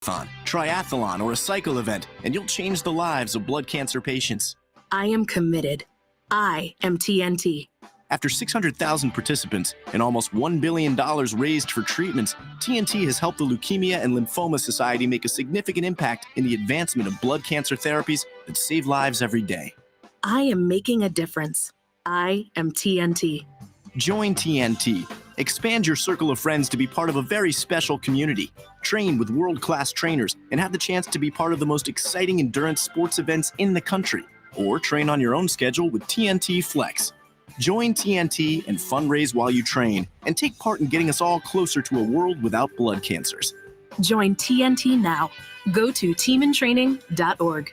triathlon, or a cycle event, and you'll change the lives of blood cancer patients. I am committed. I am TNT. After 600,000 participants and almost $1 billion raised for treatments, TNT has helped the Leukemia and Lymphoma Society make a significant impact in the advancement of blood cancer therapies that save lives every day. I am making a difference. I am TNT. Join TNT. Expand your circle of friends to be part of a very special community. Train with world-class trainers and have the chance to be part of the most exciting endurance sports events in the country. Or train on your own schedule with TNT Flex. Join TNT and fundraise while you train and take part in getting us all closer to a world without blood cancers. Join TNT now. Go to teamintraining.org.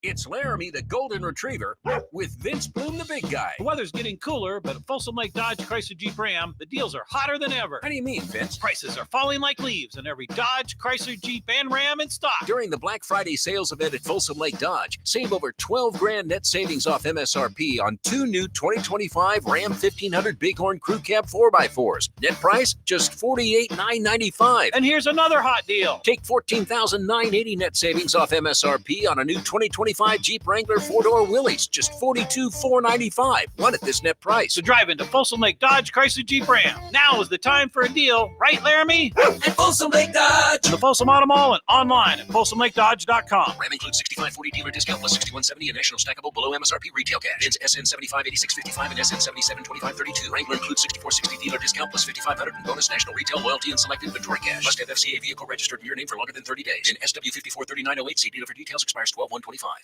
It's Laramie the Golden Retriever with Vince Bloom the Big Guy. The weather's getting cooler, but at Folsom Lake Dodge Chrysler Jeep Ram, the deals are hotter than ever. How do you mean, Vince? Prices are falling like leaves in every Dodge, Chrysler, Jeep, and Ram in stock. During the Black Friday sales event at Folsom Lake Dodge, save over $12,000 net savings off MSRP on 2 new 2025 Ram 1500 Bighorn Crew Cab 4x4s. Net price, just $48,995. And here's another hot deal. Take $14,980 net savings off MSRP on a new 2025 Jeep Wrangler 4-door Willys, just $42,495. Run at this net price. So drive into Folsom Lake Dodge Chrysler Jeep Ram. Now is the time for a deal, right, Laramie? At Folsom Lake Dodge. The Folsom Auto Mall and online at folsomlakedodge.com. Ram includes $65.40 dealer discount plus $61.70 and national stackable below MSRP retail cash. Ends SN 758655 and SN 772532. Wrangler includes $64.60 dealer discount plus $5,500 and bonus national retail loyalty and select inventory cash. Must have FCA vehicle registered in your name for longer than 30 days. In SW 543908, see dealer for details. Expires 12/1/25.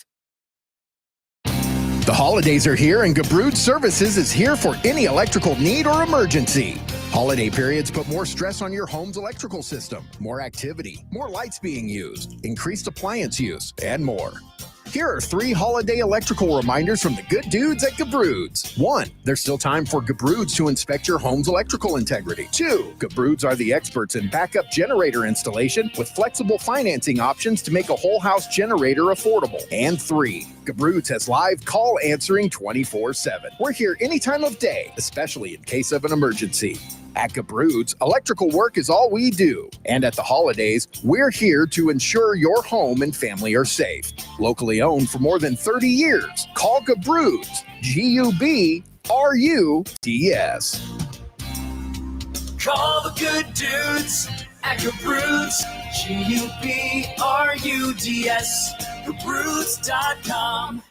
The holidays are here, and Gabrud Services is here for any electrical need or emergency. Holiday periods put more stress on your home's electrical system, more activity, more lights being used, increased appliance use, and more. Here are 3 holiday electrical reminders from the good dudes at Gabrud's. 1, there's still time for Gabrud's to inspect your home's electrical integrity. 2, Gabrud's are the experts in backup generator installation with flexible financing options to make a whole house generator affordable. And 3, Gabrud's has live call answering 24/7. We're here any time of day, especially in case of an emergency. At Gabrud's, electrical work is all we do. And at the holidays, we're here to ensure your home and family are safe. Locally owned for more than 30 years. Call Gabrud's, G-U-B-R-U-D-S. Call the good dudes at Gabrud's, G-U-B-R-U-D-S, Gabrud's.com.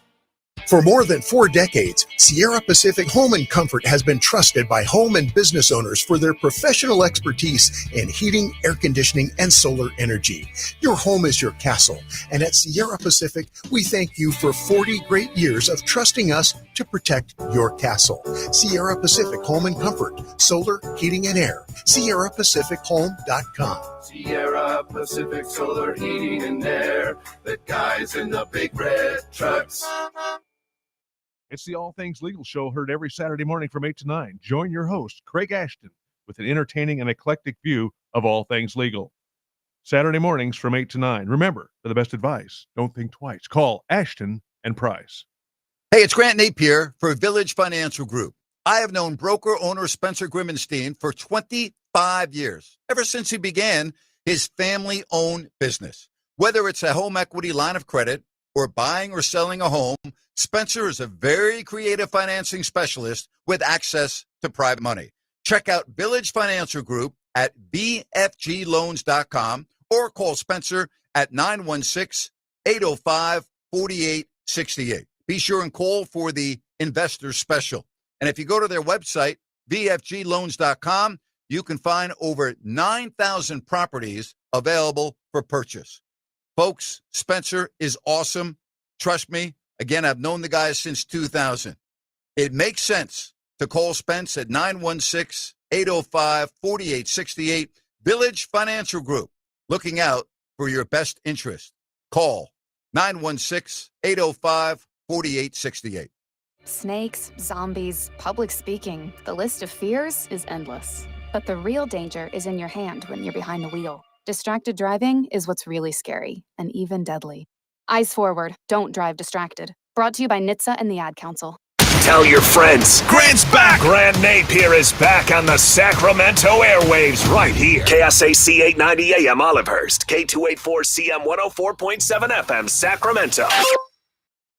For more than 4 decades, Sierra Pacific Home and Comfort has been trusted by home and business owners for their professional expertise in heating, air conditioning, and solar energy. Your home is your castle, and at Sierra Pacific, we thank you for 40 great years of trusting us to protect your castle. Sierra Pacific Home and Comfort, solar, heating, and air. SierraPacificHome.com. Sierra Pacific Solar Heating and Air, the guys in the big red trucks. It's the All Things Legal Show, heard every Saturday morning from 8 to 9. Join your host, Craig Ashton, with an entertaining and eclectic view of all things legal. Saturday mornings from 8 to 9. Remember, for the best advice, don't think twice. Call Ashton and Price. Hey, it's Grant Napear for Village Financial Group. I have known broker owner Spencer Grimmenstein for 25 years, ever since he began his family-owned business. Whether it's a home equity line of credit or buying or selling a home, Spencer is a very creative financing specialist with access to private money. Check out Village Financial Group at bfgloans.com or call Spencer at 916-805-4868. Be sure and call for the investor special. And if you go to their website, bfgloans.com, you can find over 9,000 properties available for purchase. Folks, Spencer is awesome. Trust me. Again, I've known the guy since 2000. It makes sense to call Spence at 916-805-4868. Village Financial Group, looking out for your best interest. Call 916-805-4868. Snakes, zombies, public speaking. The list of fears is endless. But the real danger is in your hand when you're behind the wheel. Distracted driving is what's really scary and even deadly. Eyes forward, don't drive distracted. Brought to you by NHTSA and the Ad Council. Tell your friends. Grant's back. Grant Napear is back on the Sacramento airwaves right here. KSAC 890 AM Olivehurst. K284CM 104.7 FM Sacramento.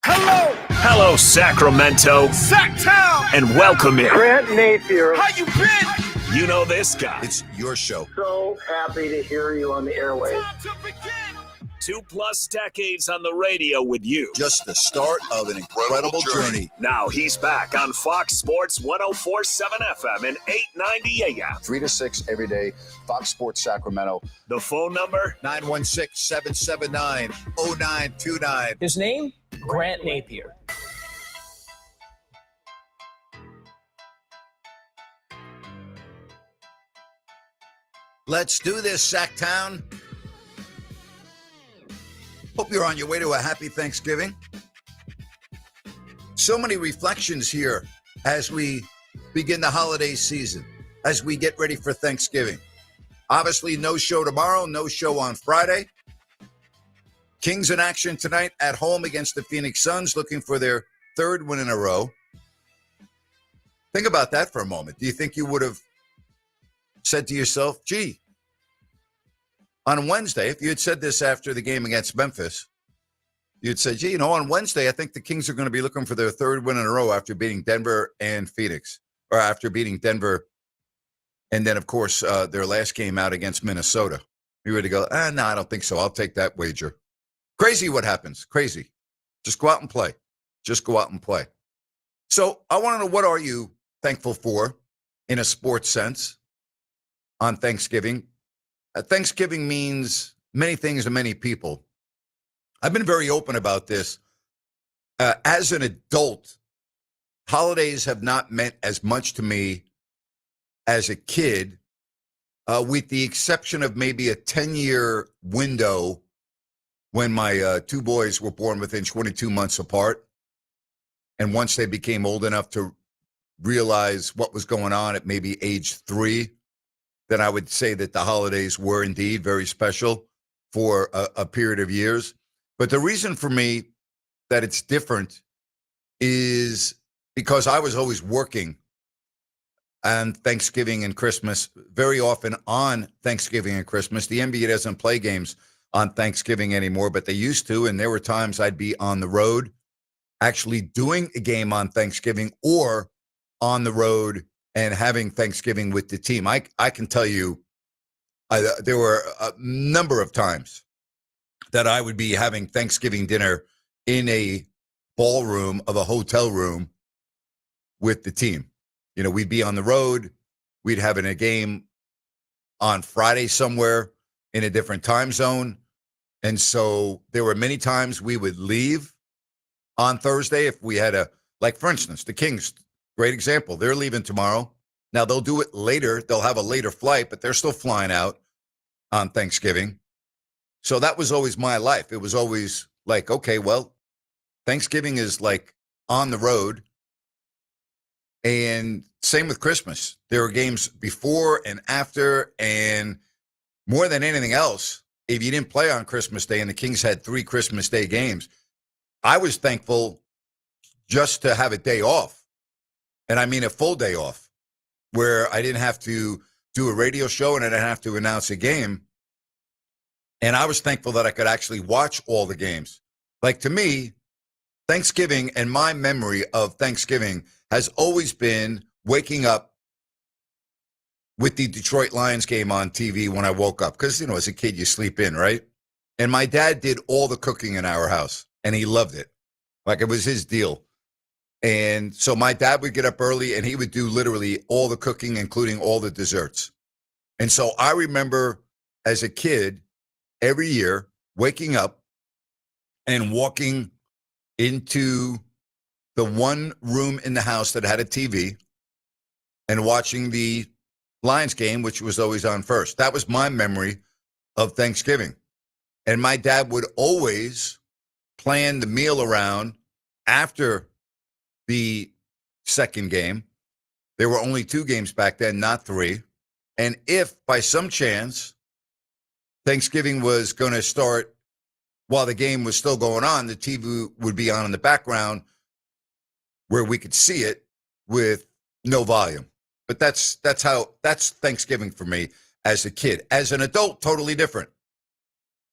Hello. Hello, Sacramento. Sacktown. And welcome in. Grant Napear. How you been? You know this guy. It's your show. So happy to hear you on the airwaves. 2+ decades on the radio with you. Just the start of an incredible journey. Now he's back on Fox Sports 104.7 FM and 890 AM. 3 to 6 every day, Fox Sports Sacramento. The phone number? 916-779-0929. His name? Grant Napear. Let's do this, Sacktown. Hope you're on your way to a happy Thanksgiving. So many reflections here as we begin the holiday season, as we get ready for Thanksgiving. Obviously, no show tomorrow, no show on Friday. Kings in action tonight at home against the Phoenix Suns, looking for their third win in a row. Think about that for a moment. Do you think you would have said to yourself, gee, on Wednesday, if you had said this after the game against Memphis, you'd say, gee, on Wednesday, I think the Kings are going to be looking for their third win in a row after beating Denver and Phoenix, or after beating Denver. And then, of course, their last game out against Minnesota. You would go, no, I don't think so. I'll take that wager. Crazy what happens. Crazy. Just go out and play. Just go out and play. So I want to know, what are you thankful for in a sports sense on Thanksgiving? Thanksgiving means many things to many people. I've been very open about this. As an adult, holidays have not meant as much to me as a kid, with the exception of maybe a 10-year window when my two boys were born within 22 months apart. And once they became old enough to realize what was going on at maybe age 3, then I would say that the holidays were indeed very special for a period of years. But the reason for me that it's different is because I was always working on Thanksgiving and Christmas, very often on Thanksgiving and Christmas. The NBA doesn't play games on Thanksgiving anymore, but they used to. And there were times I'd be on the road actually doing a game on Thanksgiving, or on the road and having Thanksgiving with the team. I can tell you there were a number of times that I would be having Thanksgiving dinner in a ballroom of a hotel room with the team. We'd be on the road. We'd have a game on Friday somewhere in a different time zone. And so there were many times we would leave on Thursday if we had like, for instance, the Kings, great example. They're leaving tomorrow. Now, they'll do it later. They'll have a later flight, but they're still flying out on Thanksgiving. So that was always my life. It was always like, okay, well, Thanksgiving is like on the road. And same with Christmas. There were games before and after. And more than anything else, if you didn't play on Christmas Day, and the Kings had 3 Christmas Day games, I was thankful just to have a day off. And I mean a full day off, where I didn't have to do a radio show and I didn't have to announce a game. And I was thankful that I could actually watch all the games. Like, to me, Thanksgiving, and my memory of Thanksgiving has always been waking up with the Detroit Lions game on TV when I woke up. Because, as a kid, you sleep in, right? And my dad did all the cooking in our house, and he loved it. Like, it was his deal. And so my dad would get up early, and he would do literally all the cooking, including all the desserts. And so I remember as a kid, every year, waking up and walking into the one room in the house that had a TV and watching the Lions game, which was always on first. That was my memory of Thanksgiving. And my dad would always plan the meal around after the second game. There were only 2 games back then, not 3. And if by some chance Thanksgiving was going to start while the game was still going on, the TV would be on in the background where we could see it with no volume. But that's Thanksgiving for me as a kid. As an adult, totally different.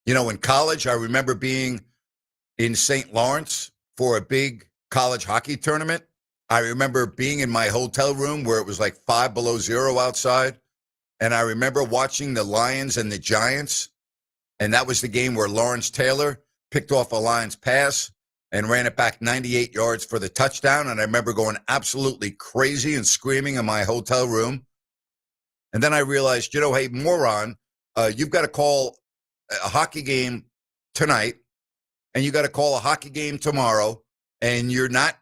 You know, in college, I remember being in St. Lawrence for a big college hockey tournament. I remember being in my hotel room where it was like 5 below zero outside. And I remember watching the Lions and the Giants. And that was the game where Lawrence Taylor picked off a Lions pass and ran it back 98 yards for the touchdown. And I remember going absolutely crazy and screaming in my hotel room. And then I realized, you know, hey, moron, you've got to call a hockey game tonight, and you got to call a hockey game tomorrow, and you're not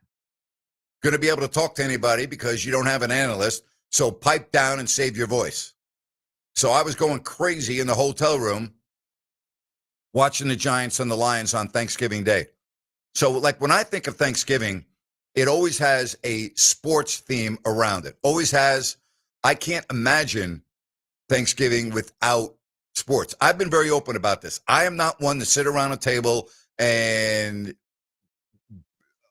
going to be able to talk to anybody because you don't have an analyst. So pipe down and save your voice. So I was going crazy in the hotel room watching the Giants and the Lions on Thanksgiving Day. So like when I think of Thanksgiving, it always has a sports theme around it. Always has. I can't imagine Thanksgiving without sports. I've been very open about this. I am not one to sit around a table and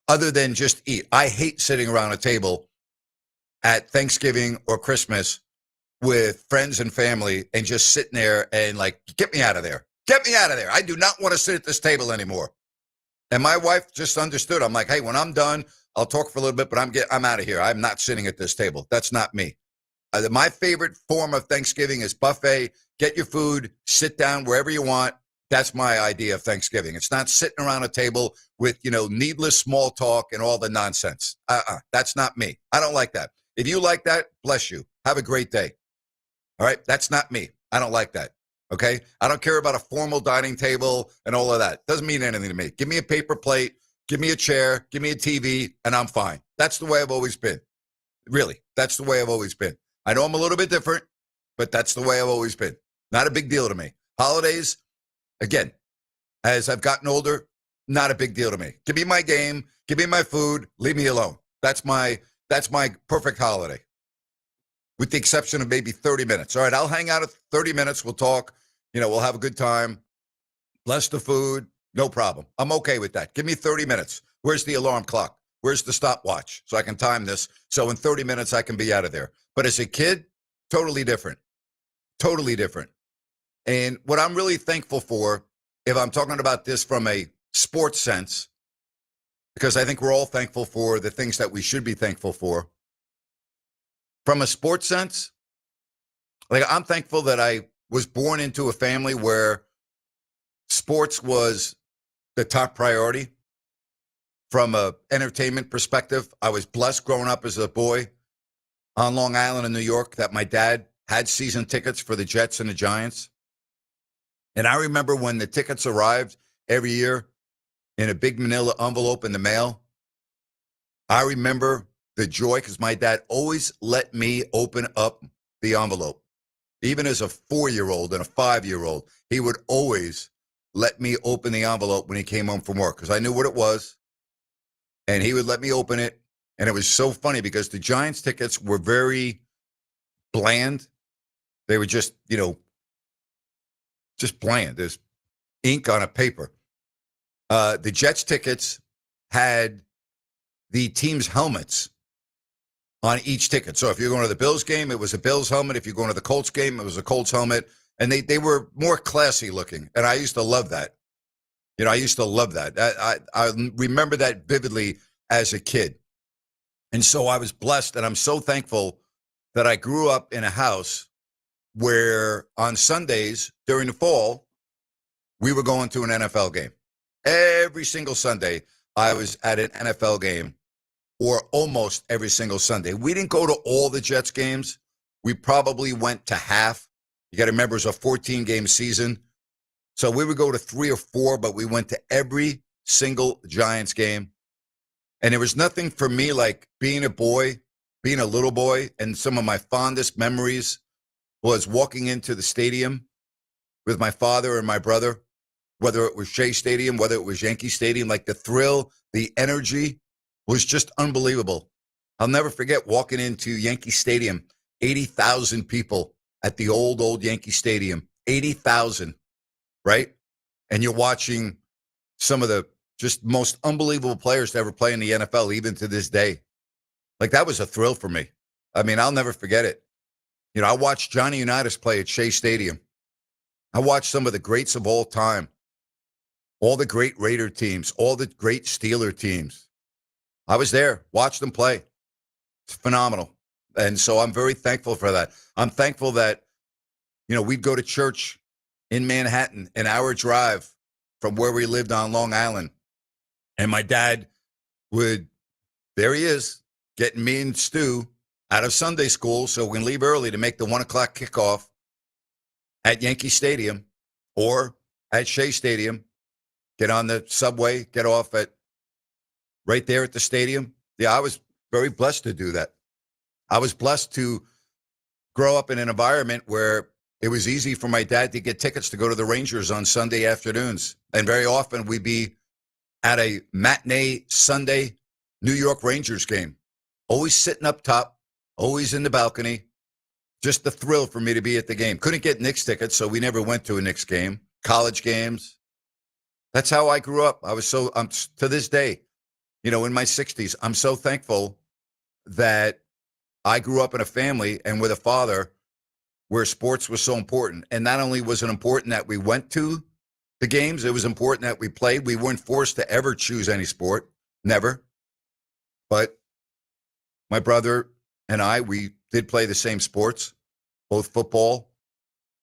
other than just eat. I hate sitting around a table at Thanksgiving or Christmas with friends and family and just sitting there and like, get me out of there. Get me out of there. I do not want to sit at this table anymore. And my wife just understood. I'm like, hey, when I'm done, I'll talk for a little bit, but I'm out of here. I'm not sitting at this table. That's not me. My favorite form of Thanksgiving is buffet. Get your food, sit down wherever you want. That's my idea of Thanksgiving. It's not sitting around a table with, you know, needless small talk and all the nonsense. That's not me. I don't like that. If you like that, bless you. Have a great day. All right? That's not me. I don't like that. Okay? I don't care about a formal dining table and all of that. Doesn't mean anything to me. Give me a paper plate, give me a chair, give me a TV, and I'm fine. That's the way I've always been. Really, that's the way I've always been. I know I'm a little bit different, but that's the way I've always been. Not a big deal to me. Holidays, again, as I've gotten older, not a big deal to me. Give me my game, give me my food, leave me alone. That's my perfect holiday. With the exception of maybe 30 minutes. All right, I'll hang out at 30 minutes. We'll talk. You know, we'll have a good time. Bless the food. No problem. I'm okay with that. Give me 30 minutes. Where's the alarm clock? Where's the stopwatch so I can time this? So in 30 minutes, I can be out of there. But as a kid, totally different. Totally different. And what I'm really thankful for, if I'm talking about this from a sports sense, because I think we're all thankful for the things that we should be thankful for. From a sports sense, like I'm thankful that I was born into a family where sports was the top priority. From an entertainment perspective, I was blessed growing up as a boy on Long Island in New York that my dad had season tickets for the Jets and the Giants. And I remember when the tickets arrived every year in a big manila envelope in the mail, I remember the joy because my dad always let me open up the envelope. Even as a 4-year-old and a 5-year-old, he would always let me open the envelope when he came home from work because I knew what it was. And he would let me open it. And it was so funny because the Giants tickets were very bland. They were just, you know, just bland. There's ink on a paper. The Jets tickets had the team's helmets on each ticket. So if you're going to the Bills game, it was a Bills helmet. If you're going to the Colts game, it was a Colts helmet. And they were more classy looking. And I used to love that. You know, I used to love that. I remember that vividly as a kid. And so I was blessed, and I'm so thankful that I grew up in a house where on Sundays during the fall, we were going to an NFL game. Every single Sunday, I was at an NFL game, or almost every single Sunday. We didn't go to all the Jets games. We probably went to half. You got to remember, it was a 14-game season. So we would go to 3 or 4, but we went to every single Giants game. And there was nothing for me like being a boy, being a little boy, and some of my fondest memories was walking into the stadium with my father and my brother, whether it was Shea Stadium, whether it was Yankee Stadium, like the thrill, the energy was just unbelievable. I'll never forget walking into Yankee Stadium, 80,000 people at the old Yankee Stadium, 80,000. Right? And you're watching some of the just most unbelievable players to ever play in the NFL, even to this day. Like, that was a thrill for me. I mean, I'll never forget it. You know, I watched Johnny Unitas play at Shea Stadium. I watched some of the greats of all time, all the great Raider teams, all the great Steeler teams. I was there, watched them play. It's phenomenal. And so I'm very thankful for that. I'm thankful that, you know, we'd go to church in Manhattan, an hour drive from where we lived on Long Island. And my dad would, there he is, getting me and Stu out of Sunday school so we can leave early to make the 1 o'clock kickoff at Yankee Stadium or at Shea Stadium. Get on the subway, get off at right there at the stadium. Yeah, I was very blessed to do that. I was blessed to grow up in an environment where it was easy for my dad to get tickets to go to the Rangers on Sunday afternoons. And very often we'd be at a matinee Sunday New York Rangers game. Always sitting up top, always in the balcony. Just the thrill for me to be at the game. Couldn't get Knicks tickets, so we never went to a Knicks game. College games. That's how I grew up. I'm to this day, you know, in my 60s, I'm so thankful that I grew up in a family and with a father where sports was so important. And not only was it important that we went to the games, it was important that we played. We weren't forced to ever choose any sport. Never. But my brother and I, we did play the same sports, both football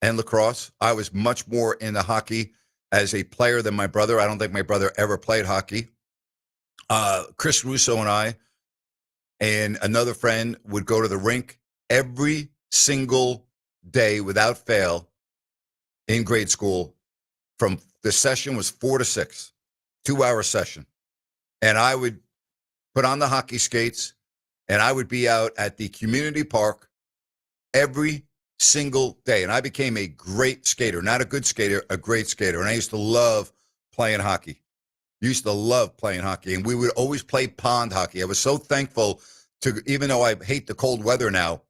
and lacrosse. I was much more into hockey as a player than my brother. I don't think my brother ever played hockey. Chris Russo and I and another friend would go to the rink every single day without fail in grade school. From the session was 4 to 6, 2-hour session. And I would put on the hockey skates and I would be out at the community park every single day. And I became a great skater, not a good skater, a great skater. And I used to love playing hockey. Used to love playing hockey. And we would always play pond hockey. I was so thankful to, even though I hate the cold weather now,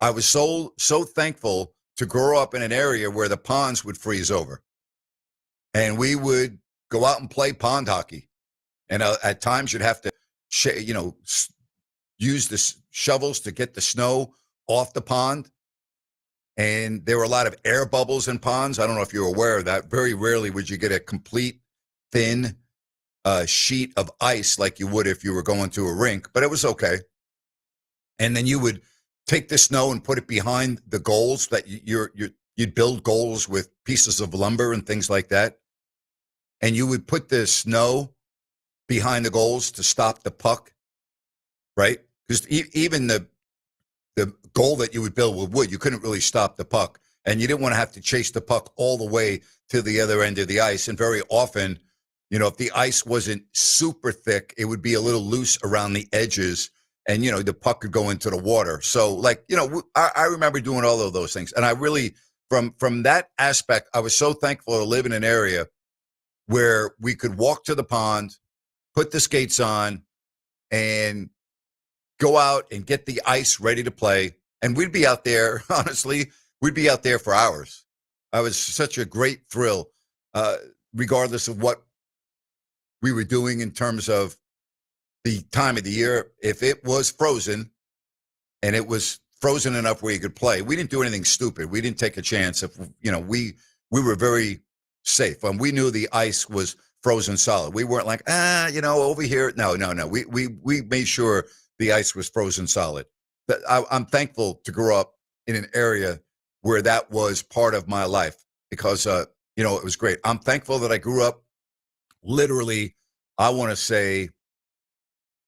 I was so thankful to grow up in an area where the ponds would freeze over. And we would go out and play pond hockey. And at times you'd have to, use the shovels to get the snow off the pond. And there were a lot of air bubbles in ponds. I don't know if you're aware of that. Very rarely would you get a complete thin sheet of ice like you would if you were going to a rink, but it was okay. And then you would take the snow and put it behind the goals that you'd build goals with pieces of lumber and things like that. And you would put the snow behind the goals to stop the puck, right? Because even the goal that you would build with wood, you couldn't really stop the puck. And you didn't want to have to chase the puck all the way to the other end of the ice. And very often, if the ice wasn't super thick, it would be a little loose around the edges and, the puck could go into the water. So I remember doing all of those things. And I really, from that aspect, I was so thankful to live in an area where we could walk to the pond, put the skates on, and go out and get the ice ready to play. And we'd be out there, honestly, we'd be out there for hours. I was such a great thrill, regardless of what we were doing in terms of the time of the year. If it was frozen and it was frozen enough where you could play, we didn't do anything stupid. We didn't take a chance. If we were very safe. And we knew the ice was frozen solid. We weren't like, over here. No. We made sure the ice was frozen solid. I'm thankful to grow up in an area where that was part of my life because, it was great. I'm thankful that I grew up literally, I want to say,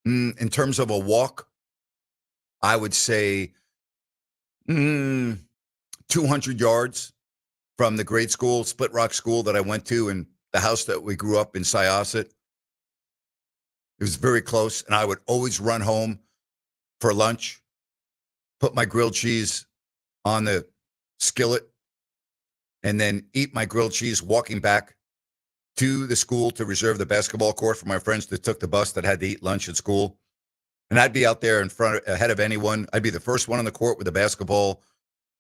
in terms of a walk, I would say 200 yards from the grade school, Split Rock School that I went to and the house that we grew up in Syosset. It was very close, and I would always run home for lunch, put my grilled cheese on the skillet, and then eat my grilled cheese walking back to the school to reserve the basketball court for my friends that took the bus that had to eat lunch at school. And I'd be out there ahead of anyone. I'd be the first one on the court with the basketball.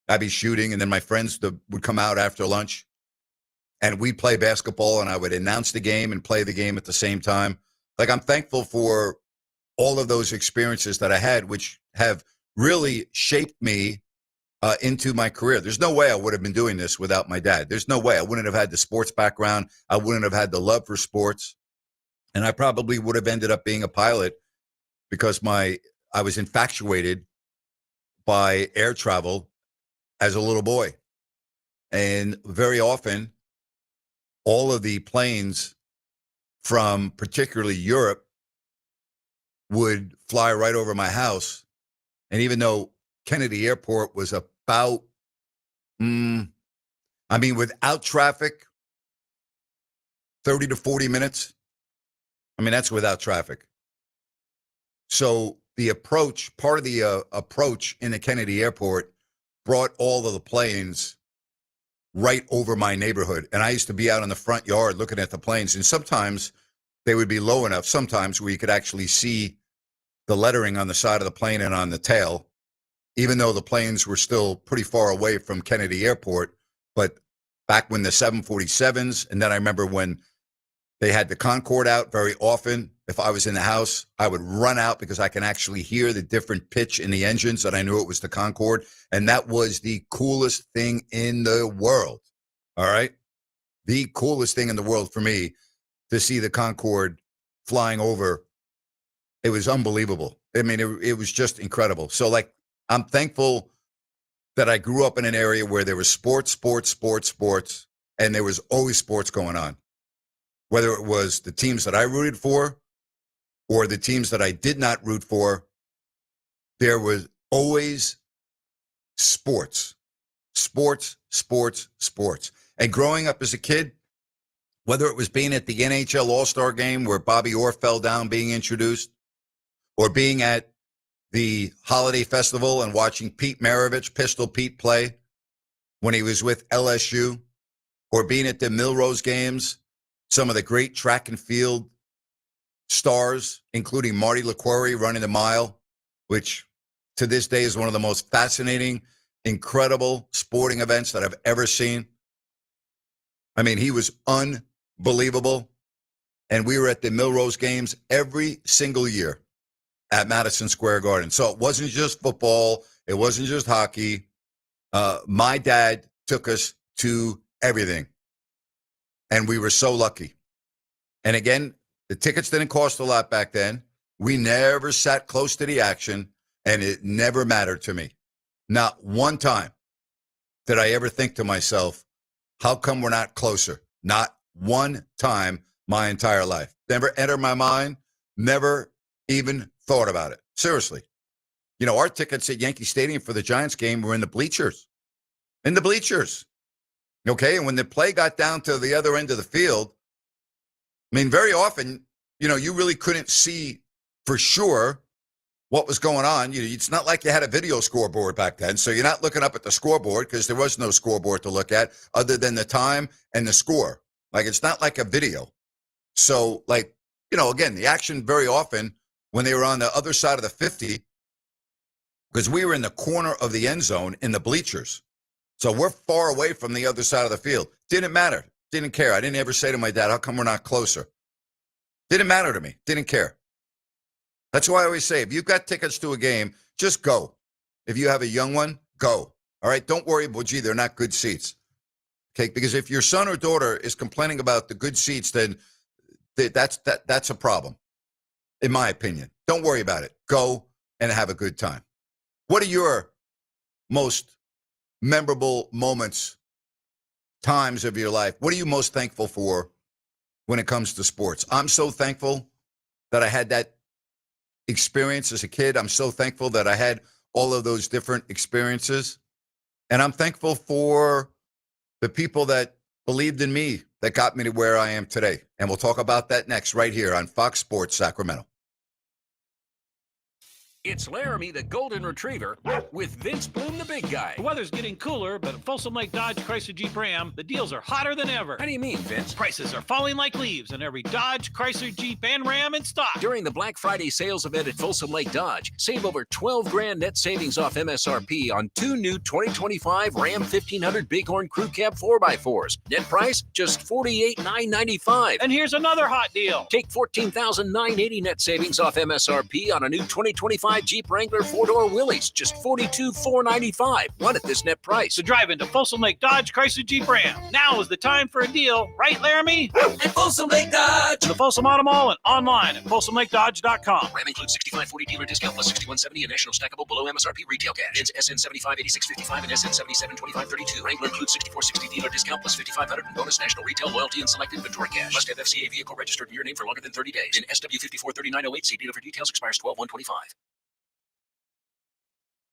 I'd be shooting, and then my friends would come out after lunch. and we'd play basketball, and I would announce the game and play the game at the same time. Like, I'm thankful for all of those experiences that I had, which have really shaped me into my career. There's no way I would have been doing this without my dad. There's no way. I wouldn't have had the sports background. I wouldn't have had the love for sports. And I probably would have ended up being a pilot because I was infatuated by air travel as a little boy. And very often, all of the planes from particularly Europe would fly right over my house. And even though Kennedy Airport was about, without traffic, 30 to 40 minutes. That's without traffic. So the approach, part of the approach in the Kennedy Airport brought all of the planes right over my neighborhood. And I used to be out in the front yard looking at the planes. And sometimes they would be low enough, sometimes where you could actually see the lettering on the side of the plane and on the tail, even though the planes were still pretty far away from Kennedy Airport. But back when the 747s, and then I remember when they had the Concorde out very often, if I was in the house, I would run out because I can actually hear the different pitch in the engines that I knew it was the Concorde. And that was the coolest thing in the world. All right. The coolest thing in the world for me to see the Concorde flying over. It was unbelievable. It was just incredible. So, like, I'm thankful that I grew up in an area where there was sports, and there was always sports going on. Whether it was the teams that I rooted for or the teams that I did not root for, there was always sports. And growing up as a kid, whether it was being at the NHL All-Star game where Bobby Orr fell down being introduced, or being at the Holiday Festival and watching Pete Maravich, Pistol Pete, play when he was with LSU, or being at the Milrose games, some of the great track and field stars, including Marty LaQuarrie running the mile, which to this day is one of the most fascinating, incredible sporting events that I've ever seen. He was unbelievable. And we were at the Milrose games every single year at Madison Square Garden. So it wasn't just football. It wasn't just hockey. My dad took us to everything. And we were so lucky. And again, the tickets didn't cost a lot back then. We never sat close to the action, and it never mattered to me. Not one time did I ever think to myself, how come we're not closer? Not one time my entire life. Never entered my mind, never even thought about it. Seriously. Our tickets at Yankee Stadium for the Giants game were in the bleachers. In the bleachers. Okay, and when the play got down to the other end of the field, very often, you really couldn't see for sure what was going on. It's not like you had a video scoreboard back then, so you're not looking up at the scoreboard because there was no scoreboard to look at other than the time and the score. Like, it's not like a video. So, again, the action very often when they were on the other side of the 50, because we were in the corner of the end zone in the bleachers. So we're far away from the other side of the field. Didn't matter. Didn't care. I didn't ever say to my dad, how come we're not closer? Didn't matter to me. Didn't care. That's why I always say, if you've got tickets to a game, just go. If you have a young one, go. All right? Don't worry about, gee, they're not good seats. Okay? Because if your son or daughter is complaining about the good seats, then that's a problem, in my opinion. Don't worry about it. Go and have a good time. What are your most memorable moments, times of your life? What are you most thankful for when it comes to sports? I'm so thankful that I had that experience as a kid. I'm so thankful that I had all of those different experiences. And I'm thankful for the people that believed in me that got me to where I am today. And we'll talk about that next right here on Fox Sports Sacramento. It's Laramie the Golden Retriever with Vince Bloom the Big Guy. The weather's getting cooler, but at Folsom Lake Dodge Chrysler Jeep Ram, the deals are hotter than ever. How do you mean, Vince? Prices are falling like leaves on every Dodge, Chrysler, Jeep, and Ram in stock. During the Black Friday sales event at Folsom Lake Dodge, save over $12,000 net savings off MSRP on 2 new 2025 Ram 1500 Bighorn Crew Cab 4x4s. Net price, just $48,995. And here's another hot deal. Take $14,980 net savings off MSRP on a new 2025 Jeep Wrangler 4-door Willys, just $42,495. Run at this net price. So drive into Folsom Lake Dodge Chrysler Jeep Ram. Now is the time for a deal, right, Laramie? At Folsom Lake Dodge. The Folsom Auto Mall and online at FolsomLakeDodge.com. Ram includes 6540 dealer discount plus 6170 and national stackable below MSRP retail cash. Ends SN 758655 and SN 772532. Wrangler includes 6460 dealer discount plus 5500 and bonus national retail loyalty and select inventory cash. Must have FCA vehicle registered in your name for longer than 30 days. In SW 543908, see dealer for details. Expires 12/125.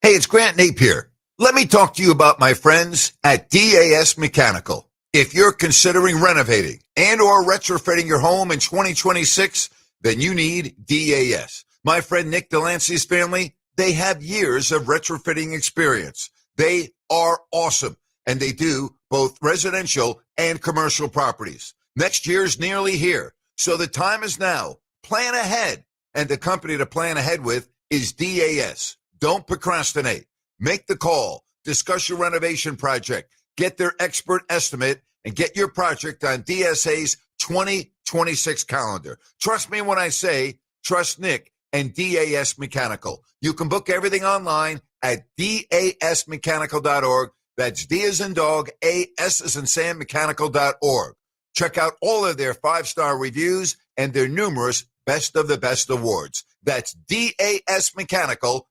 Hey, it's Grant Napear. Let me talk to you about my friends at DAS Mechanical. If you're considering renovating and or retrofitting your home in 2026, then you need DAS. My friend Nick Delancey's family, they have years of retrofitting experience. They are awesome, and they do both residential and commercial properties. Next year's nearly here, so the time is now. Plan ahead, and the company to plan ahead with is DAS. Don't procrastinate. Make the call. Discuss your renovation project. Get their expert estimate and get your project on DSA's 2026 calendar. Trust me when I say trust Nick and DAS Mechanical. You can book everything online at dasmechanical.org. That's D as in dog, A-S as in Sam, mechanical.org. Check out all of their 5-star reviews and their numerous Best of the Best awards. That's dasmechanical.org.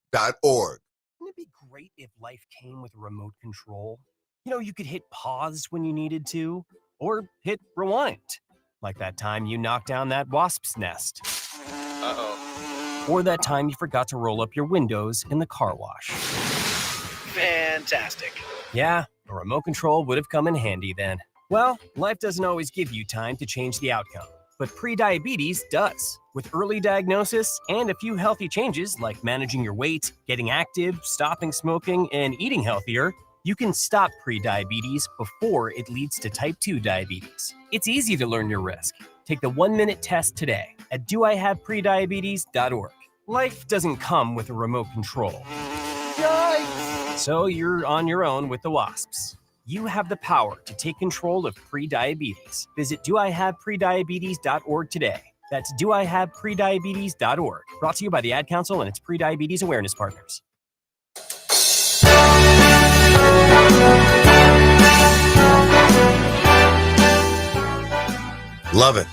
Wouldn't it be great if life came with a remote control? You know, you could hit pause when you needed to, or hit rewind, like that time you knocked down that wasp's nest. Uh-oh. Or that time you forgot to roll up your windows in the car wash. Fantastic. Yeah, a remote control would have come in handy then. Well, life doesn't always give you time to change the outcome, but prediabetes does. With early diagnosis and a few healthy changes like managing your weight, getting active, stopping smoking, and eating healthier, you can stop prediabetes before it leads to type 2 diabetes. It's easy to learn your risk. Take the 1-minute test today at doihaveprediabetes.org. Life doesn't come with a remote control. Yikes! So you're on your own with the wasps. You have the power to take control of prediabetes. Visit doihaveprediabetes.org today. That's doihaveprediabetes.org. Brought to you by the Ad Council and its prediabetes awareness partners. Love it.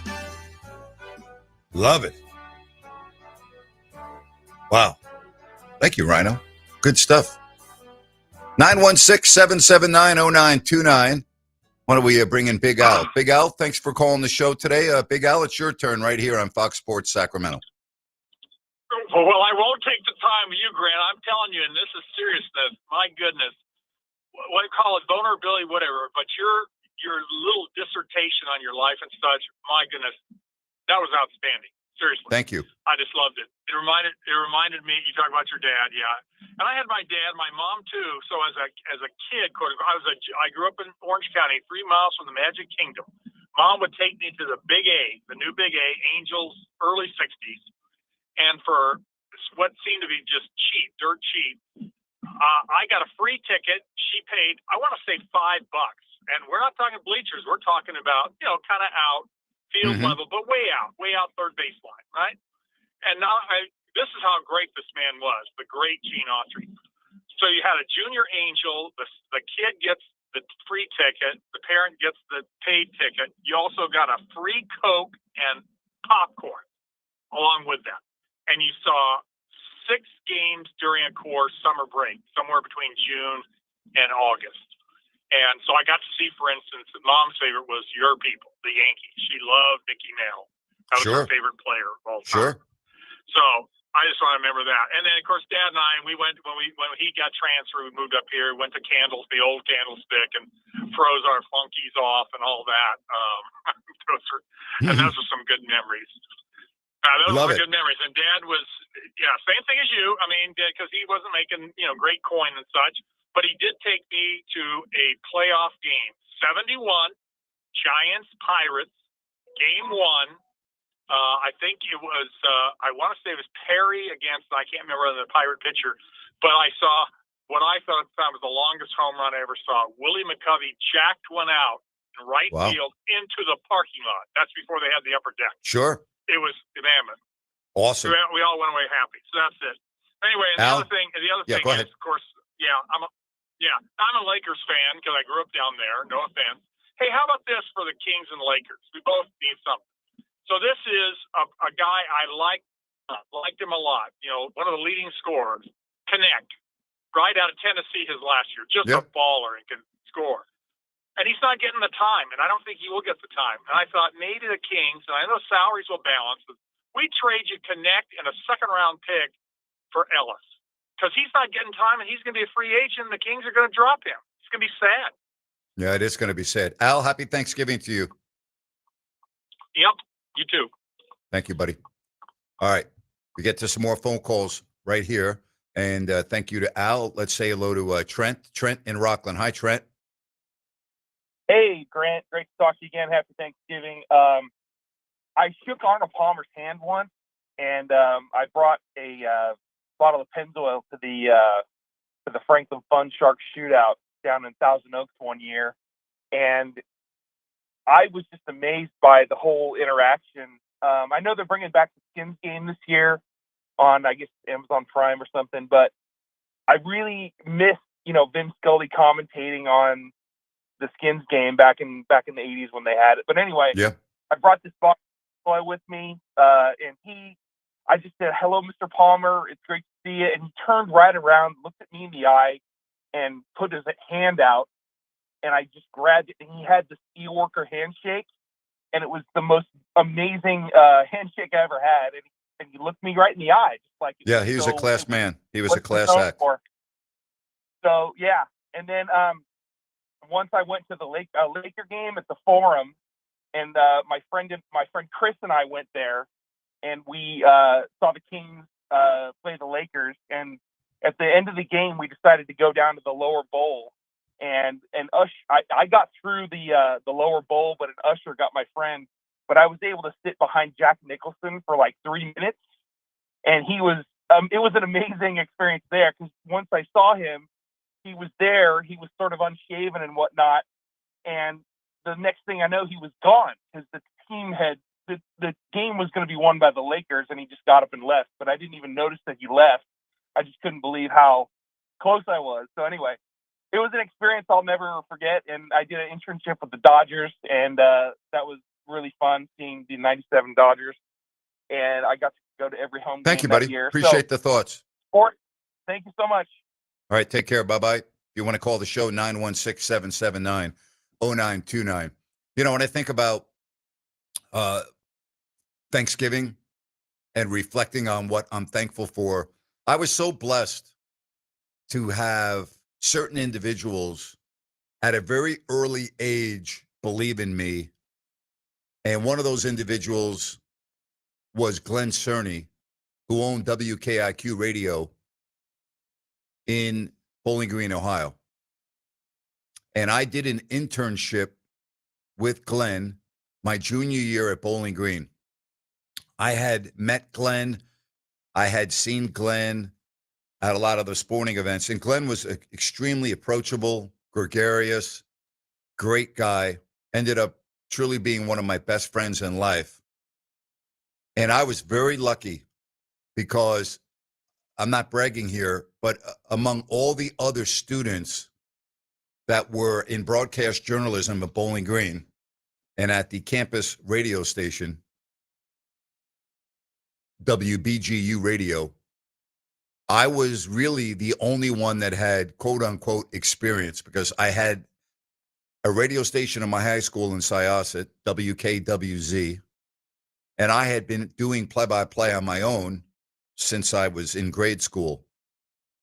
Love it. Wow. Thank you, Rhino. Good stuff. 916-779-0929. Why don't we bring in Big Al? Big Al, thanks for calling the show today. Big Al, it's your turn right here on Fox Sports Sacramento. Well, I won't take the time with you, Grant. I'm telling you, and this is seriousness. My goodness. What do you call it? Vulnerability, whatever. But your little dissertation on your life and such, my goodness, that was outstanding. Seriously. Thank you. I just loved it. It reminded me, you talk about your dad, yeah. And I had my dad, my mom too. So as a kid, I grew up in Orange County, 3 miles from the Magic Kingdom. Mom would take me to the Big A, the new Big A, Angels, early 60s. And for what seemed to be just cheap, dirt cheap, I got a free ticket. She paid, I want to say $5. And we're not talking bleachers. We're talking about, kind of out, field level, but way out third baseline, right? And now this is how great this man was, the great Gene Autry. So you had a junior angel, the kid gets the free ticket, the parent gets the paid ticket. You also got a free Coke and popcorn along with that. And you saw 6 games during a course summer break, somewhere between June and August. And so I got to see, for instance, that Mom's favorite was your people, the Yankees. She loved Mickey Mantle. That was her favorite player of all time. So I just want to remember that. And then, of course, Dad and I, we went when he got transferred. We moved up here. We went to the old Candlestick, and froze our flunkies off and all that. Those are some good memories. Those Love were it. good memories. And Dad was, same thing as you. I mean, because he wasn't making, great coin and such, but he did take me to a playoff game. 71, Giants Pirates, game 1. I think it was, I want to say it was Perry against, I can't remember the Pirate pitcher, but I saw what I thought was the longest home run I ever saw. Willie McCovey jacked one out in right field into the parking lot. That's before they had the upper deck. Sure. It was mammoth. Awesome. We all went away happy. So that's it. Anyway, and Al? the other thing Go ahead. is, of course, I'm a Lakers fan because I grew up down there. No offense. Hey, how about this for the Kings and Lakers? We both need something. So this is a guy I liked him a lot. One of the leading scorers. Connect, right out of Tennessee his last year. Just a baller and can score. And he's not getting the time, and I don't think he will get the time. And I thought maybe the Kings, and I know salaries will balance, but we trade you Connect and a second-round pick for Ellis. Because he's not getting time, and he's going to be a free agent, and the Kings are going to drop him. It's going to be sad. Yeah, it is going to be sad. Al, happy Thanksgiving to you. Yep, you too. Thank you, buddy. All right. We get to some more phone calls right here. And thank you to Al. Let's say hello to Trent. Trent in Rockland. Hi, Trent. Hey, Grant. Great to talk to you again. Happy Thanksgiving. I shook Arnold Palmer's hand once, and I brought a bottle of Pennzoil to the Franklin Fun Shark Shootout down in Thousand Oaks one year, and I was just amazed by the whole interaction. I know they're bringing back the Skins game this year on, I guess, Amazon Prime or something, but I really miss, Vin Scully commentating on the Skins game back in the 80s when they had it. But anyway, I brought this boy with me, and I just said, "Hello, Mr. Palmer. It's great to see you." And he turned right around, looked at me in the eye, and put his hand out, and I just grabbed it, and he had the steelworker handshake, and it was the most amazing handshake I ever had. And he looked me right in the eye, just like he was a class man. He was a class act. So yeah, and then once I went to the Laker game at the Forum, and my friend Chris and I went there, and we saw the Kings play the Lakers. And at the end of the game, we decided to go down to the lower bowl, and I got through the lower bowl, but an usher got my friend. But I was able to sit behind Jack Nicholson for like 3 minutes, and he was. It was an amazing experience there, because once I saw him, he was there. He was sort of unshaven and whatnot, and the next thing I know, he was gone, because the team had the game was going to be won by the Lakers, and he just got up and left. But I didn't even notice that he left. I just couldn't believe how close I was. So anyway, it was an experience I'll never forget. And I did an internship with the Dodgers, and that was really fun, seeing the '97 Dodgers. And I got to go to every home game Thank you, buddy. that year. Appreciate the thoughts. Sport, thank you so much. All right, take care. Bye-bye. If you want to call the show, 916-779-0929. When I think about Thanksgiving and reflecting on what I'm thankful for, I was so blessed to have certain individuals at a very early age believe in me. And one of those individuals was Glenn Cerny, who owned WKIQ Radio in Bowling Green, Ohio. And I did an internship with Glenn my junior year at Bowling Green. I had met Glenn. I had seen Glenn at a lot of the sporting events. And Glenn was extremely approachable, gregarious, great guy. Ended up truly being one of my best friends in life. And I was very lucky, because I'm not bragging here, but among all the other students that were in broadcast journalism at Bowling Green and at the campus radio station, WBGU Radio, I was really the only one that had quote unquote experience, because I had a radio station in my high school in Syosset, WKWZ, and I had been doing play-by-play on my own since I was in grade school.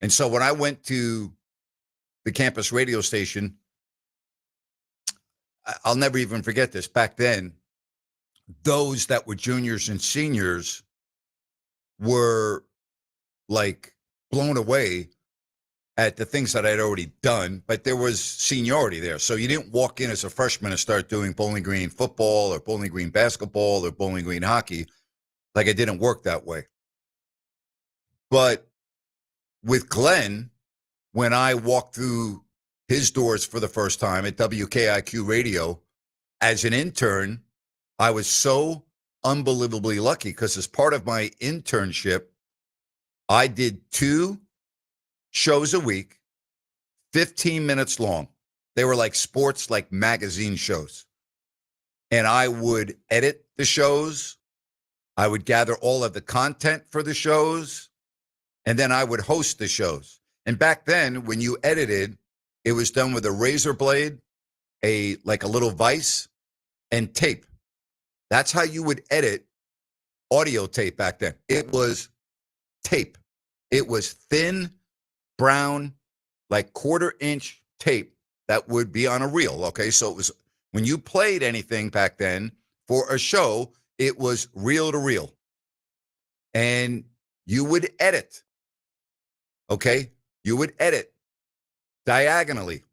And so when I went to the campus radio station, I'll never even forget this. Back then, those that were juniors and seniors were like blown away at the things that I'd already done, but there was seniority there. So you didn't walk in as a freshman and start doing Bowling Green football or Bowling Green basketball or Bowling Green hockey. Like, it didn't work that way. But with Glenn, when I walked through his doors for the first time at WKIQ Radio as an intern, I was so unbelievably lucky because as part of my internship, I did 2 shows a week, 15 minutes long. They were like sports, like magazine shows. And I would edit the shows. I would gather all of the content for the shows. And then I would host the shows. And back then, when you edited, it was done with a razor blade, like a little vise, and tape. That's how you would edit audio tape back then. It was tape. It was thin, brown, like 1/4-inch tape that would be on a reel. Okay, so it was when you played anything back then for a show, it was reel to reel, and you would edit. Okay, you would edit diagonally,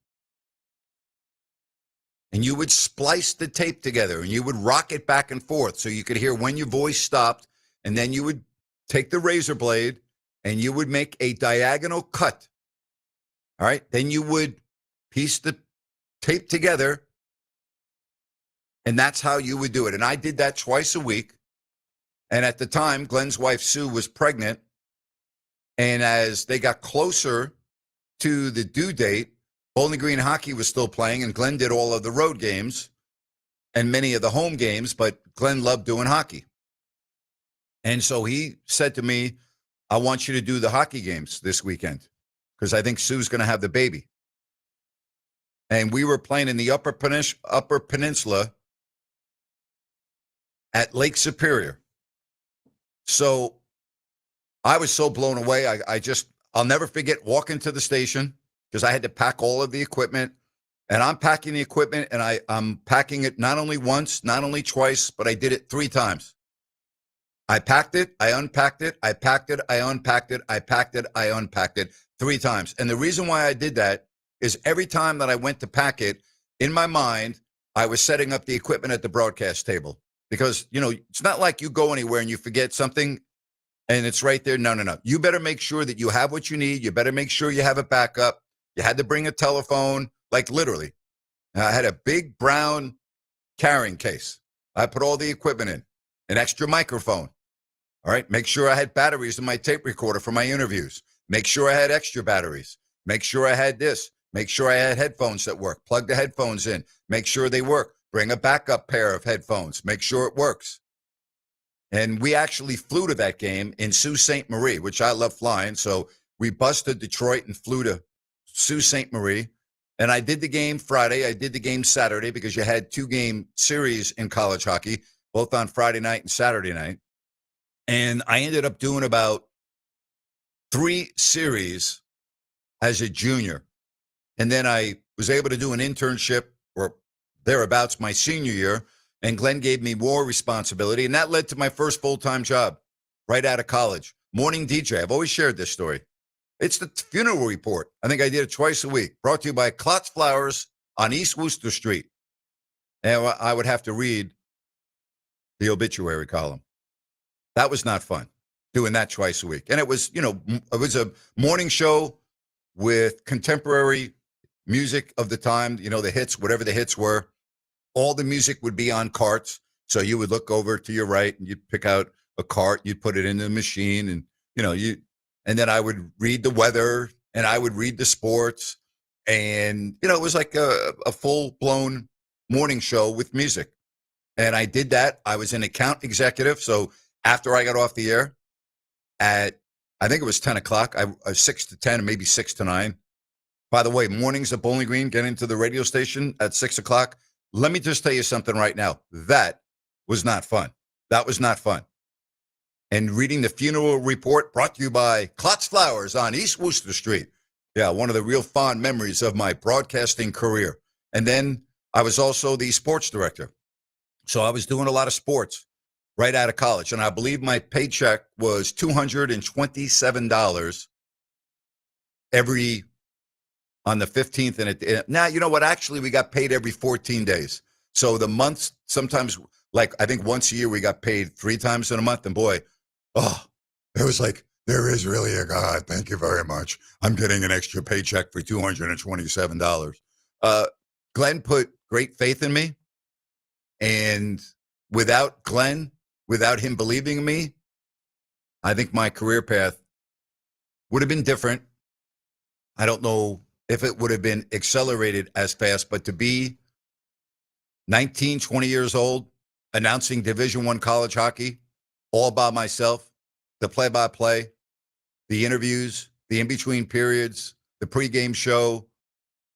and you would splice the tape together, and you would rock it back and forth so you could hear when your voice stopped, and then you would take the razor blade and you would make a diagonal cut. All right. Then you would piece the tape together, and that's how you would do it. And I did that twice a week. And at the time, Glenn's wife, Sue, was pregnant. And as they got closer to the due date, Bowling Green hockey was still playing, and Glenn did all of the road games and many of the home games, but Glenn loved doing hockey. And so he said to me, I want you to do the hockey games this weekend because I think Sue's going to have the baby. And we were playing in the Upper Peninsula at Lake Superior. So I was so blown away. I'll never forget walking to the station because I had to pack all of the equipment. And I'm packing the equipment, and I'm packing it not only once, not only twice, but I did it 3 times. I packed it, I unpacked it, I packed it, I unpacked it, I packed it, I unpacked it 3 times. And the reason why I did that is every time that I went to pack it, in my mind, I was setting up the equipment at the broadcast table. Because, it's not like you go anywhere and you forget something and it's right there. No. You better make sure that you have what you need. You better make sure you have a backup. You had to bring a telephone, like literally. I had a big brown carrying case. I put all the equipment in, an extra microphone. All right. Make sure I had batteries in my tape recorder for my interviews. Make sure I had extra batteries. Make sure I had this. Make sure I had headphones that work. Plug the headphones in. Make sure they work. Bring a backup pair of headphones. Make sure it works. And we actually flew to that game in Sault Ste. Marie, which I love flying. So we busted Detroit and flew to Sault Ste. Marie. And I did the game Friday. I did the game Saturday because you had 2-game series in college hockey, both on Friday night and Saturday night. And I ended up doing about 3 series as a junior. And then I was able to do an internship or thereabouts my senior year. And Glenn gave me more responsibility. And that led to my first full-time job right out of college. Morning DJ. I've always shared this story. It's the funeral report. I think I did it twice a week. Brought to you by Klotz Flowers on East Wooster Street. And I would have to read the obituary column. That was not fun, doing that twice a week. And it was, it was a morning show with contemporary music of the time, the hits, whatever the hits were. All the music would be on carts. So you would look over to your right and you'd pick out a cart, you'd put it in the machine, and, and then I would read the weather and I would read the sports. And, it was like a full-blown morning show with music. And I did that. I was an account executive. So after I got off the air at, I think it was 10 o'clock, I was 6 to 10, maybe 6 to 9. By the way, mornings at Bowling Green, getting to the radio station at 6 o'clock. Let me just tell you something right now. That was not fun. That was not fun. And reading the funeral report brought to you by Klotz Flowers on East Wooster Street. Yeah, one of the real fond memories of my broadcasting career. And then I was also the sports director. So I was doing a lot of sports. right out of college. And I believe my paycheck was $227 on the 15th. And now, you know what? Actually, we got paid every 14 days. So the months, sometimes, like, I think once a year we got paid 3 times in a month. And boy, it was like, there is really a God. Thank you very much. I'm getting an extra paycheck for $227. Glenn put great faith in me. And without Glenn, without him believing in me, I think my career path would have been different. I don't know if it would have been accelerated as fast, but to be 19, 20 years old, announcing Division I college hockey all by myself, the play-by-play, the interviews, the in-between periods, the pregame show,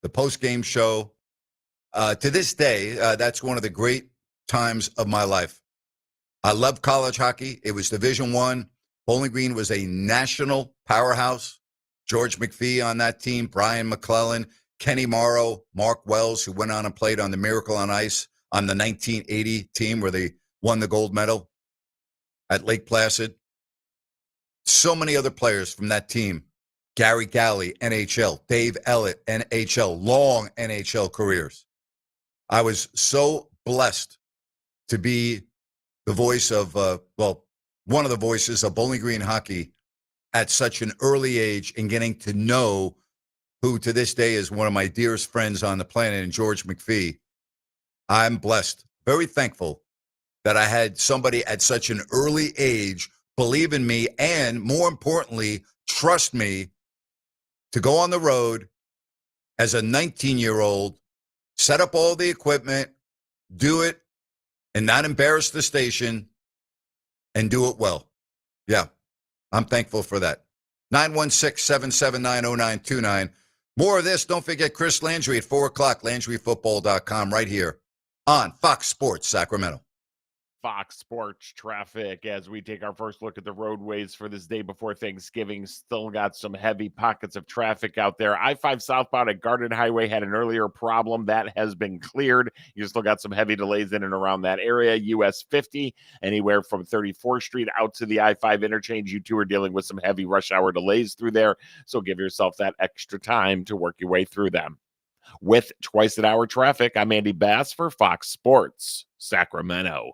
the postgame show. To this day, that's one of the great times of my life. I love college hockey. It was Division I. Bowling Green was a national powerhouse. George McPhee on that team, Brian McClellan, Kenny Morrow, Mark Wells, who went on and played on the Miracle on Ice on the 1980 team where they won the gold medal at Lake Placid. So many other players from that team. Gary Galley, NHL. Dave Ellett, NHL. Long NHL careers. I was so blessed to be the voice of, one of the voices of Bowling Green hockey at such an early age and getting to know who to this day is one of my dearest friends on the planet, and George McPhee. I'm blessed, very thankful that I had somebody at such an early age believe in me and, more importantly, trust me to go on the road as a 19-year-old, set up all the equipment, do it, and not embarrass the station, and do it well. Yeah, I'm thankful for that. 916-779-0929. More of this. Don't forget Chris Landry at 4 o'clock, LandryFootball.com, right here on Fox Sports Sacramento. Fox Sports traffic as we take our first look at the roadways for this day before Thanksgiving. Still got some heavy pockets of traffic out there. I-5 southbound at Garden Highway had an earlier problem. That has been cleared. You still got some heavy delays in and around that area. US 50, anywhere from 34th Street out to the I-5 interchange. You two are dealing with some heavy rush hour delays through there. So give yourself that extra time to work your way through them. With twice-an-hour traffic, I'm Andy Bass for Fox Sports Sacramento.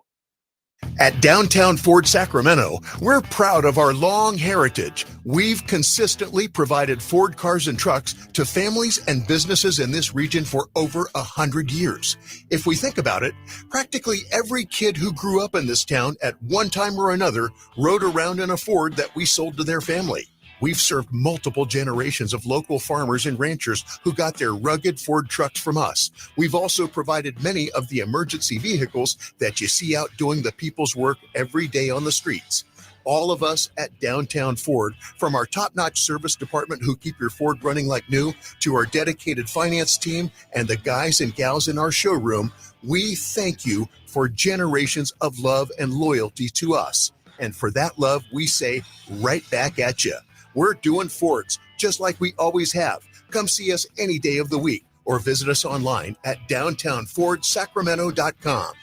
At Downtown Ford Sacramento, we're proud of our long heritage. We've consistently provided Ford cars and trucks to families and businesses in this region for over 100 years. If we think about it, practically every kid who grew up in this town at one time or another rode around in a Ford that we sold to their family. We've served multiple generations of local farmers and ranchers who got their rugged Ford trucks from us. We've also provided many of the emergency vehicles that you see out doing the people's work every day on the streets. All of us at Downtown Ford, from our top-notch service department who keep your Ford running like new, to our dedicated finance team and the guys and gals in our showroom, we thank you for generations of love and loyalty to us. And for that love, we say right back at you. We're doing Fords just like we always have. Come see us any day of the week or visit us online at downtownfordsacramento.com.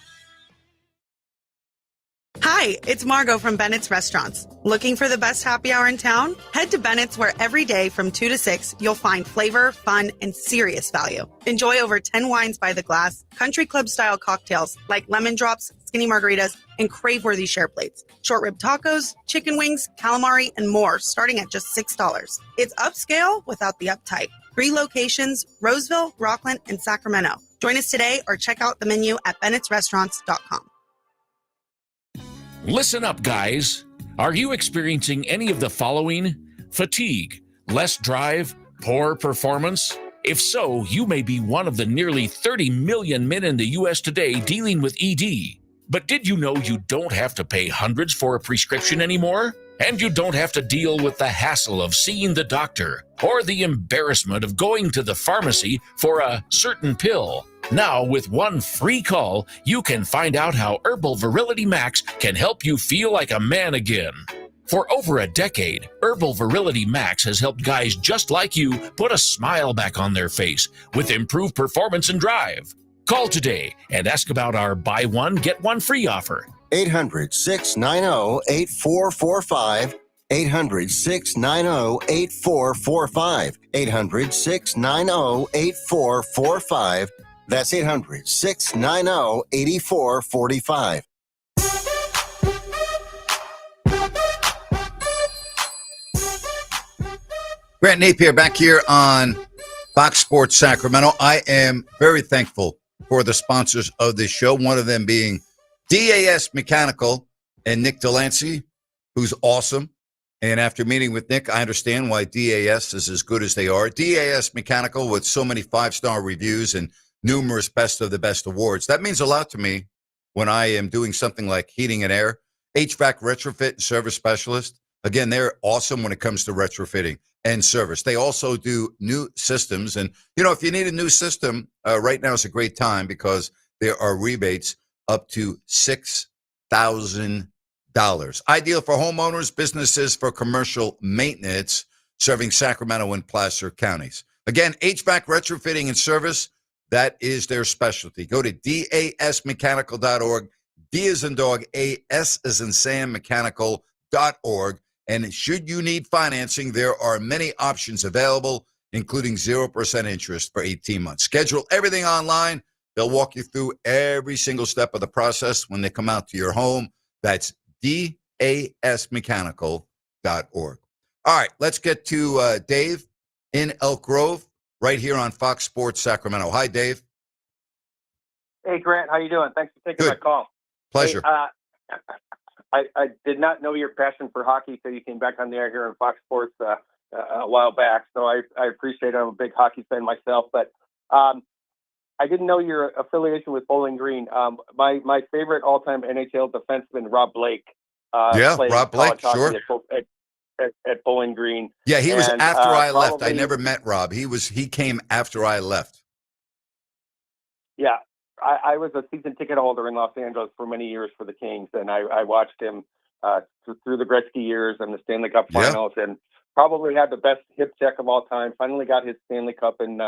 Hi, it's Margot from Bennett's Restaurants. Looking for the best happy hour in town? Head to Bennett's, where every day from 2 to 6, you'll find flavor, fun, and serious value. Enjoy over 10 wines by the glass, country club-style cocktails like lemon drops, skinny margaritas, and crave-worthy share plates, short rib tacos, chicken wings, calamari, and more, starting at just $6. It's upscale without the uptight. 3 locations, Roseville, Rockland, and Sacramento. Join us today or check out the menu at bennettsrestaurants.com. Listen up, guys. Are you experiencing any of the following? Fatigue, less drive, poor performance? If so, you may be one of the nearly 30 million men in the U.S. today dealing with ED. But did you know you don't have to pay hundreds for a prescription anymore? And you don't have to deal with the hassle of seeing the doctor or the embarrassment of going to the pharmacy for a certain pill. Now, with one free call, you can find out how Herbal Virility Max can help you feel like a man again. For over a decade, Herbal Virility Max has helped guys just like you put a smile back on their face with improved performance and drive. Call today and ask about our buy one, get one free offer. 800-690-8445. 800-690-8445. 800-690-8445. That's 800-690-8445. Grant Napear back here on Fox Sports Sacramento. I am very thankful for the sponsors of this show, one of them being DAS Mechanical and Nick Delancey, who's awesome. And after meeting with Nick, I understand why DAS is as good as they are. DAS Mechanical with so many 5-star reviews and numerous best of the best awards. That means a lot to me when I am doing something like heating and air. HVAC retrofit and service specialist. Again, they're awesome when it comes to retrofitting and service. They also do new systems. And, if you need a new system, right now is a great time because there are rebates up to $6,000. Ideal for homeowners, businesses, for commercial maintenance, serving Sacramento and Placer counties. Again, HVAC retrofitting and service, that is their specialty. Go to dasmechanical.org, D as in dog, A-S as in Sam, mechanical.org. And should you need financing, there are many options available, including 0% interest for 18 months. Schedule everything online. They'll walk you through every single step of the process when they come out to your home. That's dasmechanical.org. All right, let's get to Dave in Elk Grove right here on Fox Sports Sacramento. Hi, Dave. Hey, Grant. How you doing? Thanks for taking my call. Pleasure. Hey, I did not know your passion for hockey until you came back on the air here on Fox Sports a while back. So I appreciate it. I'm a big hockey fan myself, but I didn't know your affiliation with Bowling Green. My favorite all-time NHL defenseman, Rob Blake. Rob Blake, sure. At Bowling Green. Yeah, he was after I left. I probably- never met Rob. He came after I left. Yeah. I was a season ticket holder in Los Angeles for many years for the Kings, and I watched him through the Gretzky years and the Stanley Cup finals, and probably had the best hip check of all time. Finally got his Stanley Cup in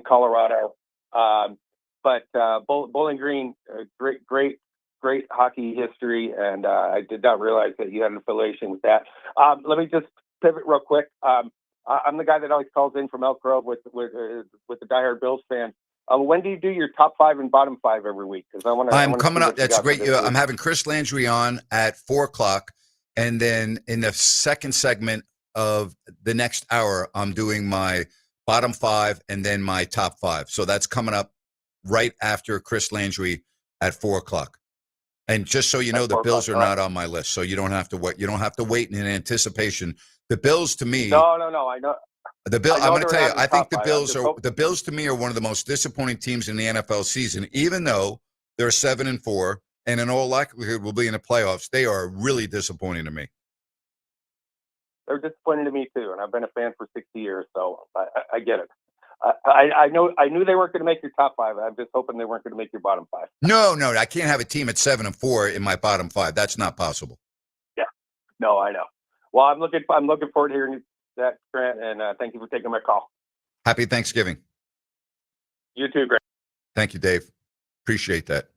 Colorado. But Bowling Green, great hockey history, and I did not realize that you had an affiliation with that. Let me just pivot real quick. I'm the guy that always calls in from Elk Grove with the diehard Bills fan. When do you do your top 5 and bottom 5 every week? Because I'm coming up. That's great. I'm having Chris Landry on at 4:00, and then in the second segment of the next hour, I'm doing my bottom 5 and then my top 5. So that's coming up right after Chris Landry at 4:00. And just so you know, the Bills are not on my list, so you don't have to wait. You don't have to wait in anticipation. The Bills, to me, no, I know. I'm going to tell you, I think the Bills to me are one of the most disappointing teams in the NFL season. Even though they're 7-4 and in all likelihood will be in the playoffs, they are really disappointing to me. They're disappointing to me too, and I've been a fan for 60 years, so I get it. I knew they weren't going to make your top 5. I'm just hoping they weren't going to make your bottom 5. No, I can't have a team at 7-4 in my bottom 5. That's not possible. Yeah, no, I know. Well, I'm looking forward to hearing that, Grant, and thank you for taking my call. Happy Thanksgiving. You too, Grant. Thank you, Dave. Appreciate that.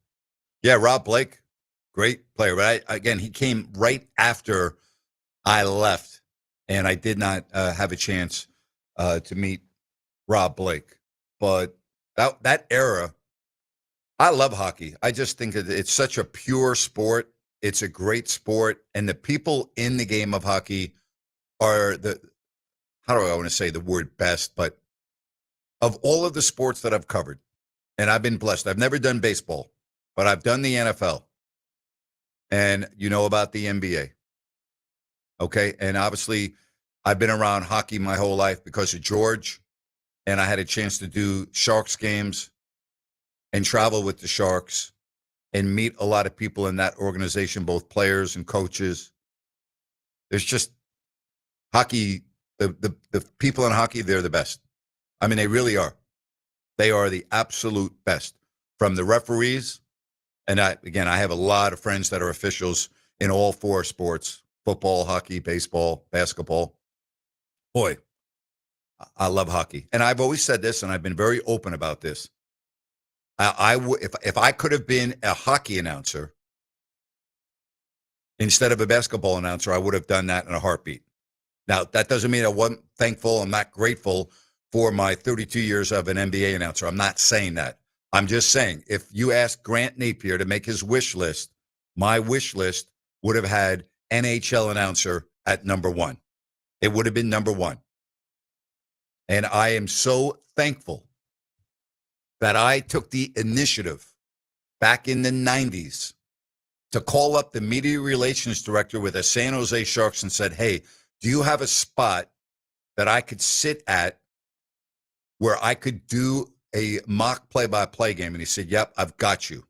Yeah, Rob Blake, great player. But he came right after I left, and I did not have a chance to meet Rob Blake. But that era, I love hockey. I just think it's such a pure sport. It's a great sport, and the people in the game of hockey are how do I want to say the word best, but of all of the sports that I've covered, and I've been blessed. I've never done baseball, but I've done the NFL, and you know about the NBA. Okay, and obviously I've been around hockey my whole life because of George, and I had a chance to do Sharks games and travel with the Sharks and meet a lot of people in that organization, both players and coaches. There's just hockey. The people in hockey, they're the best. I mean, they really are. They are the absolute best. From the referees, and I have a lot of friends that are officials in all 4 sports: football, hockey, baseball, basketball. Boy, I love hockey. And I've always said this, and I've been very open about this. If I could have been a hockey announcer, instead of a basketball announcer, I would have done that in a heartbeat. Now, that doesn't mean I wasn't thankful. I'm not grateful for my 32 years of an NBA announcer. I'm not saying that. I'm just saying, if you ask Grant Napear to make his wish list, my wish list would have had NHL announcer at number one. It would have been number one. And I am so thankful that I took the initiative back in the 90s to call up the media relations director with the San Jose Sharks and said, hey, do you have a spot that I could sit at where I could do a mock play-by-play game? And he said, yep, I've got you.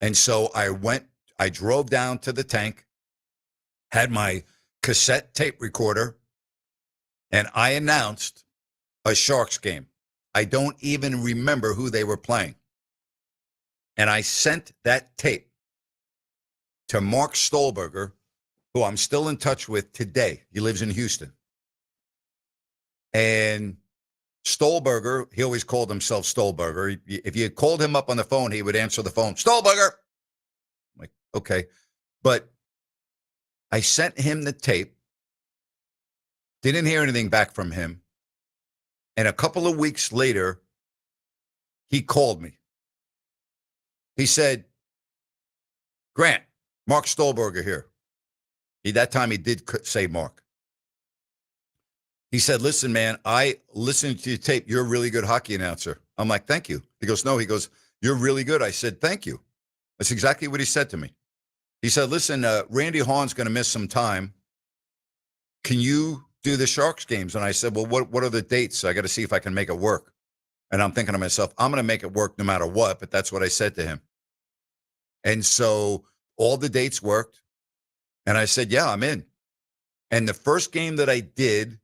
And so I drove down to the tank, had my cassette tape recorder, and I announced a Sharks game. I don't even remember who they were playing. And I sent that tape to Mark Stolberger, who I'm still in touch with today. He lives in Houston. And Stolberger, he always called himself Stolberger. If you called him up on the phone, he would answer the phone, Stolberger. I'm like, okay. But I sent him the tape. Didn't hear anything back from him. And a couple of weeks later, he called me. He said, Grant, Mark Stolberger here. That time he did say Mark. He said, listen, man, I listened to your tape. You're a really good hockey announcer. I'm like, thank you. He goes, no. He goes, you're really good. I said, thank you. That's exactly what he said to me. He said, listen, Randy Hahn's going to miss some time. Can you do the Sharks games? And I said, well, what are the dates? I got to see if I can make it work. And I'm thinking to myself, I'm going to make it work no matter what. But that's what I said to him. And so all the dates worked. And I said, yeah, I'm in. And the first game that I did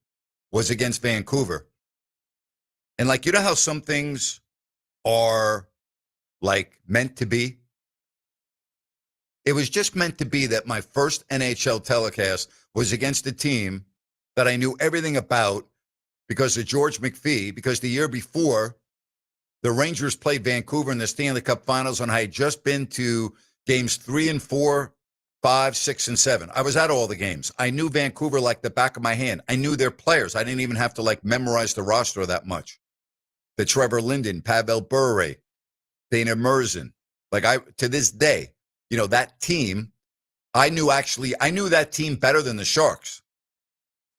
was against Vancouver. And like, you know how some things are like meant to be? It was just meant to be that my first NHL telecast was against a team that I knew everything about because of George McPhee, because the year before, the Rangers played Vancouver in the Stanley Cup Finals, and I had just been to games 3 and 4, 5, 6, and 7. I was at all the games. I knew Vancouver like the back of my hand. I knew their players. I didn't even have to like memorize the roster that much. The Trevor Linden, Pavel Bure, Dana Merzen. Like to this day, you know, that team, I knew that team better than the Sharks.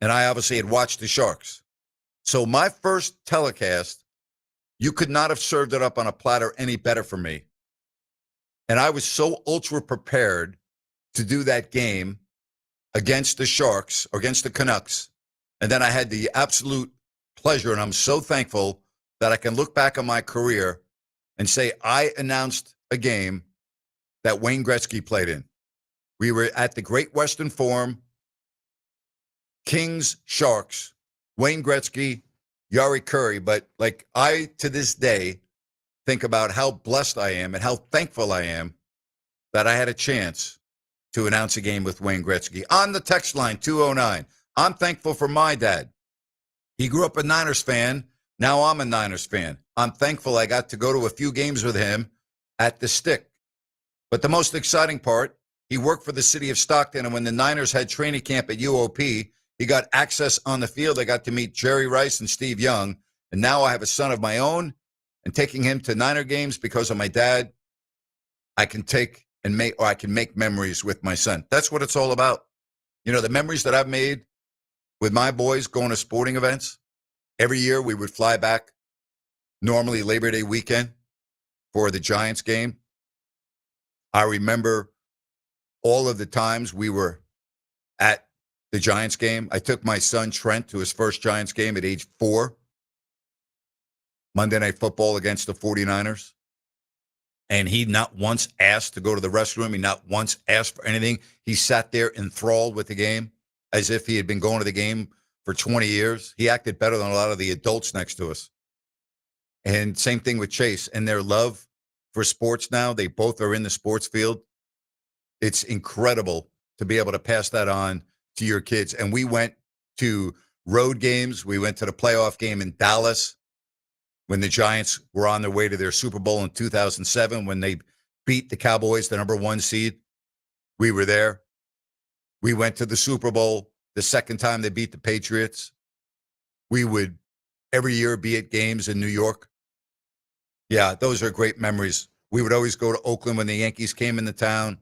And I obviously had watched the Sharks. So my first telecast, you could not have served it up on a platter any better for me. And I was so ultra prepared to do that game against the Sharks, or against the Canucks. And then I had the absolute pleasure, and I'm so thankful that I can look back on my career and say I announced a game that Wayne Gretzky played in. We were at the Great Western Forum, Kings, Sharks, Wayne Gretzky, Yari Curry. But like, I, to this day, think about how blessed I am and how thankful I am that I had a chance to announce a game with Wayne Gretzky. On the text line, 209, I'm thankful for my dad. He grew up a Niners fan. Now I'm a Niners fan. I'm thankful I got to go to a few games with him at the Stick. But the most exciting part, he worked for the city of Stockton, and when the Niners had training camp at UOP, he got access on the field. I got to meet Jerry Rice and Steve Young, and now I have a son of my own, and taking him to Niner games because of my dad, I can make memories with my son. That's what it's all about. You know, the memories that I've made with my boys going to sporting events. Every year we would fly back, normally Labor Day weekend, for the Giants game. I remember all of the times we were at the Giants game. I took my son Trent to his first Giants game at age 4. Monday Night Football against the 49ers. And he not once asked to go to the restroom. He not once asked for anything. He sat there enthralled with the game as if he had been going to the game for 20 years. He acted better than a lot of the adults next to us. And same thing with Chase and their love for sports now. They both are in the sports field. It's incredible to be able to pass that on to your kids. And we went to road games. We went to the playoff game in Dallas when the Giants were on their way to their Super Bowl in 2007, when they beat the Cowboys, the number 1 seed. We were there. We went to the Super Bowl the second time they beat the Patriots. We would every year be at games in New York. Yeah, those are great memories. We would always go to Oakland when the Yankees came into town.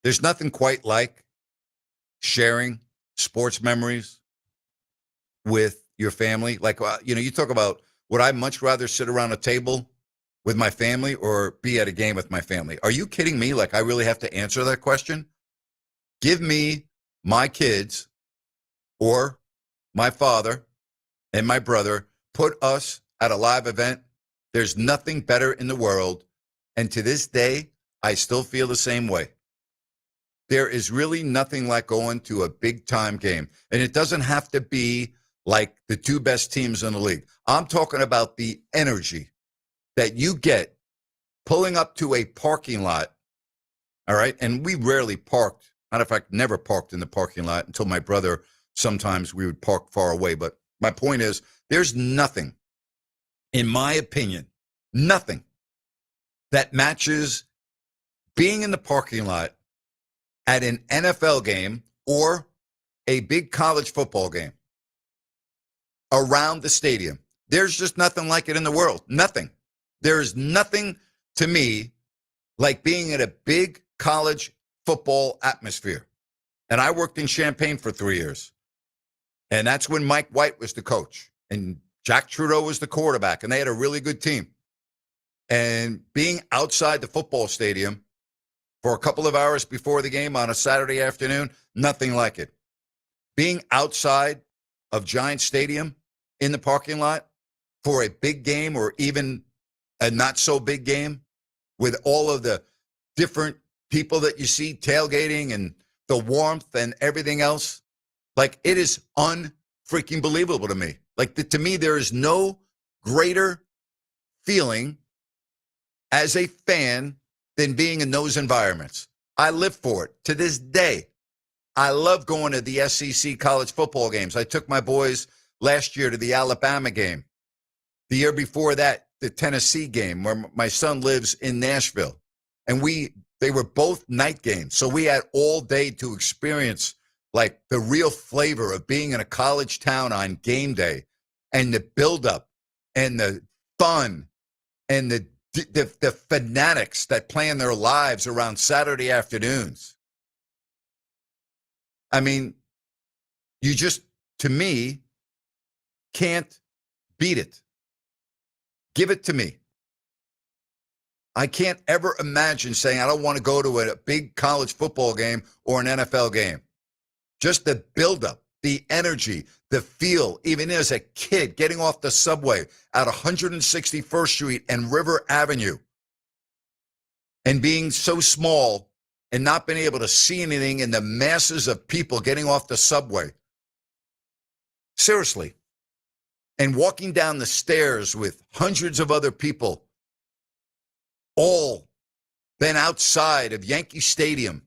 There's nothing quite like sharing sports memories with your family. Like, you talk about, would I much rather sit around a table with my family or be at a game with my family? Are you kidding me? Like, I really have to answer that question? Give me my kids or my father and my brother, put us at a live event. There's nothing better in the world. And to this day, I still feel the same way. There is really nothing like going to a big time game. And it doesn't have to be like the two best teams in the league. I'm talking about the energy that you get pulling up to a parking lot. All right. And we rarely parked. Matter of fact, never parked in the parking lot until my brother, sometimes we would park far away. But my point is, there's nothing, in my opinion, nothing that matches being in the parking lot at an NFL game or a big college football game around the stadium. There's just nothing like it in the world. Nothing. There is nothing to me like being at a big college football atmosphere. And I worked in Champaign for 3 years. And that's when Mike White was the coach and Jack Trudeau was the quarterback. And they had a really good team. And being outside the football stadium for a couple of hours before the game on a Saturday afternoon, nothing like it. Being outside of Giant Stadium in the parking lot for a big game or even a not so big game with all of the different people that you see tailgating and the warmth and everything else, like it is unfreaking believable to me. Like to me, there is no greater feeling as a fan than being in those environments. I live for it to this day. I love going to the SEC college football games. I took my boys last year to the Alabama game. The year before that, the Tennessee game, where my son lives in Nashville. And they were both night games. So we had all day to experience like the real flavor of being in a college town on game day and the buildup and the fun and the fanatics that plan their lives around Saturday afternoons. I mean, you just, to me, can't beat it. Give it to me. I can't ever imagine saying I don't want to go to a big college football game or an NFL game. Just the buildup, the energy, the feel, even as a kid getting off the subway at 161st Street and River Avenue and being so small and not being able to see anything in the masses of people getting off the subway. Seriously. And walking down the stairs with hundreds of other people, all been outside of Yankee Stadium.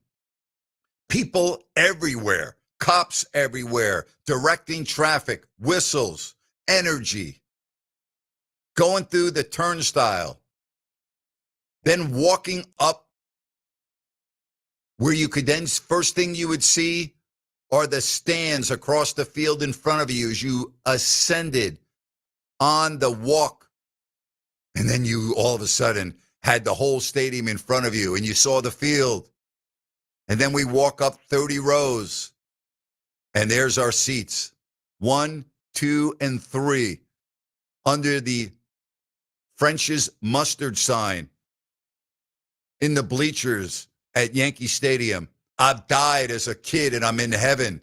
People everywhere, cops everywhere, directing traffic, whistles, energy, going through the turnstile, then walking up where you could then, first thing you would see are the stands across the field in front of you as you ascended on the walk. And then you all of a sudden had the whole stadium in front of you and you saw the field. And then we walk up 30 rows and there's our seats. 1, 2, and 3 under the French's mustard sign in the bleachers at Yankee Stadium. I've died as a kid and I'm in heaven.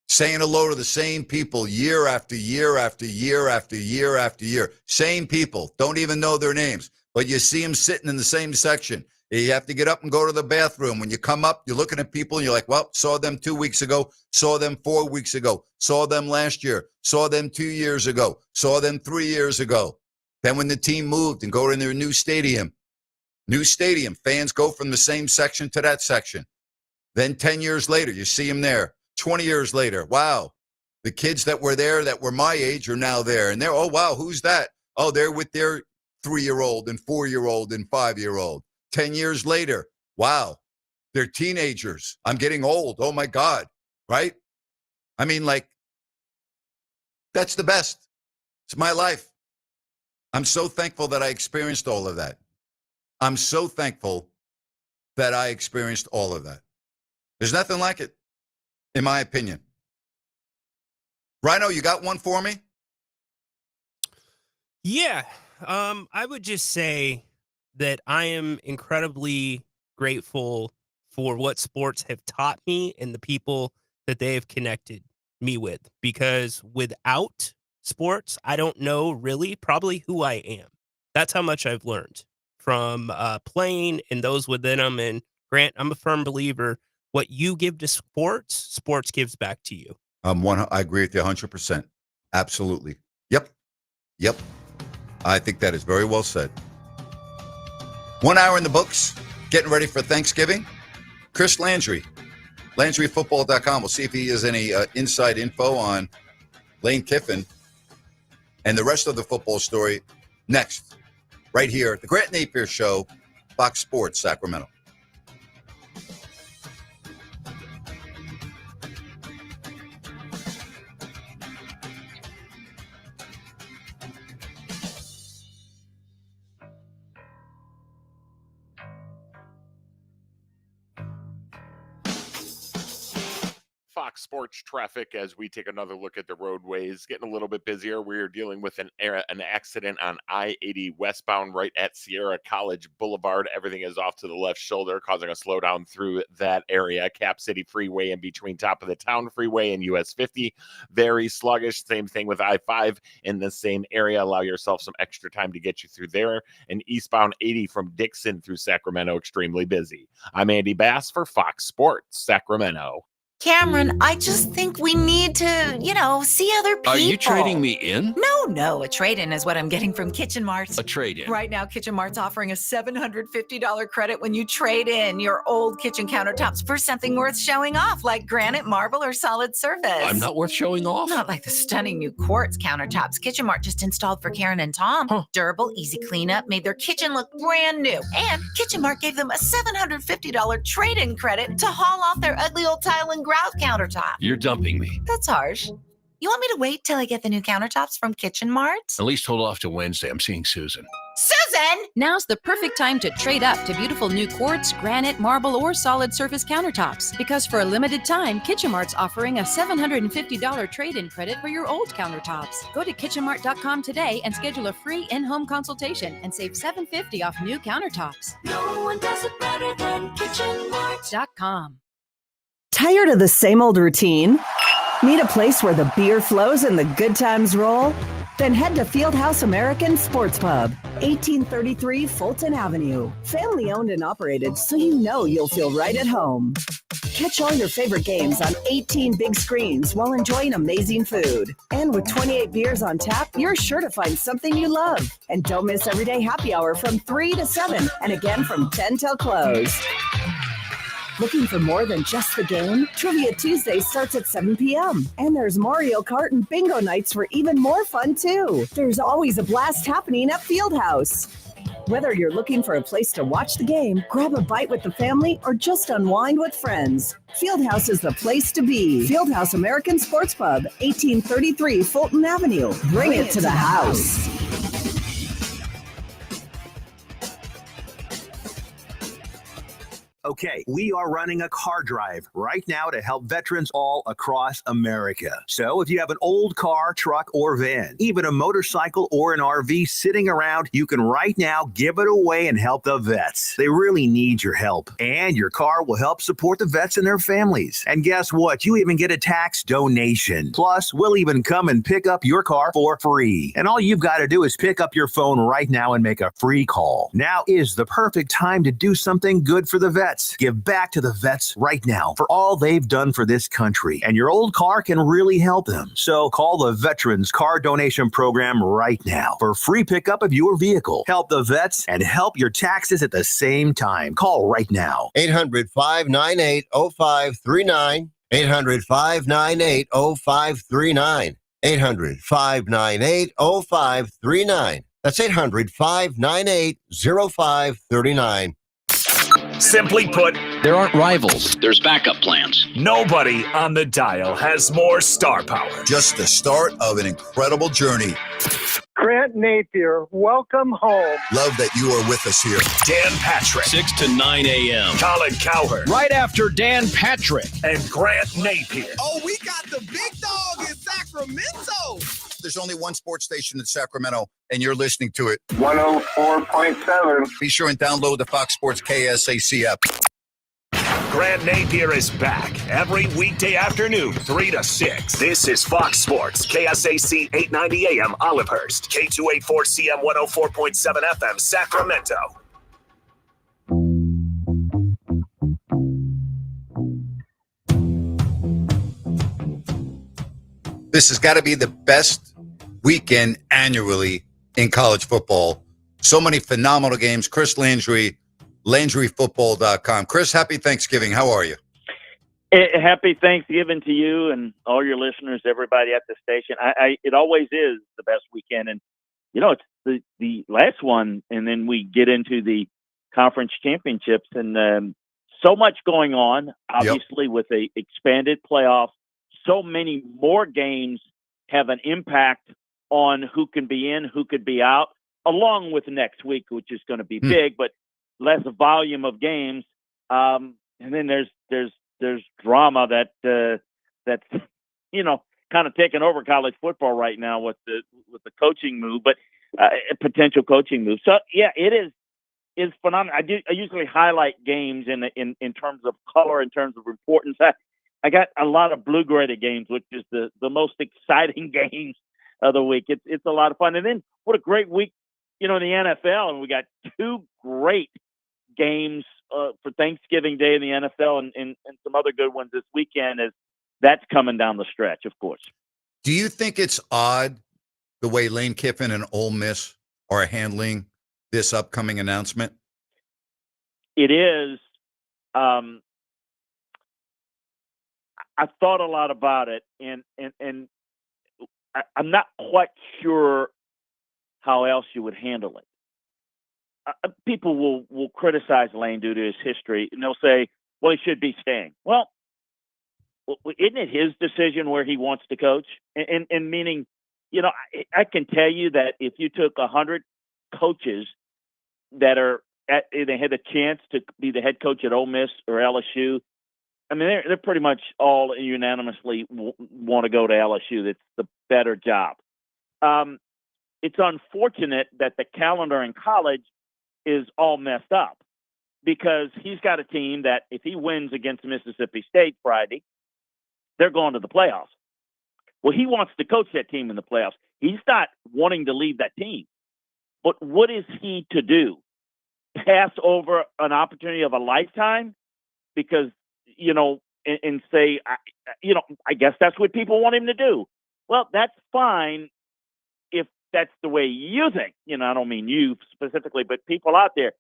Saying hello to the same people year after year after year after year after year. Same people. Don't even know their names. But you see them sitting in the same section. You have to get up and go to the bathroom. When you come up, you're looking at people and you're like, well, saw them 2 weeks ago, saw them 4 weeks ago, saw them last year, saw them 2 years ago, saw them 3 years ago. Then when the team moved and go to their new stadium, fans go from the same section to that section. Then 10 years later, you see them there. 20 years later, wow, the kids that were there that were my age are now there. And they're, oh, wow, who's that? Oh, they're with their 3-year-old and 4-year-old and 5-year-old. 10 years later, wow, They're teenagers. I'm getting old. Oh, my God. Right? I mean, like, that's the best. It's my life. I'm so thankful that I experienced all of that. I'm so thankful that I experienced all of that. There's nothing like it, in my opinion. Rhino, you got one for me? Yeah. I would just say that I am incredibly grateful for what sports have taught me and the people that they have connected me with, because without sports, I don't know really probably who I am. That's how much I've learned from playing and those within them. And Grant, I'm a firm believer, what you give to sports, sports gives back to you. I agree with you 100%. Absolutely. Yep. I think that is very well said. 1 hour in the books, getting ready for Thanksgiving. Chris Landry, LandryFootball.com. We'll see if he has any inside info on Lane Kiffin and the rest of the football story next, right here at the Grant Napear Show, Fox Sports Sacramento. Fox Sports traffic as we take another look at the roadways. Getting a little bit busier. We're dealing with an accident on I-80 westbound right at Sierra College Boulevard. Everything is off to the left shoulder, causing a slowdown through that area. Cap City Freeway in between Top of the Town Freeway and US 50. Very sluggish. Same thing with I-5 in the same area. Allow yourself some extra time to get you through there. And eastbound 80 from Dixon through Sacramento, extremely busy. I'm Andy Bass for Fox Sports Sacramento. Cameron, I just think we need to, see other people. Are you trading me in? No. A trade-in is what I'm getting from Kitchen Mart. A trade-in? Right now, Kitchen Mart's offering a $750 credit when you trade in your old kitchen countertops for something worth showing off, like granite, marble, or solid surface. I'm not worth showing off? Not like the stunning new quartz countertops Kitchen Mart just installed for Karen and Tom. Huh. Durable, easy cleanup, made their kitchen look brand new. And Kitchen Mart gave them a $750 trade-in credit to haul off their ugly old tile and grout countertop. You're dumping me. That's harsh. You want me to wait till I get the new countertops from Kitchen Mart? At least hold off to Wednesday. I'm seeing Susan. Susan! Now's the perfect time to trade up to beautiful new quartz, granite, marble, or solid surface countertops. Because for a limited time, Kitchen Mart's offering a $750 trade-in credit for your old countertops. Go to kitchenmart.com today and schedule a free in-home consultation and save $750 off new countertops. No one does it better than kitchenmart.com. Tired of the same old routine? Need a place where the beer flows and the good times roll? Then head to Fieldhouse American Sports Pub, 1833 Fulton Avenue. Family owned and operated, so you know you'll feel right at home. Catch all your favorite games on 18 big screens while enjoying amazing food. And with 28 beers on tap, you're sure to find something you love. And don't miss everyday happy hour from 3 to 7 and again from 10 till close. Looking for more than just the game? Trivia Tuesday starts at 7 p.m. And there's Mario Kart and bingo nights for even more fun, too. There's always a blast happening at Fieldhouse. Whether you're looking for a place to watch the game, grab a bite with the family, or just unwind with friends, Fieldhouse is the place to be. Fieldhouse American Sports Pub, 1833 Fulton Avenue. Bring it to the house. Okay, we are running a car drive right now to help veterans all across America. So if you have an old car, truck, or van, even a motorcycle or an RV sitting around, you can right now give it away and help the vets. They really need your help. And your car will help support the vets and their families. And guess what? You even get a tax donation. Plus, we'll even come and pick up your car for free. And all you've got to do is pick up your phone right now and make a free call. Now is the perfect time to do something good for the vets. Give back to the vets right now for all they've done for this country. And your old car can really help them. So call the Veterans Car Donation Program right now for free pickup of your vehicle. Help the vets and help your taxes at the same time. Call right now. 800-598-0539. 800-598-0539. 800-598-0539. That's 800-598-0539. Simply put, There aren't rivals, there's backup plans. nobody on the dial has more star power. Just the start of an incredible journey. Grant Napear, welcome home. Love that you are with us here. Dan Patrick. 6 to 9 a.m. Colin Cowherd. Right after Dan Patrick. And Grant Napear. Oh, we got the big dog in Sacramento. There's only one sports station in Sacramento, and you're listening to it. 104.7. Be sure and download the Fox Sports KSAC app. Grant Napear is back every weekday afternoon, 3 to 6. This is Fox Sports, KSAC 890 AM Olivehurst, K284CM 104.7 FM Sacramento. This has got to be the best weekend annually in college football. So many phenomenal games. Chris Landry, LandryFootball.com. Chris, happy Thanksgiving. How are you? Happy Thanksgiving to you and all your listeners, everybody at the station. It always is the best weekend. And, it's the last one, and then we get into the conference championships. And so much going on, obviously, with a expanded playoff. So many more games have an impact on who can be in, who could be out, along with next week, which is going to be big, but less volume of games. And then there's drama that's kind of taking over college football right now with the coaching move, but a potential coaching move. So yeah, it's phenomenal. I usually highlight games in terms of color, in terms of importance. I got a lot of blue graded games, which is the most exciting games of the week. It's a lot of fun. And then what a great week, in the NFL, and we got two great games for Thanksgiving Day in the NFL and some other good ones this weekend as that's coming down the stretch, of course. Do you think it's odd the way Lane Kiffin and Ole Miss are handling this upcoming announcement? It is. I've thought a lot about it, and I'm not quite sure how else you would handle it. People will criticize Lane due to his history, and they'll say, well, he should be staying. Well, isn't it his decision where he wants to coach? And meaning, I can tell you that if you took 100 coaches that they had a chance to be the head coach at Ole Miss or LSU, I mean, they're pretty much all unanimously want to go to LSU. That's the better job. It's unfortunate that the calendar in college is all messed up because he's got a team that if he wins against Mississippi State Friday, they're going to the playoffs. Well, he wants to coach that team in the playoffs. He's not wanting to leave that team. But what is he to do? Pass over an opportunity of a lifetime? Because and say, I guess that's what people want him to do. Well, that's fine if that's the way you think. I don't mean you specifically, but people out there.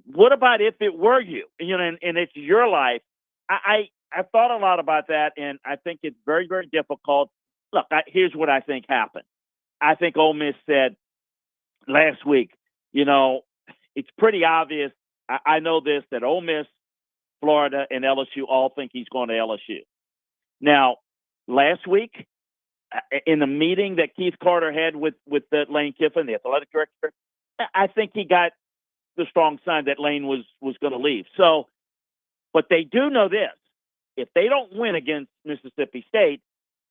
What about if it were you? And it's your life. I thought a lot about that, and I think it's very, very difficult. Look, here's what I think happened. I think Ole Miss said last week, it's pretty obvious. I know this, that Ole Miss, Florida, and LSU all think he's going to LSU. Now, last week, in the meeting that Keith Carter had with the Lane Kiffin, the athletic director, I think he got the strong sign that Lane was going to leave. So, but they do know this. If they don't win against Mississippi State,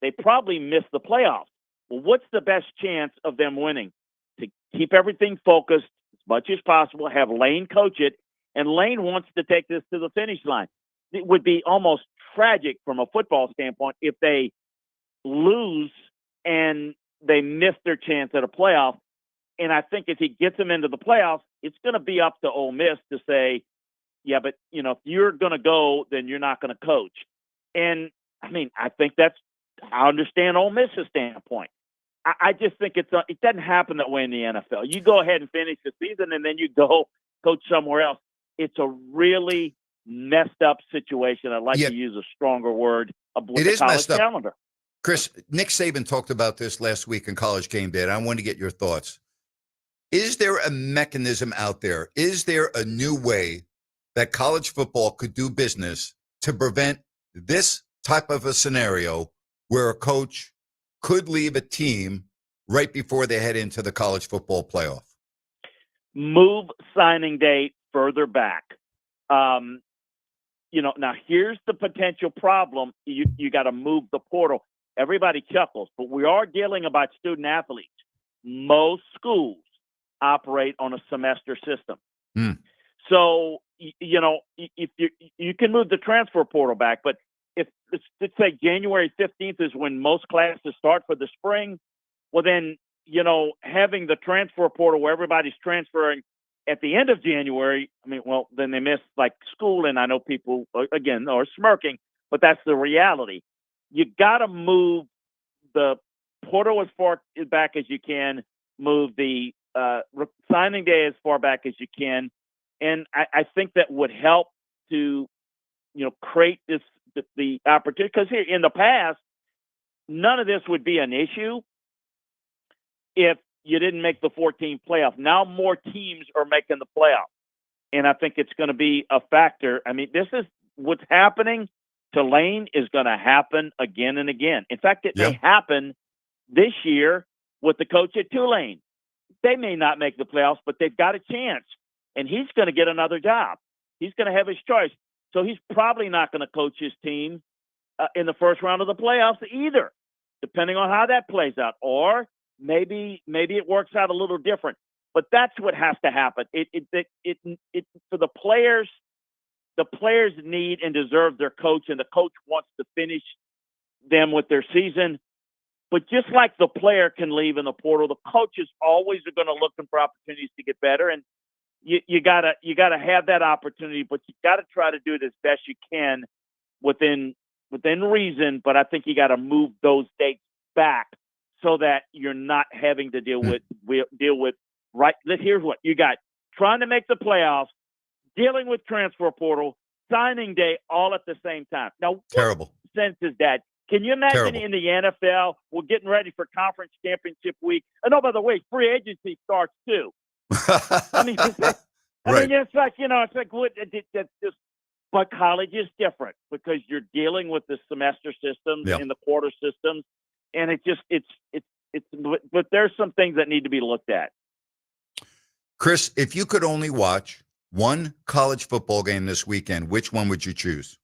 they probably miss the playoffs. Well, what's the best chance of them winning? To keep everything focused as much as possible, have Lane coach it, and Lane wants to take this to the finish line. It would be almost tragic from a football standpoint if they lose and they miss their chance at a playoff. And I think if he gets them into the playoffs, it's going to be up to Ole Miss to say, yeah, but, if you're going to go, then you're not going to coach. And, I think I understand Ole Miss's standpoint. I just think it doesn't happen that way in the NFL. You go ahead and finish the season, and then you go coach somewhere else. It's a really messed up situation. I'd like to use a stronger word with the college calendar. Chris, Nick Saban talked about this last week in College Game Day, and I want to get your thoughts. Is there a mechanism out there? Is there a new way that college football could do business to prevent this type of a scenario where a coach could leave a team right before they head into the college football playoff? Move signing day further back. Now here's the potential problem. You got to move the portal. Everybody chuckles, but we are dealing about student athletes. Most schools operate on a semester system. So, if you can move the transfer portal back, but if let's say January 15th is when most classes start for the spring, well then, having the transfer portal where everybody's transferring at the end of January, then they miss like school. And I know people again are smirking, but that's the reality. You got to move the portal as far back as you can, move the signing day as far back as you can. And I think that would help to, create the opportunity. Because here in the past, none of this would be an issue if you didn't make the 14 playoff. Now more teams are making the playoff. And I think it's going to be a factor. This is what's happening to Lane is going to happen again and again. In fact, it may happen this year with the coach at Tulane. They may not make the playoffs, but they've got a chance. And he's going to get another job. He's going to have his choice. So he's probably not going to coach his team in the first round of the playoffs either, depending on how that plays out. Or maybe it works out a little different. But that's what has to happen. It for the players need and deserve their coach, and the coach wants to finish them with their season. But just like the player can leave in the portal, the coaches always are going to look for opportunities to get better. And you gotta have that opportunity, but you gotta try to do it as best you can within reason. But I think you got to move those dates back so that you're not having to deal with right. Here's what you got: trying to make the playoffs, dealing with transfer portal, signing day, all at the same time. Now, terrible. What sense is that? Can you imagine in the NFL, we're getting ready for conference championship week? And oh, by the way, free agency starts too. It's like, it's like what just, but college is different because you're dealing with the semester systems and the quarter systems. And but there's some things that need to be looked at. Chris, if you could only watch one college football game this weekend, which one would you choose?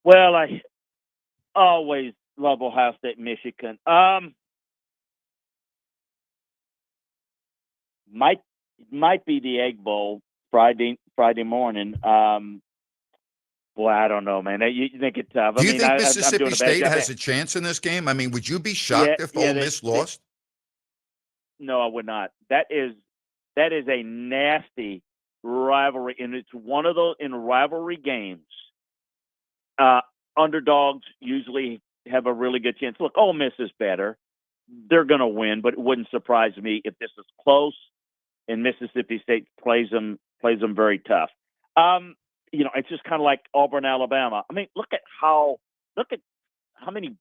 Well, I always love Ohio State, Michigan. Might be the Egg Bowl Friday morning. Boy, I don't know, man. You think it's tough. Do you think Mississippi State has a chance in this game? Would you be shocked if Ole Miss lost? No, I would not. That is a nasty rivalry, and it's one of those in rivalry games. Underdogs usually have a really good chance. Look, Ole Miss is better. They're going to win, but it wouldn't surprise me if this is close and Mississippi State plays them very tough. It's just kind of like Auburn, Alabama. Look at how many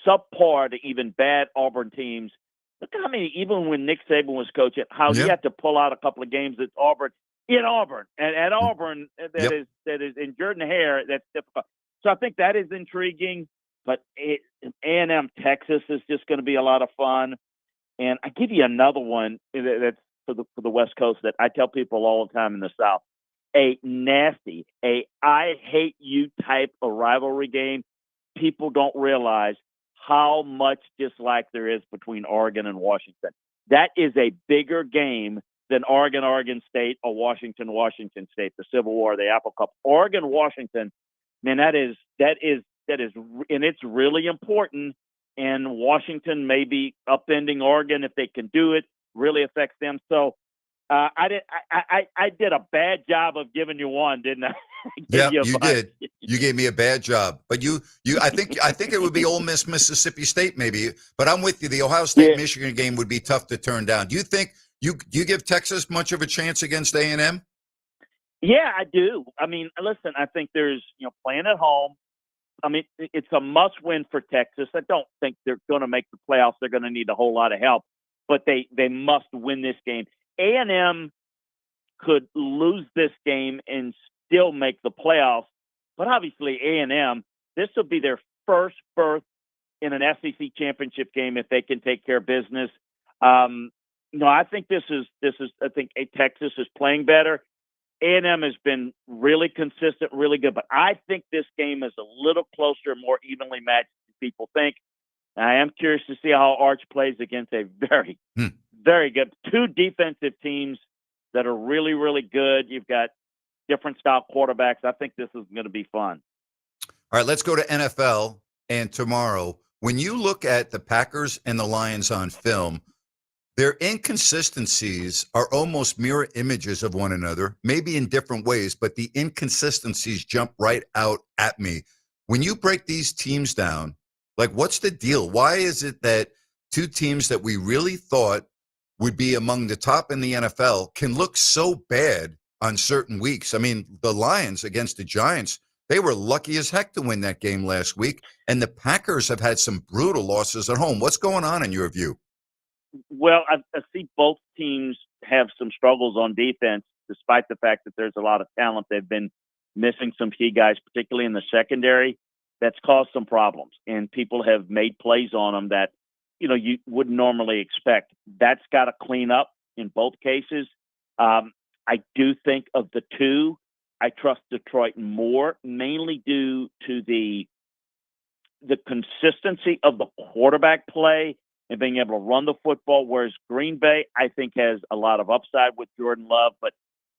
subpar to even bad Auburn teams. Look at how many, even when Nick Saban was coaching, how he had to pull out a couple of games at Auburn and at Auburn that is in Jordan-Hare. That's difficult. So I think that is intriguing. But A&M Texas is just going to be a lot of fun. And I give you another one that's for the West Coast that I tell people all the time in the South. A nasty, I hate you type of rivalry game. People don't realize how much dislike there is between Oregon and Washington. That is a bigger game than Oregon State or Washington State, the Civil War, the Apple Cup. Oregon, Washington, man, that is, and it's really important. And Washington may be upending Oregon if they can do it. Really affects them. So I did a bad job of giving you one, didn't I? Yeah, you did. You gave me a bad job. But I think it would be Ole Miss, Mississippi State maybe. But I'm with you. The Ohio State Michigan game would be tough to turn down. Do you think do you give Texas much of a chance against A&M? Yeah, I do. Listen, I think there's playing at home. It's a must-win for Texas. I don't think they're going to make the playoffs. They're going to need a whole lot of help, but they must win this game. A&M could lose this game and still make the playoffs. But obviously, A&M, this will be their first berth in an SEC championship game if they can take care of business. No, I think this is. I think Texas is playing better. A&M has been really consistent, really good, but I think this game is a little closer, more evenly matched than people think. I am curious to see how Arch plays against a very, very good two defensive teams that are really, really good. You've got different style quarterbacks. I think this is going to be fun. All right, let's go to NFL and tomorrow. When you look at the Packers and the Lions on film, their inconsistencies are almost mirror images of one another, maybe in different ways, but the inconsistencies jump right out at me. When you break these teams down, like, what's the deal? Why is it that two teams that we really thought would be among the top in the NFL can look so bad on certain weeks? I mean, the Lions against the Giants, they were lucky as heck to win that game last week, and the Packers have had some brutal losses at home. What's going on in your view? Well, I see both teams have some struggles on defense, despite the fact that there's a lot of talent. They've been missing some key guys, particularly in the secondary. That's caused some problems, and people have made plays on them that, you wouldn't normally expect. That's got to clean up in both cases. I do think of the two, I trust Detroit more, mainly due to the consistency of the quarterback play and being able to run the football, whereas Green Bay, I think, has a lot of upside with Jordan Love, but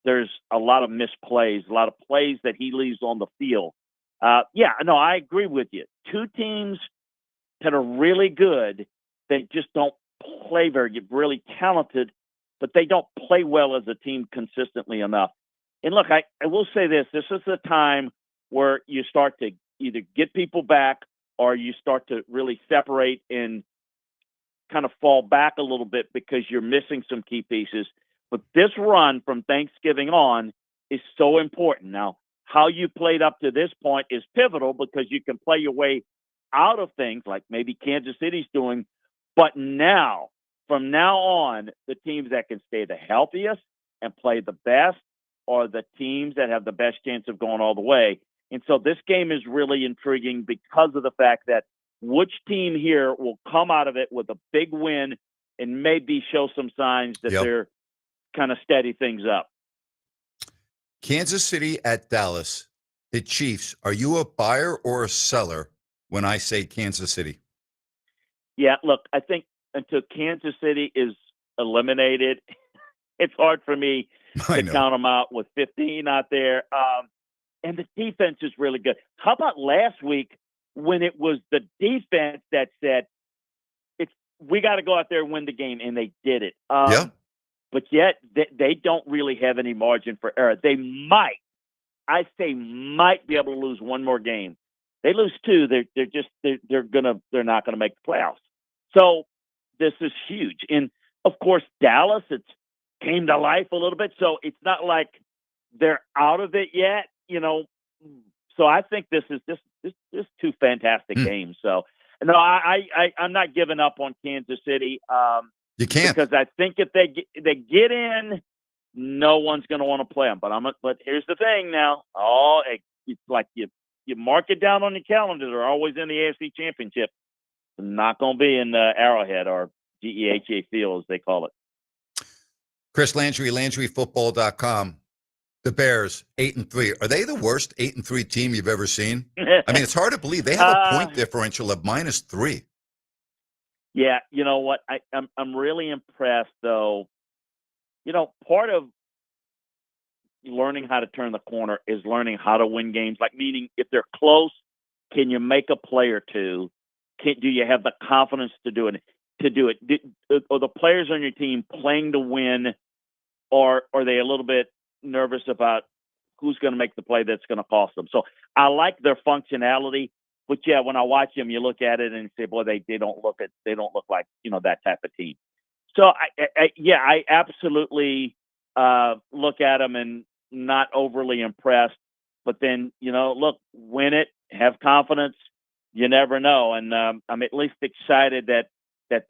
there's a lot of missed plays, a lot of plays that he leaves on the field. I agree with you. Two teams that are really good, they just don't play really talented, but they don't play well as a team consistently enough. And look, I will say this is the time where you start to either get people back or you start to really separate and kind of fall back a little bit because you're missing some key pieces. But this run from Thanksgiving on is so important. Now, how you played up to this point is pivotal because you can play your way out of things like maybe Kansas City's doing. But now, from now on, the teams that can stay the healthiest and play the best are the teams that have the best chance of going all the way. And so this game is really intriguing because of the fact that which team here will come out of it with a big win and maybe show some signs that they're kind of steady things up. Kansas City at Dallas, the Chiefs. Are you a buyer or a seller when I say Kansas City? Yeah, look, I think until Kansas City is eliminated, it's hard for me to count them out with 15 out there. And the defense is really good. How about last week when it was the defense that said, we got to go out there and win the game, and they did it. But yet they don't really have any margin for error. They might be able to lose one more game. They lose two, they're not gonna make the playoffs. So this is huge. And of course, Dallas, it's came to life a little bit. So it's not like they're out of it yet, So I think this is two fantastic games. So no, I'm not giving up on Kansas City. You can't, because I think if they get in, no one's going to want to play them. But here's the thing now. It's like you mark it down on your calendar. They're always in the AFC Championship. They're not going to be in Arrowhead or GEHA Field, as they call it. Chris Landry, LandryFootball.com. The Bears, 8-3. Are they the worst 8-3 team you've ever seen? I mean, it's hard to believe they have a point differential of -3. Yeah, you know what? I'm really impressed, though. Part of learning how to turn the corner is learning how to win games. Like, meaning, if they're close, can you make a play or two? Do you have the confidence to do it? Are the players on your team playing to win, or are they a little bit nervous about who's going to make the play that's going to cost them? So I like their functionality. But yeah, when I watch them, you look at it and say, "Boy, they don't look like that type of team." So I absolutely look at them and not overly impressed. But then look, win it, have confidence. You never know, and I'm at least excited that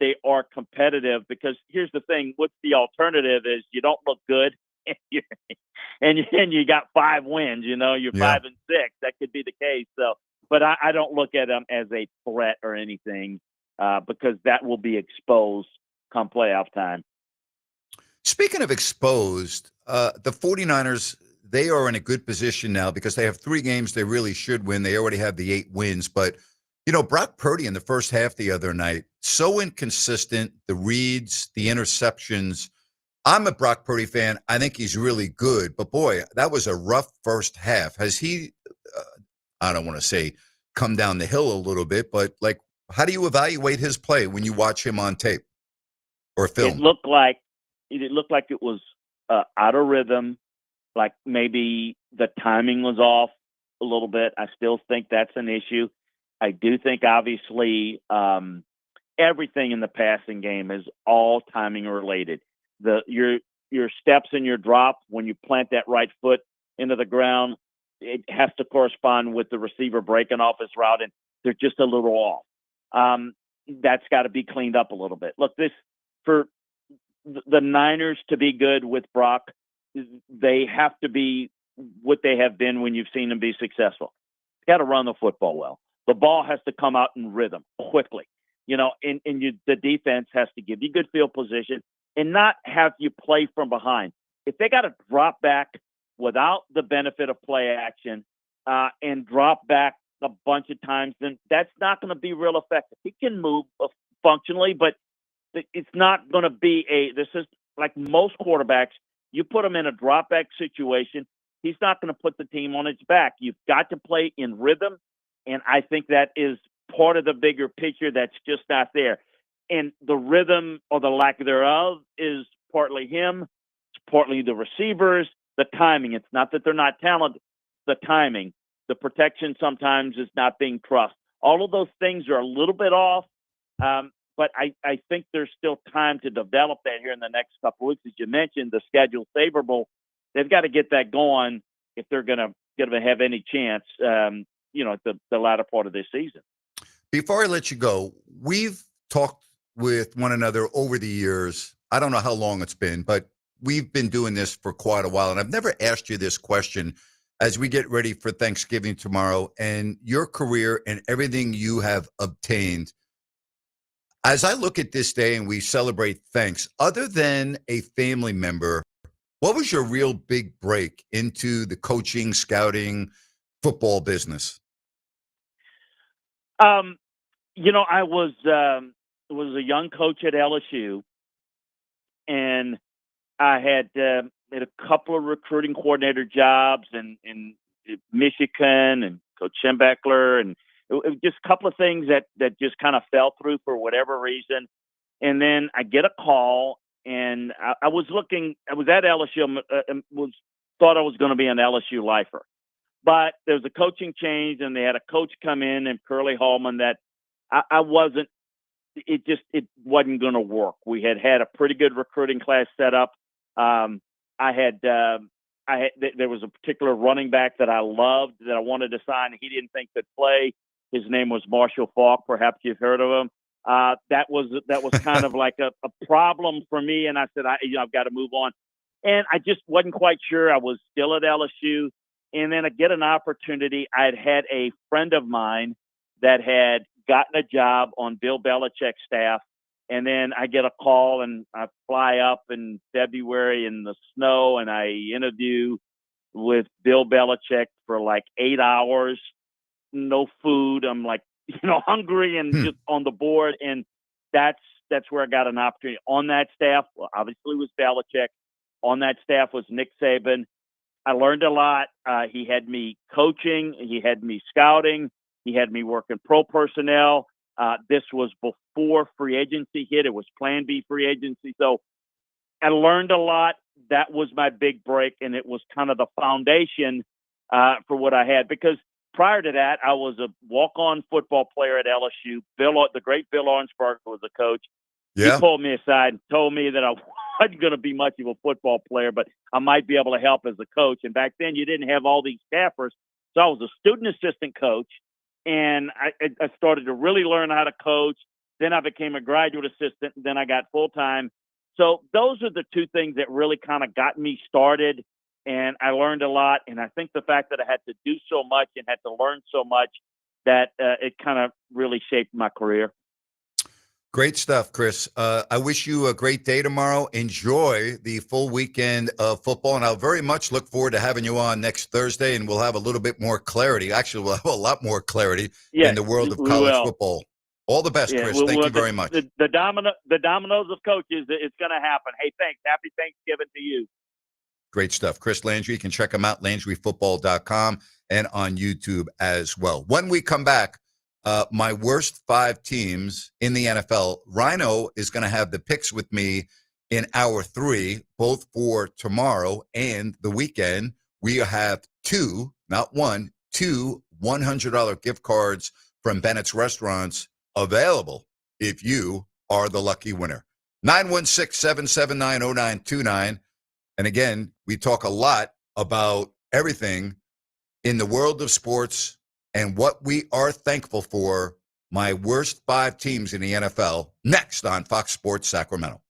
they are competitive. Because here's the thing: what's the alternative? Is you don't look good, and you got 5 wins. You're 5-6. That could be the case. So, but I don't look at them as a threat or anything because that will be exposed come playoff time. Speaking of exposed, the 49ers, they are in a good position now because they have 3 games they really should win. They already have the 8 wins. But, Brock Purdy in the first half the other night, so inconsistent, the reads, the interceptions. I'm a Brock Purdy fan. I think he's really good. But, boy, that was a rough first half. Has he, I don't want to say come down the hill a little bit, but, how do you evaluate his play when you watch him on tape or film? It looked like it was out of rhythm, like maybe the timing was off a little bit. I still think that's an issue. I do think, obviously, everything in the passing game is all timing related. Your steps and your drop, when you plant that right foot into the ground, it has to correspond with the receiver breaking off his route, and they're just a little off. That's got to be cleaned up a little bit. Look, for the Niners to be good with Brock, they have to be what they have been when you've seen them be successful. Got to run the football well. The ball has to come out in rhythm quickly, and the defense has to give you good field position and not have you play from behind. If they got to drop back without the benefit of play action and drop back a bunch of times, then that's not going to be real effective. He can move functionally, but it's not going to be this is like most quarterbacks. You put him in a drop back situation, he's not going to put the team on its back. You've got to play in rhythm. And I think that is part of the bigger picture that's just not there. And the rhythm or the lack thereof is partly him. It's partly the receivers, the timing. It's not that they're not talented. The timing, the protection sometimes is not being trusted. All of those things are a little bit off. But I think there's still time to develop that here in the next couple of weeks. As you mentioned, the schedule's favorable. They've got to get that going if they're going to have any chance, at the latter part of this season. Before I let you go, we've talked with one another over the years. I don't know how long it's been, but we've been doing this for quite a while. And I've never asked you this question as we get ready for Thanksgiving tomorrow and your career and everything you have obtained. As I look at this day and we celebrate thanks, other than a family member, what was your real big break into the coaching, scouting, football business? I was a young coach at LSU, and I had a couple of recruiting coordinator jobs in Michigan and Coach Schembechler, and it just a couple of things that just kind of fell through for whatever reason. And then I get a call, and I was at LSU, thought I was going to be an LSU lifer. But there was a coaching change, and they had a coach come in, and Curly Hallman, that I wasn't. It wasn't going to work. We had a pretty good recruiting class set up. There was a particular running back that I loved that I wanted to sign. He didn't think could play. His name was Marshall Faulk. Perhaps you've heard of him. That was kind of like a problem for me, and I said I've got to move on. And I just wasn't quite sure. I was still at LSU. And then I get an opportunity. I'd had a friend of mine that had gotten a job on Bill Belichick's staff. And then I get a call, and I fly up in February in the snow, and I interview with Bill Belichick for like 8 hours, no food. I'm like, hungry and just on the board. And that's where I got an opportunity. On that staff, well, obviously was Belichick. On that staff was Nick Saban. I learned a lot. He had me coaching. He had me scouting. He had me working pro personnel. This was before free agency hit. It was Plan B free agency. So I learned a lot. That was my big break, and it was kind of the foundation for what I had. Because prior to that, I was a walk-on football player at LSU. The great Bill Arnsparger was the coach. Yeah. He pulled me aside and told me that I wasn't going to be much of a football player, but I might be able to help as a coach. And back then, you didn't have all these staffers. So I was a student assistant coach, and I started to really learn how to coach. Then I became a graduate assistant, and then I got full-time. So those are the two things that really kind of got me started, and I learned a lot. And I think the fact that I had to do so much and had to learn so much that it kind of really shaped my career. Great stuff, Chris. I wish you a great day tomorrow. Enjoy the full weekend of football, and I'll very much look forward to having you on next Thursday, and we'll have a little bit more clarity. Actually, we'll have a lot more clarity in the world of college football. All the best, Chris. Thank you very much. The dominoes of coaches, it's going to happen. Hey, thanks. Happy Thanksgiving to you. Great stuff. Chris Landry, you can check him out, LandryFootball.com, and on YouTube as well. When we come back, my worst 5 teams in the NFL. Rhino is going to have the picks with me in hour 3, both for tomorrow and the weekend. We have 2, not 1, 2 $100 gift cards from Bennett's Restaurants available if you are the lucky winner. 916-779-0929. And again, we talk a lot about everything in the world of sports and what we are thankful for. My worst 5 teams in the NFL, next on Fox Sports Sacramento.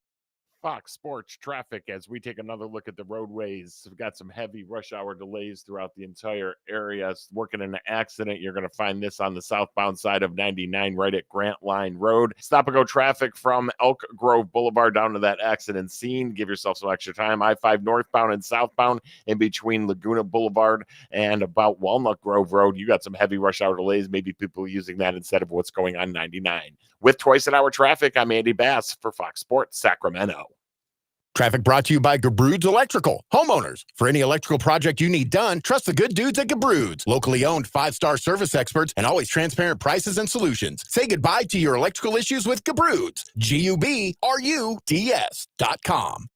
Fox Sports traffic as we take another look at the roadways. We've got some heavy rush hour delays throughout the entire area. Working in an accident, you're going to find this on the southbound side of 99 right at Grant Line Road. Stop and go traffic from Elk Grove Boulevard down to that accident scene. Give yourself some extra time. I-5 northbound and southbound in between Laguna Boulevard and about Walnut Grove Road. You got some heavy rush hour delays. Maybe people using that instead of what's going on 99. With twice an hour traffic, I'm Andy Bass for Fox Sports Sacramento. Traffic brought to you by Gabroods Electrical. Homeowners, for any electrical project you need done, trust the good dudes at Gabroods. Locally owned, 5-star service experts, and always transparent prices and solutions. Say goodbye to your electrical issues with Gabroods. GUBRUDS.com.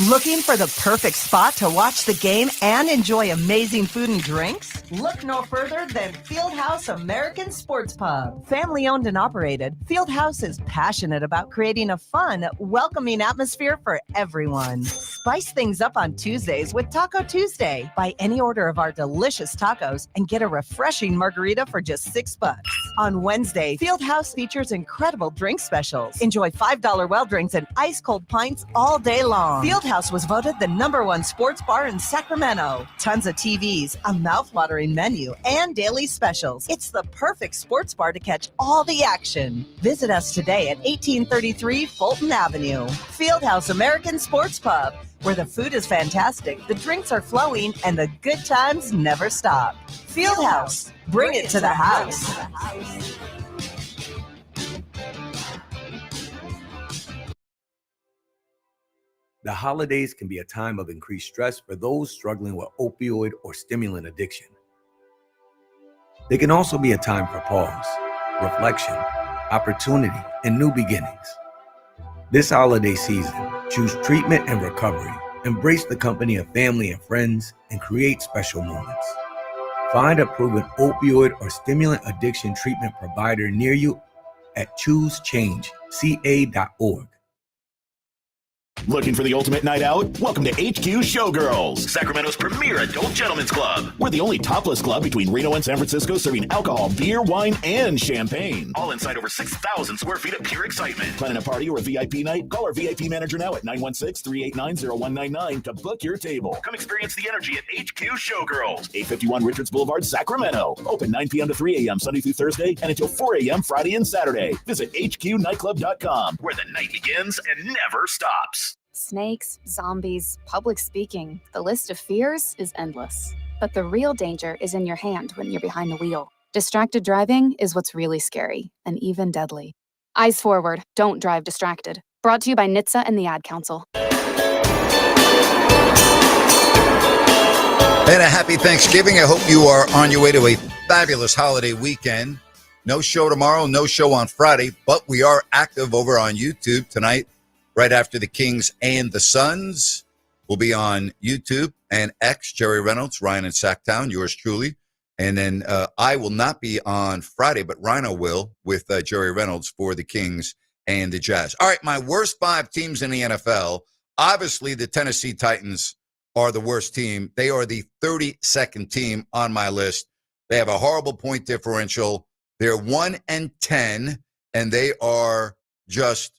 Looking for the perfect spot to watch the game and enjoy amazing food and drinks? Look no further than Fieldhouse American Sports Pub. Family owned and operated, Fieldhouse is passionate about creating a fun, welcoming atmosphere for everyone. Spice things up on Tuesdays with Taco Tuesday. Buy any order of our delicious tacos and get a refreshing margarita for just $6. On Wednesday, Fieldhouse features incredible drink specials. Enjoy $5 well drinks and ice cold pints all day long. Fieldhouse was voted the #1 sports bar in Sacramento. Tons of TVs, a mouthwatering menu, and daily specials. It's the perfect sports bar to catch all the action. Visit us today at 1833 Fulton Avenue. Fieldhouse American Sports Pub, where the food is fantastic, the drinks are flowing, and the good times never stop. Fieldhouse, bring it to the house. The holidays can be a time of increased stress for those struggling with opioid or stimulant addiction. They can also be a time for pause, reflection, opportunity, and new beginnings. This holiday season, choose treatment and recovery. Embrace the company of family and friends and create special moments. Find a proven opioid or stimulant addiction treatment provider near you at choosechangeca.org. Looking for the ultimate night out? Welcome to HQ Showgirls, Sacramento's premier adult gentlemen's club. We're the only topless club between Reno and San Francisco serving alcohol, beer, wine, and champagne. All inside over 6,000 square feet of pure excitement. Planning a party or a VIP night? Call our VIP manager now at 916-389-0199 to book your table. Come experience the energy at HQ Showgirls, 851 Richards Boulevard, Sacramento. Open 9 p.m. to 3 a.m. Sunday through Thursday and until 4 a.m. Friday and Saturday. Visit hqnightclub.com, where the night begins and never stops. Snakes, zombies, public speaking. The list of fears is endless. But the real danger is in your hand when you're behind the wheel. Distracted driving is what's really scary and even deadly. Eyes forward, don't drive distracted. Brought to you by NHTSA and the Ad Council. And a happy Thanksgiving. I hope you are on your way to a fabulous holiday weekend. No show tomorrow, no show on Friday, but we are active over on YouTube tonight. Right after the Kings and the Suns, we'll be on YouTube and X, Jerry Reynolds, Ryan in Sacktown, yours truly. And then I will not be on Friday, but Rhino will with Jerry Reynolds for the Kings and the Jazz. All right, my worst 5 teams in the NFL. Obviously, the Tennessee Titans are the worst team. They are the 32nd team on my list. They have a horrible point differential. They're 1-10, and they are just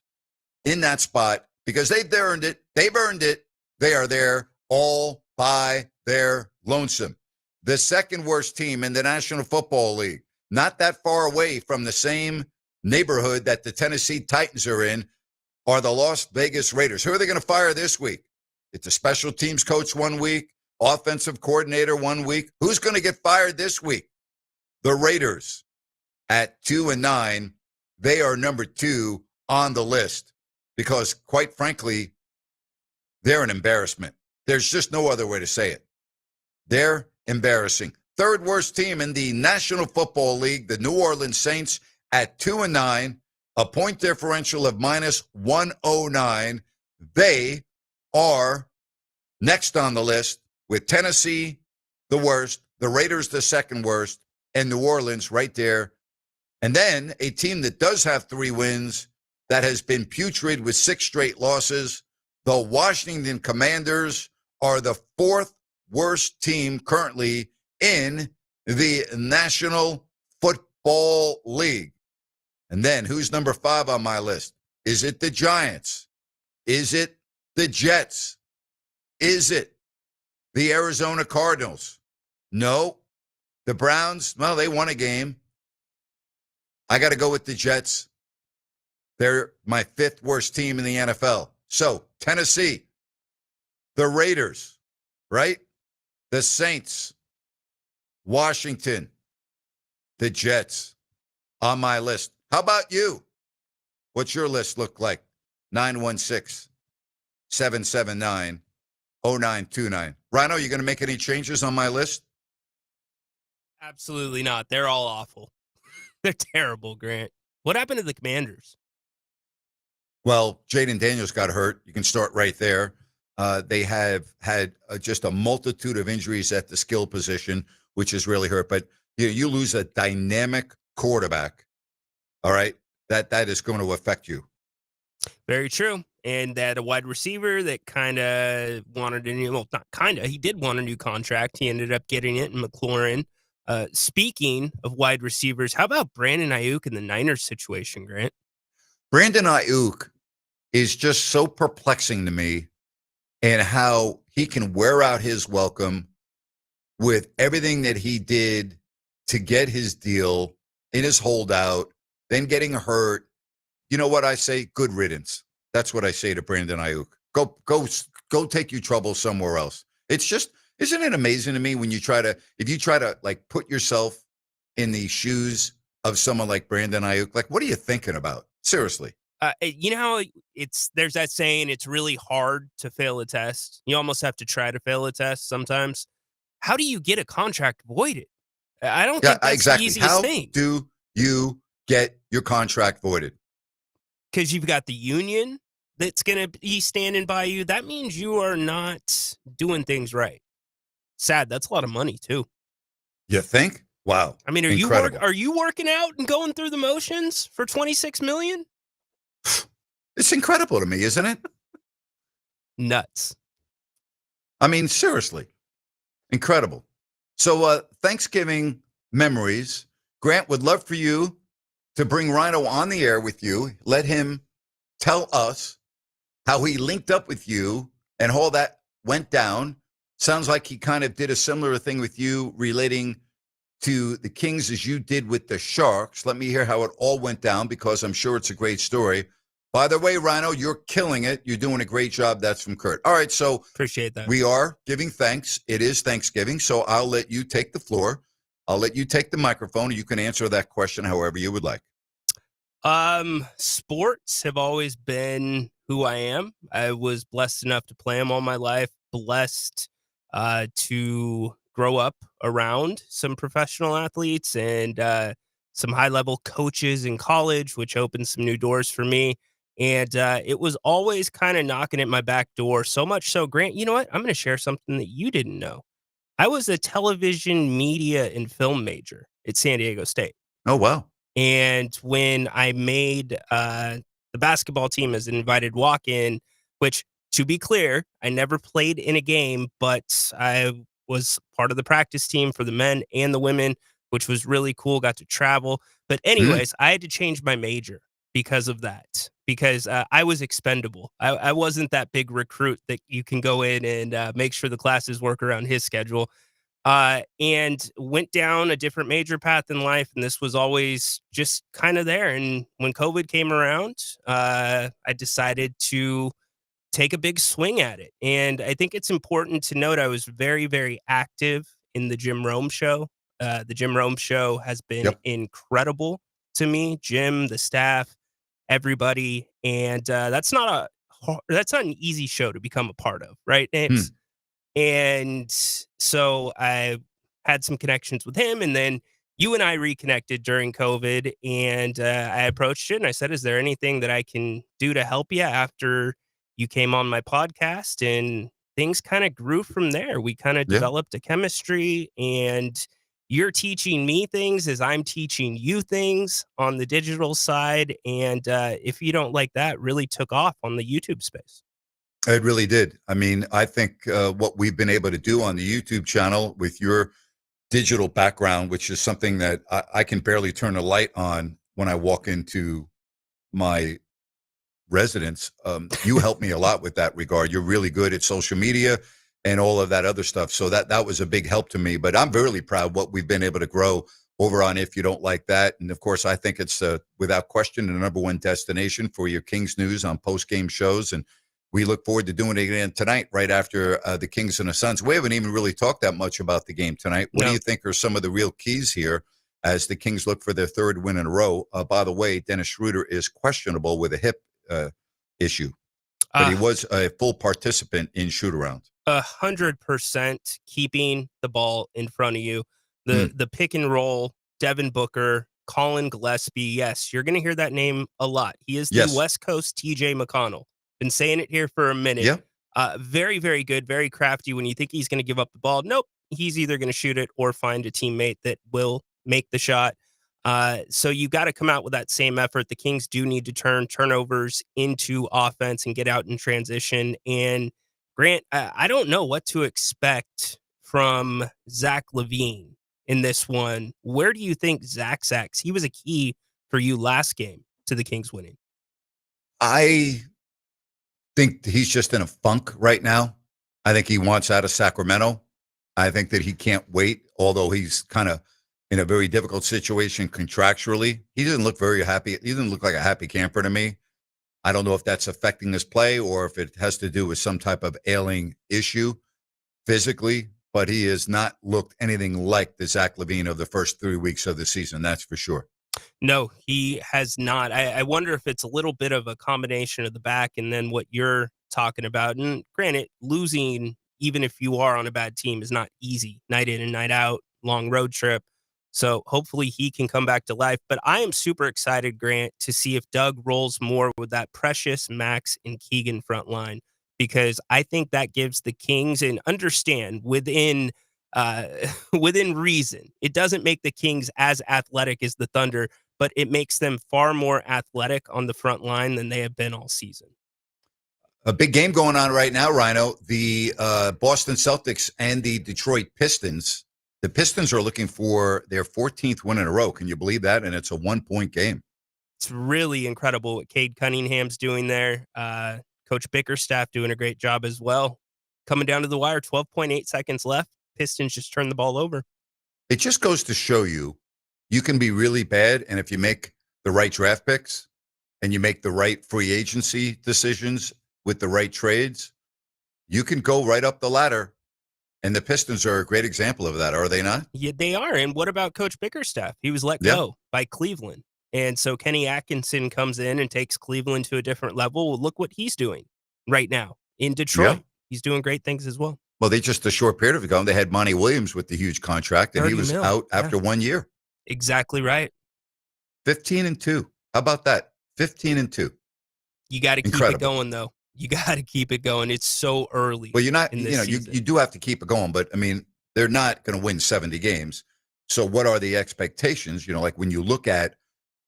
in that spot because they've earned it. They've earned it. They are there all by their lonesome. The second worst team in the National Football League, not that far away from the same neighborhood that the Tennessee Titans are in, are the Las Vegas Raiders. Who are they going to fire this week? It's a special teams coach 1 week, offensive coordinator 1 week. Who's going to get fired this week? The Raiders at 2-9. They are number 2 on the list because, quite frankly, they're an embarrassment. There's just no other way to say it. They're embarrassing. Third worst team in the National Football League, the New Orleans Saints at 2-9, a point differential of -109. They are next on the list with Tennessee, the worst, the Raiders, the second worst, and New Orleans right there. And then a team that does have 3 wins that has been putrid with 6 straight losses. The Washington Commanders are the 4th worst team currently in the National Football League. And then who's number 5 on my list? Is it the Giants? Is it the Jets? Is it the Arizona Cardinals? No. The Browns, well, they won a game. I got to go with the Jets. They're my 5th worst team in the NFL. So, Tennessee, the Raiders, right? The Saints, Washington, the Jets on my list. How about you? What's your list look like? 916-779-0929. Rhino, you going to make any changes on my list? Absolutely not. They're all awful. They're terrible, Grant. What happened to the Commanders? Well, Jaden Daniels got hurt. You can start right there. They have had just a multitude of injuries at the skill position, which has really hurt. But you lose a dynamic quarterback, all right, that is going to affect you. Very true. And that a wide receiver that kind of wanted a new, well, not kind of, he did want a new contract. He ended up getting it in McLaurin. Speaking of wide receivers, how about Brandon Ayuk in the Niners situation, Grant? Brandon Ayuk is just so perplexing to me and how he can wear out his welcome with everything that he did to get his deal in his holdout, then getting hurt. You know what I say? Good riddance. That's what I say to Brandon Ayuk. Go take your trouble somewhere else. It's just, isn't it amazing to me when if you try to like put yourself in the shoes of someone like Brandon Ayuk, like, what are you thinking about? Seriously. You know how there's that saying, it's really hard to fail a test. You almost have to try to fail a test sometimes. How do you get a contract voided? I don't think that's exactly. the easiest How thing. Do you get your contract voided? Because you've got the union that's going to be standing by you. That means you are not doing things right. Sad. That's a lot of money too. You think? Wow. I mean, are you working out and going through the motions for $26 million? It's incredible to me, isn't it? Nuts. I mean, seriously. Incredible. So Thanksgiving memories. Grant, would love for you to bring Rhino on the air with you. Let him tell us how he linked up with you and all that went down. Sounds like he kind of did a similar thing with you relating to the Kings as you did with the Sharks. Let me hear how it all went down because I'm sure it's a great story. By the way, Rhino, you're killing it. You're doing a great job. That's from Kurt. All right, so appreciate that. We are giving thanks. It is Thanksgiving, so I'll let you take the floor. I'll let you take the microphone. You can answer that question however you would like. Sports have always been who I am. I was blessed enough to play them all my life. Blessed to grow up around some professional athletes and some high-level coaches in college, which opened some new doors for me. And it was always kind of knocking at my back door, so much so, Grant, you know what? I'm going to share something that you didn't know. I was a television, media, and film major at San Diego State. Oh, wow. And when I made the basketball team as an invited walk-in, which, to be clear, I never played in a game, but I was part of the practice team for the men and the women, which was really cool, got to travel. But anyways, I had to change my major because of that, because I was expendable. I wasn't that big recruit that you can go in and make sure the classes work around his schedule. And went down a different major path in life. And this was always just kind of there. And when COVID came around, I decided to take a big swing at it. And I think it's important to note I was very, very active in the Jim Rome show. The Jim Rome show has been incredible to me, Jim, the staff, everybody. And that's not an easy show to become a part of, right? And so I had some connections with him, and then you and I reconnected during COVID, and I approached it and I said, "Is there anything that I can do to help you after you came on my podcast?" And things kind of grew from there. We kind of developed a chemistry, and you're teaching me things as I'm teaching you things on the digital side. And if you don't like that, really took off on the YouTube space. It really did. I mean, I think what we've been able to do on the YouTube channel with your digital background, which is something that I can barely turn a light on when I walk into my residence. You helped me a lot with that regard. You're really good at social media and all of that other stuff. So that was a big help to me. But I'm really proud what we've been able to grow over on If You Don't Like That. And of course, I think it's without question the number one destination for your Kings news on post-game shows. And we look forward to doing it again tonight, right after the Kings and the Suns. We haven't even really talked that much about the game tonight. What do you think are some of the real keys here as the Kings look for their third win in a row? By the way, Dennis Schroeder is questionable with a hip issue, but he was a full participant in shoot-around. 100% keeping the ball in front of you. The pick and roll, Devin Booker, Colin Gillespie. Yes, you're going to hear that name a lot. He is the West Coast TJ McConnell. Been saying it here for a minute. Very, very good, very crafty. When you think he's going to give up the ball, nope. He's either going to shoot it or find a teammate that will make the shot. So you got to come out with that same effort. The Kings do need to turn turnovers into offense and get out in transition. And Grant, I don't know what to expect from Zach LaVine in this one. Where do you think Zach's at? He was a key for you last game to the Kings winning. I think he's just in a funk right now. I think he wants out of Sacramento. I think that he can't wait, although he's kind of in a very difficult situation contractually. He doesn't look very happy. He doesn't look like a happy camper to me. I don't know if that's affecting his play or if it has to do with some type of ailing issue physically, but he has not looked anything like the Zach LaVine of the first 3 weeks of the season. That's for sure. No, he has not. I wonder if it's a little bit of a combination of the back and then what you're talking about. And granted, losing, even if you are on a bad team, is not easy. Night in and night out, long road trip. So hopefully he can come back to life. But I am super excited, Grant, to see if Doug rolls more with that Precious, Max, and Keegan front line, because I think that gives the Kings, and understand within reason, it doesn't make the Kings as athletic as the Thunder, but it makes them far more athletic on the front line than they have been all season. A big game going on right now, Rhino. The Boston Celtics and the Detroit Pistons. The Pistons are looking for their 14th win in a row. Can you believe that? And it's a 1-point game. It's really incredible what Cade Cunningham's doing there. Coach Bickerstaff doing a great job as well. Coming down to the wire, 12.8 seconds left. Pistons just turned the ball over. It just goes to show you can be really bad, and if you make the right draft picks and you make the right free agency decisions with the right trades, you can go right up the ladder. And the Pistons are a great example of that, are they not? Yeah, they are. And what about Coach Bickerstaff? He was let go by Cleveland. And so Kenny Atkinson comes in and takes Cleveland to a different level. Well, look what he's doing right now in Detroit. He's doing great things as well. Well, they just a short period ago, they had Monty Williams with the huge contract, and he was out after 1 year. Exactly right. 15-2. How about that? 15-2. You got to keep it going, though. You got to keep it going. It's so early. Well, you're not, you do have to keep it going, but I mean, they're not going to win 70 games. So what are the expectations? Like when you look at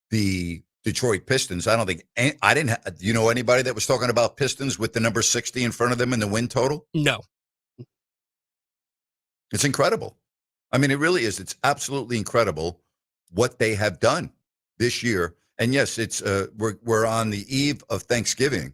the Detroit Pistons, I don't think, do you know anybody that was talking about Pistons with the number 60 in front of them in the win total? No. It's incredible. I mean, it really is. It's absolutely incredible what they have done this year. And yes, it's we're on the eve of Thanksgiving,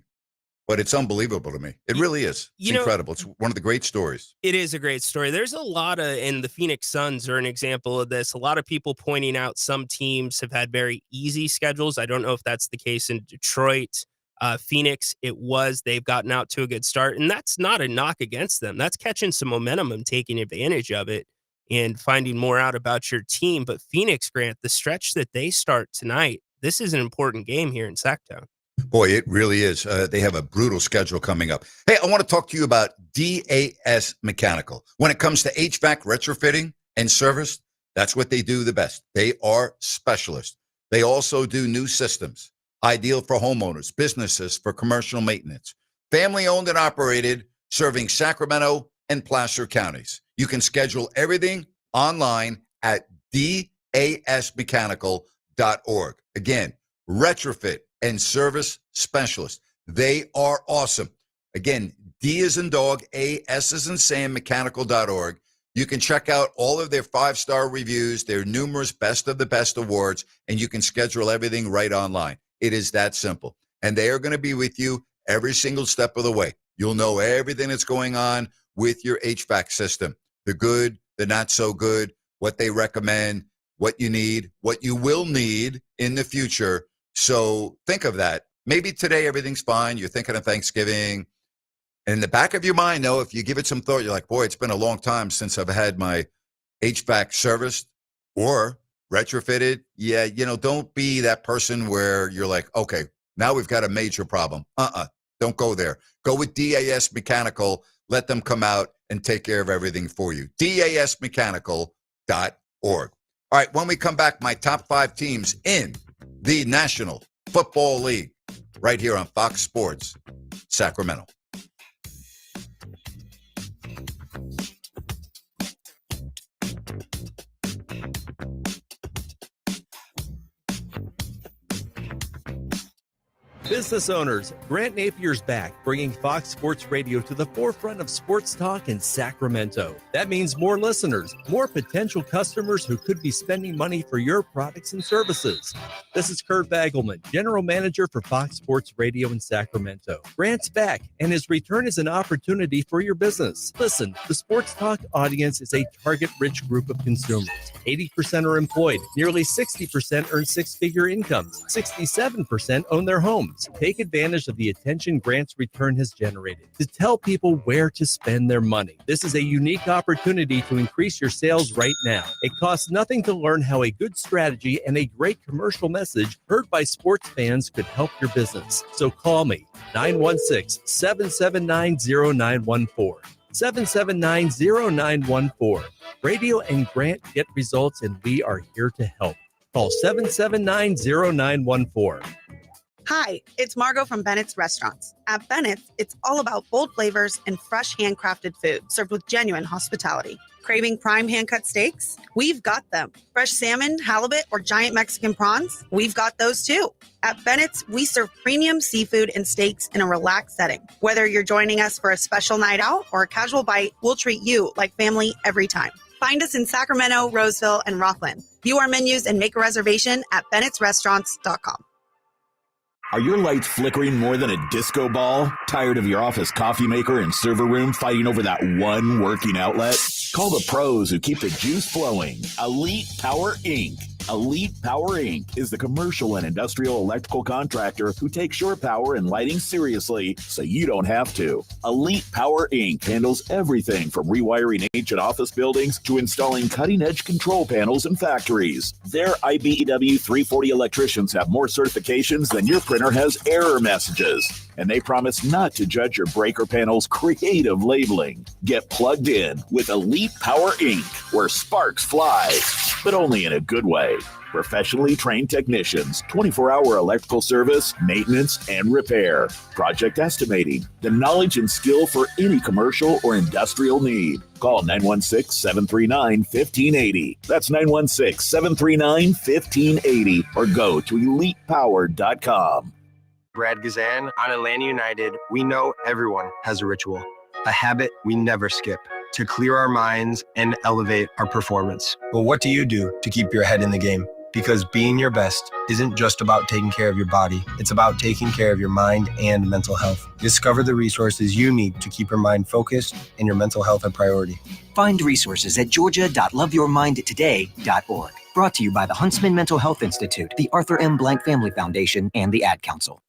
but it's unbelievable to me. It really is. It's incredible. It's one of the great stories. It is a great story. There's a lot of, and the Phoenix Suns are an example of this. A lot of people pointing out some teams have had very easy schedules. I don't know if that's the case in Detroit. Phoenix, they've gotten out to a good start, and that's not a knock against them. That's catching some momentum and taking advantage of it and finding more out about your team. But Phoenix, Grant, the stretch that they start tonight, this is an important game here in Sacktown. Boy, it really is. They have a brutal schedule coming up. Hey, I want to talk to you about DAS Mechanical. When it comes to HVAC retrofitting and service, that's what they do the best. They are specialists. They also do new systems, ideal for homeowners, businesses, for commercial maintenance. Family owned and operated, serving Sacramento and Placer counties. You can schedule everything online at dasmechanical.org. Again, retrofit and service specialists. They are awesome. Again, D as in dog, A, S as in Sam, mechanical.org. You can check out all of their 5-star reviews, their numerous best of the best awards, and you can schedule everything right online. It is that simple. And they are going to be with you every single step of the way. You'll know everything that's going on with your HVAC system, the good, the not so good, what they recommend, what you need, what you will need in the future. So think of that. Maybe today everything's fine. You're thinking of Thanksgiving. In the back of your mind, though, if you give it some thought, you're like, boy, it's been a long time since I've had my HVAC serviced or retrofitted. Yeah, don't be that person where you're like, okay, now we've got a major problem. Don't go there. Go with DAS Mechanical. Let them come out and take care of everything for you. dasmechanical.org. All right, when we come back, my top 5 teams in the National Football League, right here on Fox Sports Sacramento. Business owners, Grant Napier's back, bringing Fox Sports Radio to the forefront of sports talk in Sacramento. That means more listeners, more potential customers who could be spending money for your products and services. This is Kurt Bagelman, General Manager for Fox Sports Radio in Sacramento. Grant's back, and his return is an opportunity for your business. Listen, the sports talk audience is a target-rich group of consumers. 80% are employed, nearly 60% earn 6-figure incomes, 67% own their homes. Take advantage of the attention Grant's return has generated to tell people where to spend their money. This is a unique opportunity to increase your sales right now. It costs nothing to learn how a good strategy and a great commercial message heard by sports fans could help your business. So call me, 916-779-0914. 779-0914. Radio and Grant get results, and we are here to help. Call 779-0914. Hi, it's Margot from Bennett's Restaurants. At Bennett's, it's all about bold flavors and fresh handcrafted food served with genuine hospitality. Craving prime hand-cut steaks? We've got them. Fresh salmon, halibut, or giant Mexican prawns? We've got those too. At Bennett's, we serve premium seafood and steaks in a relaxed setting. Whether you're joining us for a special night out or a casual bite, we'll treat you like family every time. Find us in Sacramento, Roseville, and Rockland. View our menus and make a reservation at bennettsrestaurants.com. Are your lights flickering more than a disco ball? Tired of your office coffee maker and server room fighting over that one working outlet? Call the pros who keep the juice flowing. Elite Power Inc. Elite Power Inc. is the commercial and industrial electrical contractor who takes your power and lighting seriously so you don't have to. Elite Power Inc. handles everything from rewiring ancient office buildings to installing cutting-edge control panels in factories. Their IBEW 340 electricians have more certifications than your printer has error messages. And they promise not to judge your breaker panel's creative labeling. Get plugged in with Elite Power Inc., where sparks fly, but only in a good way. Professionally trained technicians, 24-hour electrical service, maintenance, and repair. Project estimating, the knowledge and skill for any commercial or industrial need. Call 916-739-1580. That's 916-739-1580, or go to elitepower.com. Brad Gazan, on Atlanta United, we know everyone has a ritual, a habit we never skip, to clear our minds and elevate our performance. But what do you do to keep your head in the game? Because being your best isn't just about taking care of your body, it's about taking care of your mind and mental health. Discover the resources you need to keep your mind focused and your mental health a priority. Find resources at georgia.loveyourmindtoday.org. Brought to you by the Huntsman Mental Health Institute, the Arthur M. Blank Family Foundation, and the Ad Council.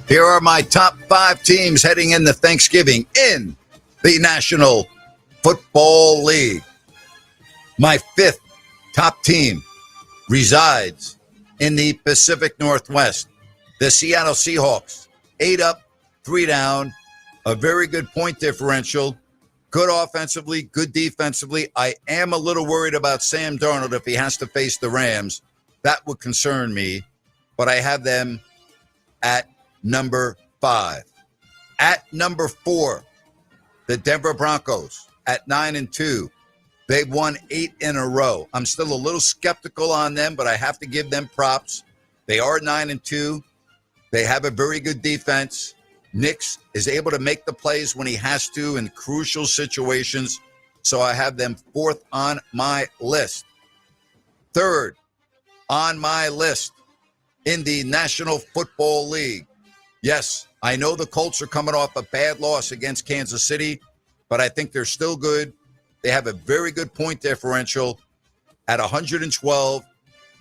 Here are my top 5 teams heading into Thanksgiving in the National Football League. My 5th top team resides in the Pacific Northwest. The Seattle Seahawks, 8 up, 3 down, a very good point differential, good offensively, good defensively. I am a little worried about Sam Darnold if he has to face the Rams. That would concern me, but I have them at number 5. At number 4, the Denver Broncos at 9-2. They've won 8 in a row. I'm still a little skeptical on them, but I have to give them props. They are 9-2. They have a very good defense. Nix is able to make the plays when he has to in crucial situations. So I have them 4th on my list. 3rd on my list in the National Football League. Yes, I know the Colts are coming off a bad loss against Kansas City, but I think they're still good. They have a very good point differential at 112.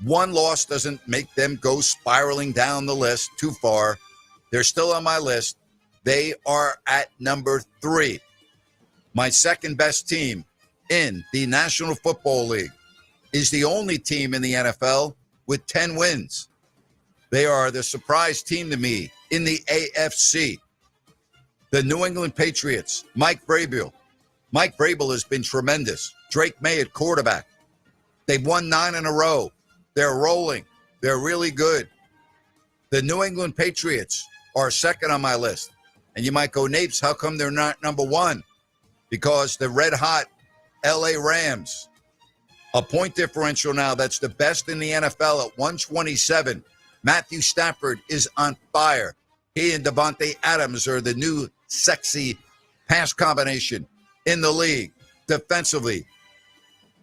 One loss doesn't make them go spiraling down the list too far. They're still on my list. They are at number 3. My second best team in the National Football League is the only team in the NFL with 10 wins. They are the surprise team to me in the AFC. The New England Patriots, Mike Vrabel. Mike Vrabel has been tremendous. Drake May at quarterback. They've won 9 in a row. They're rolling. They're really good. The New England Patriots are second on my list. And you might go, Napes, how come they're not number 1? Because the red-hot L.A. Rams, a point differential now that's the best in the NFL at 127. Matthew Stafford is on fire. He and Devontae Adams are the new sexy pass combination in the league. Defensively,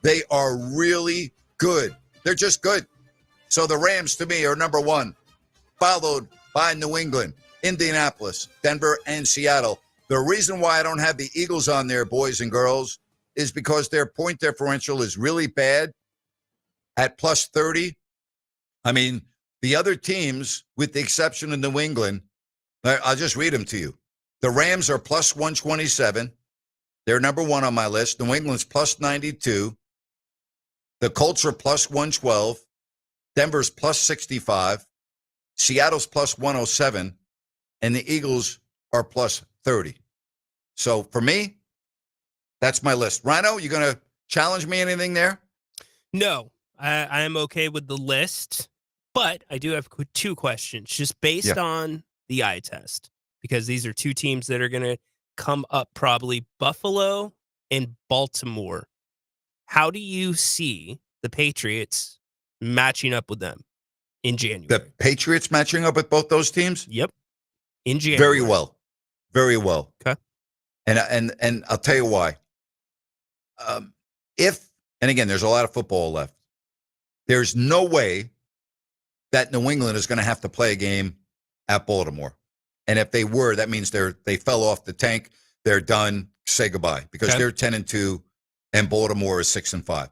they are really good. They're just good. So the Rams, to me, are number 1, followed by New England, Indianapolis, Denver, and Seattle. The reason why I don't have the Eagles on there, boys and girls, is because their point differential is really bad at plus 30. I mean, the other teams, with the exception of New England, I'll just read them to you. The Rams are plus 127. They're number 1 on my list. New England's plus 92. The Colts are plus 112. Denver's plus 65. Seattle's plus 107. And the Eagles are plus 30. So for me, that's my list. Rhino, you going to challenge me anything there? No, I am okay with the list, but I do have 2 questions just based on the eye test, because these are 2 teams that are going to come up, probably Buffalo and Baltimore. How do you see the Patriots matching up with them in January? The Patriots matching up with both those teams? Yep. In January. Very well. Very well. Okay. And I'll tell you why. And again, there's a lot of football left. There's no way that New England is going to have to play a game at Baltimore. And if they were, that means they fell off the tank. They're done. Say goodbye, because they're 10-2 and Baltimore is 6-5.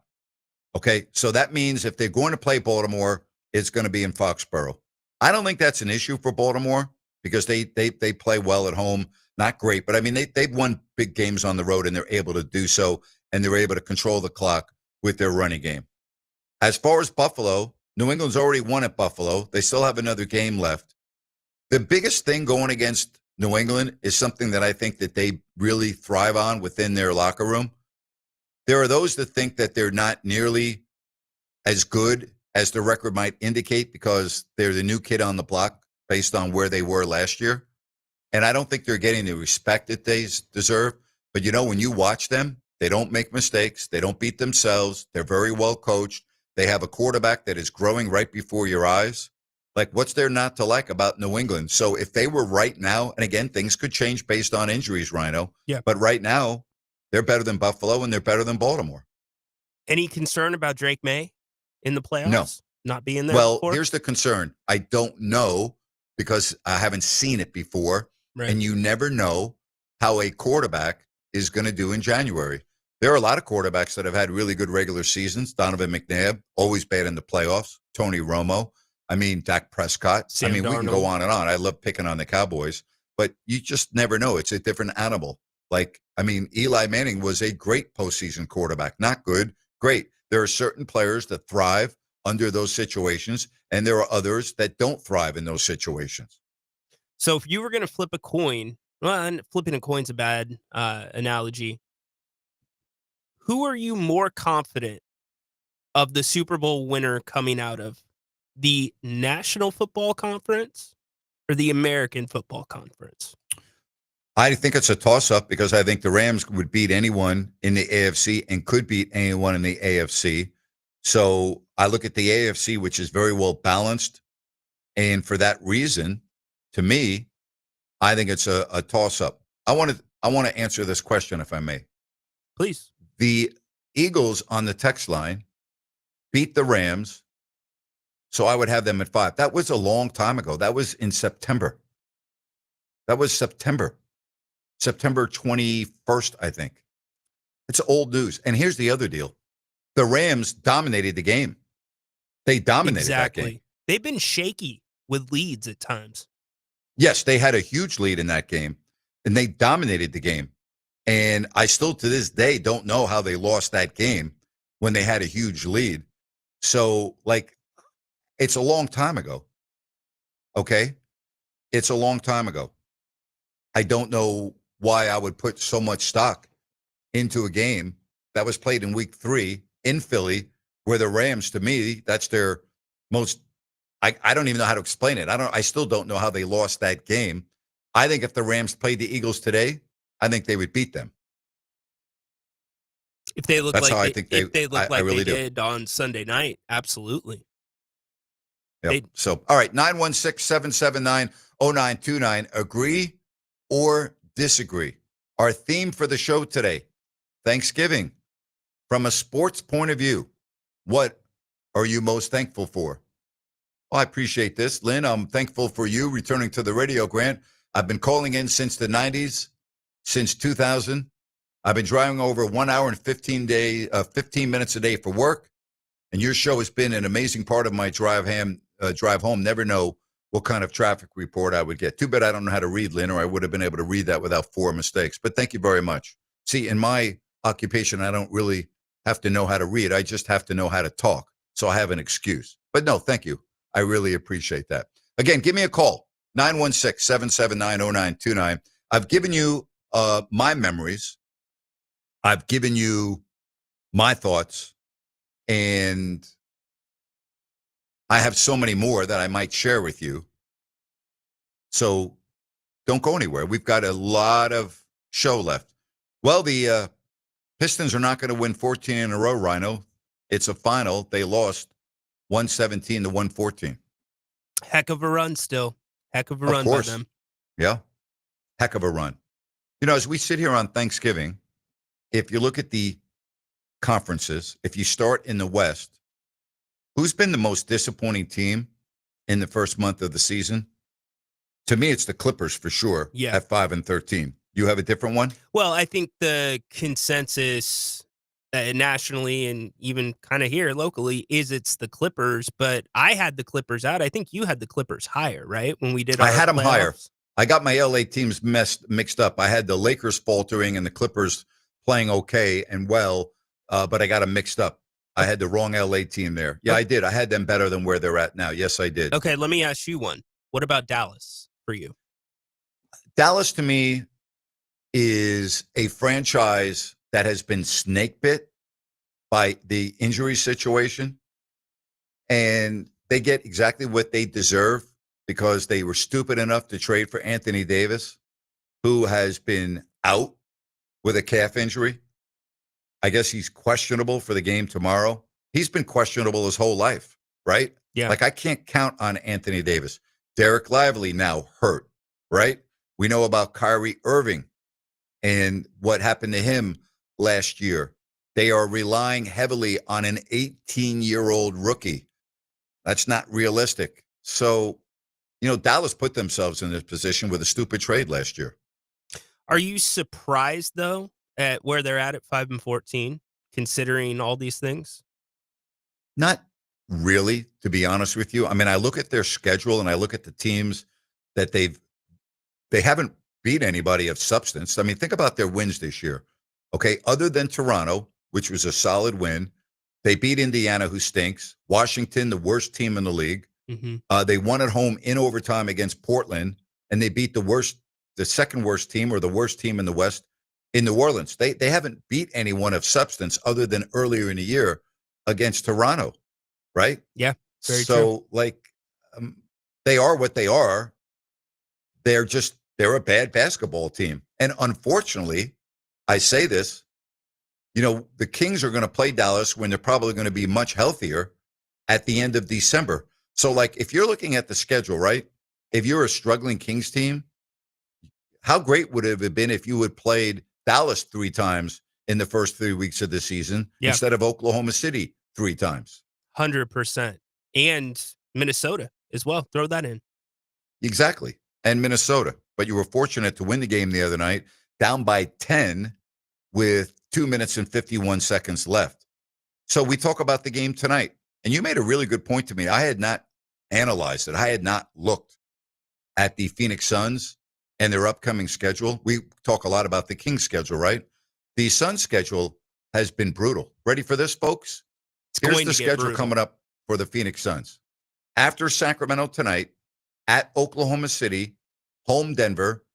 Okay. So that means if they're going to play Baltimore, it's going to be in Foxborough. I don't think that's an issue for Baltimore because they play well at home. Not great, but I mean, they've won big games on the road and they're able to do so. And they're able to control the clock with their running game. As far as Buffalo, New England's already won at Buffalo. They still have another game left. The biggest thing going against New England is something that I think that they really thrive on within their locker room. There are those that think that they're not nearly as good as the record might indicate because they're the new kid on the block based on where they were last year. And I don't think they're getting the respect that they deserve. But, you know, when you watch them, they don't make mistakes. They don't beat themselves. They're very well coached. They have a quarterback that is growing right before your eyes. Like, what's there not to like about New England? So if they were right now, and again, things could change based on injuries, Rhino. Yeah. But right now, They're better than Buffalo, and they're better than Baltimore. Any concern about Drake May in the playoffs? No. Not being there Well, before? here's the concern. I don't know because I haven't seen it before. Right. And you never know how a quarterback is going to do in January. There are a lot of quarterbacks that have had really good regular seasons. Donovan McNabb, always bad in the playoffs. Tony Romo. I mean, Dak Prescott. Sam we can go Darnold. on and on. I love picking on the Cowboys, but you just never know. It's a different animal. Eli Manning was a great postseason quarterback. Not good, great. There are certain players that thrive under those situations, and there are others that don't thrive in those situations. So if you were going to flip a coin, well, and flipping a coin's a bad analogy. Who are you more confident of the Super Bowl winner coming out of? The National Football Conference or the American Football Conference? I think it's a toss-up because I think the Rams would beat anyone in the AFC and could beat anyone in the AFC. So I look at the AFC, which is very well balanced. And for that reason, to me, I think it's a toss-up. I want to answer this question, if I may. Please. The Eagles on the text line beat the Rams, so I would have them at 5. That was a long time ago. That was in September. That was September 21st, I think. It's old news. And here's the other deal. The Rams dominated the game. They dominated that game. They've been shaky with leads at times. Yes, they had a huge lead in that game, and they dominated the game. And I still, to this day, don't know how they lost that game when they had a huge lead. So, it's a long time ago. Okay? It's a long time ago. I don't know why I would put so much stock into a game that was played in week 3 in Philly, where the Rams, to me, that's their most, I don't even know how to explain it. I still don't know how they lost that game. I think if the Rams played the Eagles today, I think they would beat them. If they look That's like how they, I think they, if they look I like really they do. did on Sunday night, absolutely. Yep. So, all right, 916-779-0929. Agree or disagree? Our theme for the show today, Thanksgiving. From a sports point of view, what are you most thankful for? Well, I appreciate this. Lynn, I'm thankful for you returning to the radio, Grant. I've been calling in since the 90s, since 2000. I've been driving over 1 hour and 15 minutes a day for work. And your show has been an amazing part of my drive home. Never know what kind of traffic report I would get. Too bad I don't know how to read, Lynn, or I would have been able to read that without 4 mistakes. But thank you very much. See, in my occupation, I don't really have to know how to read. I just have to know how to talk. So I have an excuse. But no, thank you. I really appreciate that. Again, give me a call, 916-779-0929. I've given you my memories. I've given you my thoughts. And I have so many more that I might share with you. So don't go anywhere. We've got a lot of show left. Well, the Pistons are not going to win 14 in a row, Rhino. It's a final. They lost 117 to 114. Heck of a run still. Heck of a run by them. Yeah. Heck of a run. You know, as we sit here on Thanksgiving, if you look at the conferences, if you start in the West, who's been the most disappointing team in the first month of the season? To me, it's the Clippers for sure. Yeah. At 5-13. You have a different one? Well, I think the consensus nationally and even kind of here locally is it's the Clippers, but I had the Clippers out. I think you had the Clippers higher, right? When we did I had them playoffs. higher. I got my LA teams mixed up. I had the Lakers faltering and the Clippers playing okay and well, but I got them mixed up. I had the wrong LA team there. Yeah, I did. I had them better than where they're at now. Yes, I did. Okay, let me ask you one. What about Dallas for you? Dallas, to me, is a franchise that has been snake bit by the injury situation. And they get exactly what they deserve because they were stupid enough to trade for Anthony Davis, who has been out with a calf injury. I guess he's questionable for the game tomorrow. He's been questionable his whole life, right? Yeah. Like, I can't count on Anthony Davis. Derek Lively now hurt, right? We know about Kyrie Irving and what happened to him last year. They are relying heavily on an 18-year-old rookie. That's not realistic. So, Dallas put themselves in this position with a stupid trade last year. Are you surprised though at where they're at 5-14, considering all these things? Not really, to be honest with you. I mean, I look at their schedule and I look at the teams that they haven't beat anybody of substance. I mean, think about their wins this year. Okay, other than Toronto, which was a solid win, they beat Indiana, who stinks. Washington, the worst team in the league. They won at home in overtime against Portland, and they beat the second worst team or the worst team in the West in New Orleans. They haven't beat anyone of substance other than earlier in the year against Toronto, right? Yeah, very so true. They are what they are. They're a bad basketball team. And unfortunately, I say this, the Kings are going to play Dallas when they're probably going to be much healthier at the end of December. So, if you're looking at the schedule, right, if you're a struggling Kings team, how great would it have been if you had played Dallas 3 times in the first 3 weeks of the season instead of Oklahoma City 3 times? 100%. And Minnesota as well. Throw that in. Exactly. And Minnesota. But you were fortunate to win the game the other night, down by 10 with 2 minutes and 51 seconds left. So we talk about the game tonight. And you made a really good point to me. I had not analyzed it. I had not looked at the Phoenix Suns and their upcoming schedule. We talk a lot about the Kings schedule, right? The Suns schedule has been brutal. Ready for this, folks? Here's the schedule coming up for the Phoenix Suns. After Sacramento tonight, at Oklahoma City, home Denver,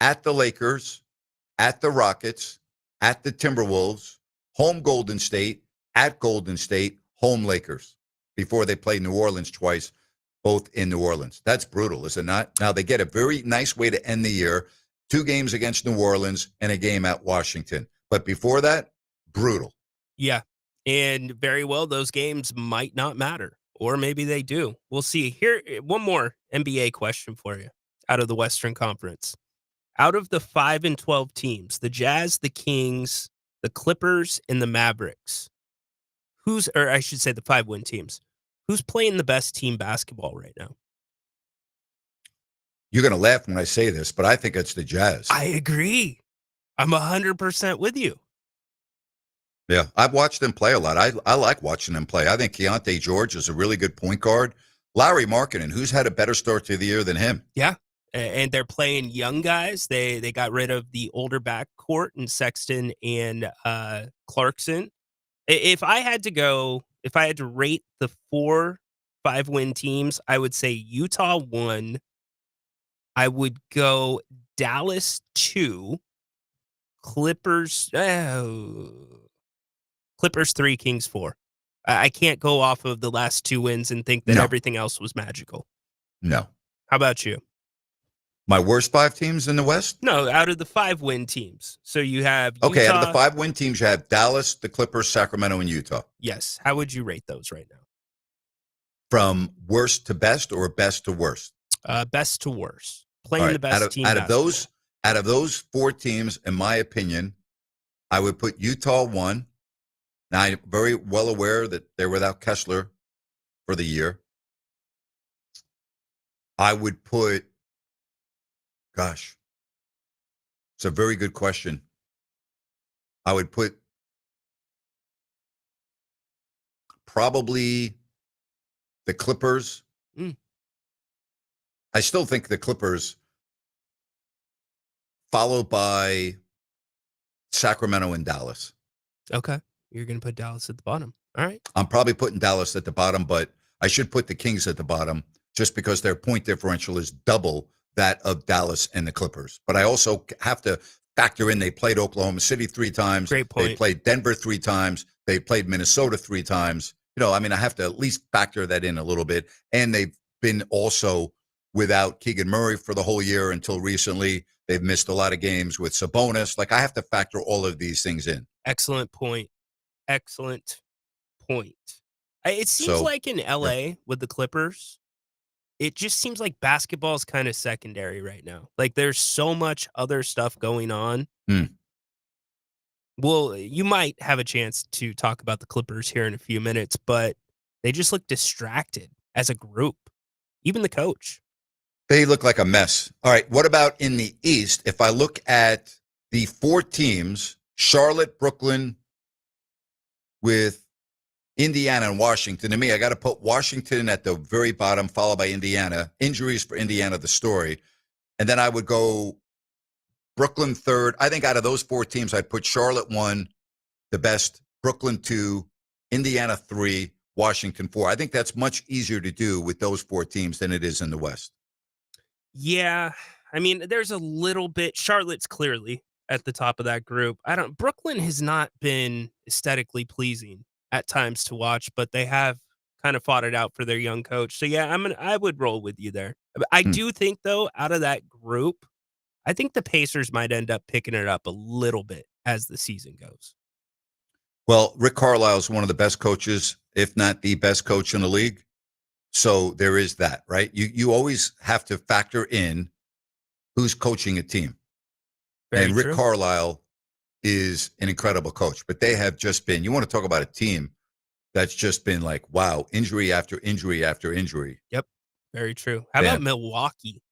at the Lakers, at the Rockets, at the Timberwolves, home Golden State, at Golden State, home Lakers, before they play New Orleans twice, both in New Orleans. That's brutal, is it not? Now, they get a very nice way to end the year, 2 games against New Orleans and a game at Washington. But before that, brutal. Yeah. And very well, those games might not matter, or maybe they do. We'll see. Here, one more NBA question for you out of the Western Conference. Out of the 5-12 teams, the Jazz, the Kings, the Clippers, and the Mavericks, or I should say the 5-win teams, who's playing the best team basketball right now? You're going to laugh when I say this, but I think it's the Jazz. I agree. I'm 100% with you. Yeah, I've watched them play a lot. I like watching them play. I think Keontae George is a really good point guard. Larry Markkinen, who's had a better start to the year than him? Yeah, and they're playing young guys. They got rid of the older backcourt in Sexton and Clarkson. If I had to rate the 4 5-win teams, I would say Utah 1. I would go Dallas 2, Clippers 3, Kings 4. I can't go off of the last 2 wins and think that everything else was magical. No. How about you? My worst 5 teams in the West? No, out of the 5-win teams. So you have Utah. Okay, out of the 5-win teams, you have Dallas, the Clippers, Sacramento, and Utah. Yes. How would you rate those right now? From worst to best or best to worst? Best to worst. Playing the best team. Out of those 4 teams, in my opinion, I would put Utah 1. Now, I'm very well aware that they're without Kessler for the year. I would put, gosh, it's a very good question. I would put probably the Clippers. I still think the Clippers, followed by Sacramento and Dallas. Okay. You're going to put Dallas at the bottom. All right. I'm probably putting Dallas at the bottom, but I should put the Kings at the bottom just because their point differential is double that of Dallas and the Clippers. But I also have to factor in they played Oklahoma City 3 times. Great point. They played Denver 3 times. They played Minnesota 3 times. I have to at least factor that in a little bit. And they've been also without Keegan Murray for the whole year until recently. They've missed a lot of games with Sabonis. I have to factor all of these things in. Excellent point. Excellent point. It seems like in LA with the Clippers, it just seems like basketball is kind of secondary right now. There's so much other stuff going on Well, you might have a chance to talk about the Clippers here in a few minutes, but they just look distracted as a group, even the coach. They look like a mess. All right, what about in the East? If I look at the 4 teams, Charlotte, Brooklyn, with Indiana and Washington, to me, I got to put Washington at the very bottom, followed by Indiana. Injuries for Indiana, the story. And then I would go Brooklyn third. I think out of those 4 teams, I'd put Charlotte 1, the best, Brooklyn 2, Indiana 3, Washington 4. I think that's much easier to do with those 4 teams than it is in the West. Yeah, I mean, there's a little bit. Charlotte's clearly at the top of that group. Brooklyn has not been aesthetically pleasing at times to watch, but they have kind of fought it out for their young coach. So yeah, I would roll with you there. I do think though, out of that group, I think the Pacers might end up picking it up a little bit as the season goes. Well, Rick Carlisle is one of the best coaches, if not the best coach in the league. So there is that, right? You always have to factor in who's coaching a team. Very and Rick true. Carlisle is an incredible coach, but they have just been, you want to talk about a team that's just been like, wow, injury after injury after injury. Yep. Very true. How about Milwaukee?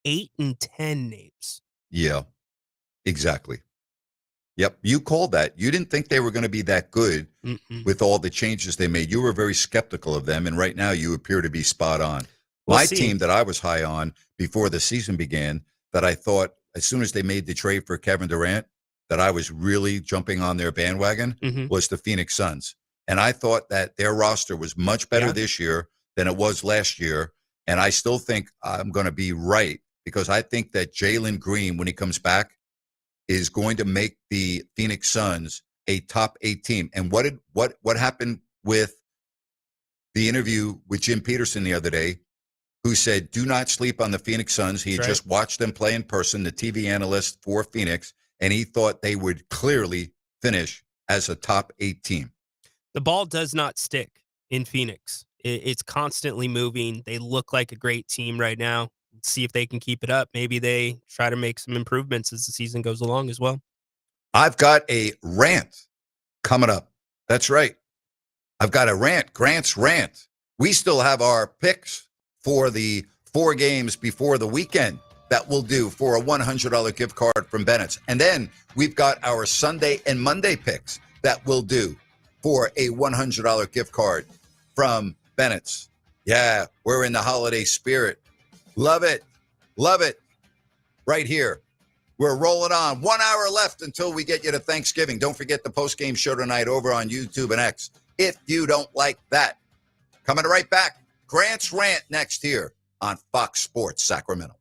8-10 names. Yeah, exactly. Yep. You called that. You didn't think they were going to be that good with all the changes they made. You were very skeptical of them. And right now you appear to be spot on. My team that I was high on before the season began, that I thought as soon as they made the trade for Kevin Durant, that I was really jumping on their bandwagon, was the Phoenix Suns. And I thought that their roster was much better this year than it was last year. And I still think I'm going to be right, because I think that Jalen Green, when he comes back, is going to make the Phoenix Suns a top 8 team. And what happened with the interview with Jim Peterson the other day, who said, do not sleep on the Phoenix Suns. He had just watched them play in person, the TV analyst for Phoenix, and he thought they would clearly finish as a top 8 team. The ball does not stick in Phoenix. It's constantly moving. They look like a great team right now. Let's see if they can keep it up. Maybe they try to make some improvements as the season goes along as well. I've got a rant coming up. That's right. I've got a rant, Grant's rant. We still have our picks for the 4 games before the weekend that we'll do for a $100 gift card from Bennett's. And then we've got our Sunday and Monday picks that we'll do for a $100 gift card from Bennett's. Yeah, we're in the holiday spirit. Love it. Love it. Right here. We're rolling on. 1 hour left until we get you to Thanksgiving. Don't forget the post-game show tonight over on YouTube and X, if you don't like that. Coming right back. Grant's rant next here on Fox Sports Sacramento.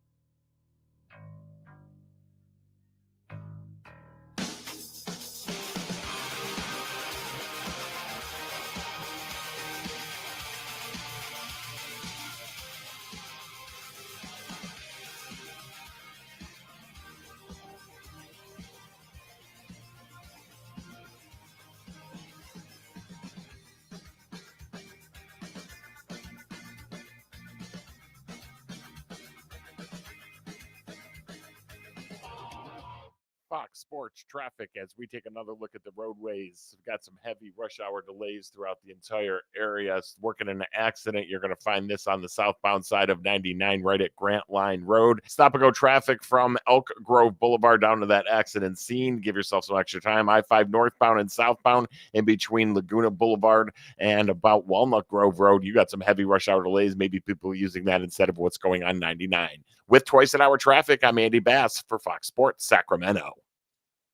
Fox Sports traffic as we take another look at the roadways. We've got some heavy rush hour delays throughout the entire area. Working in an accident, you're going to find this on the southbound side of 99 right at Grant Line Road. Stop and go traffic from Elk Grove Boulevard down to that accident scene. Give yourself some extra time. I-5 northbound and southbound in between Laguna Boulevard and about Walnut Grove Road. You got some heavy rush hour delays. Maybe people using that instead of what's going on 99. With twice an hour traffic, I'm Andy Bass for Fox Sports Sacramento.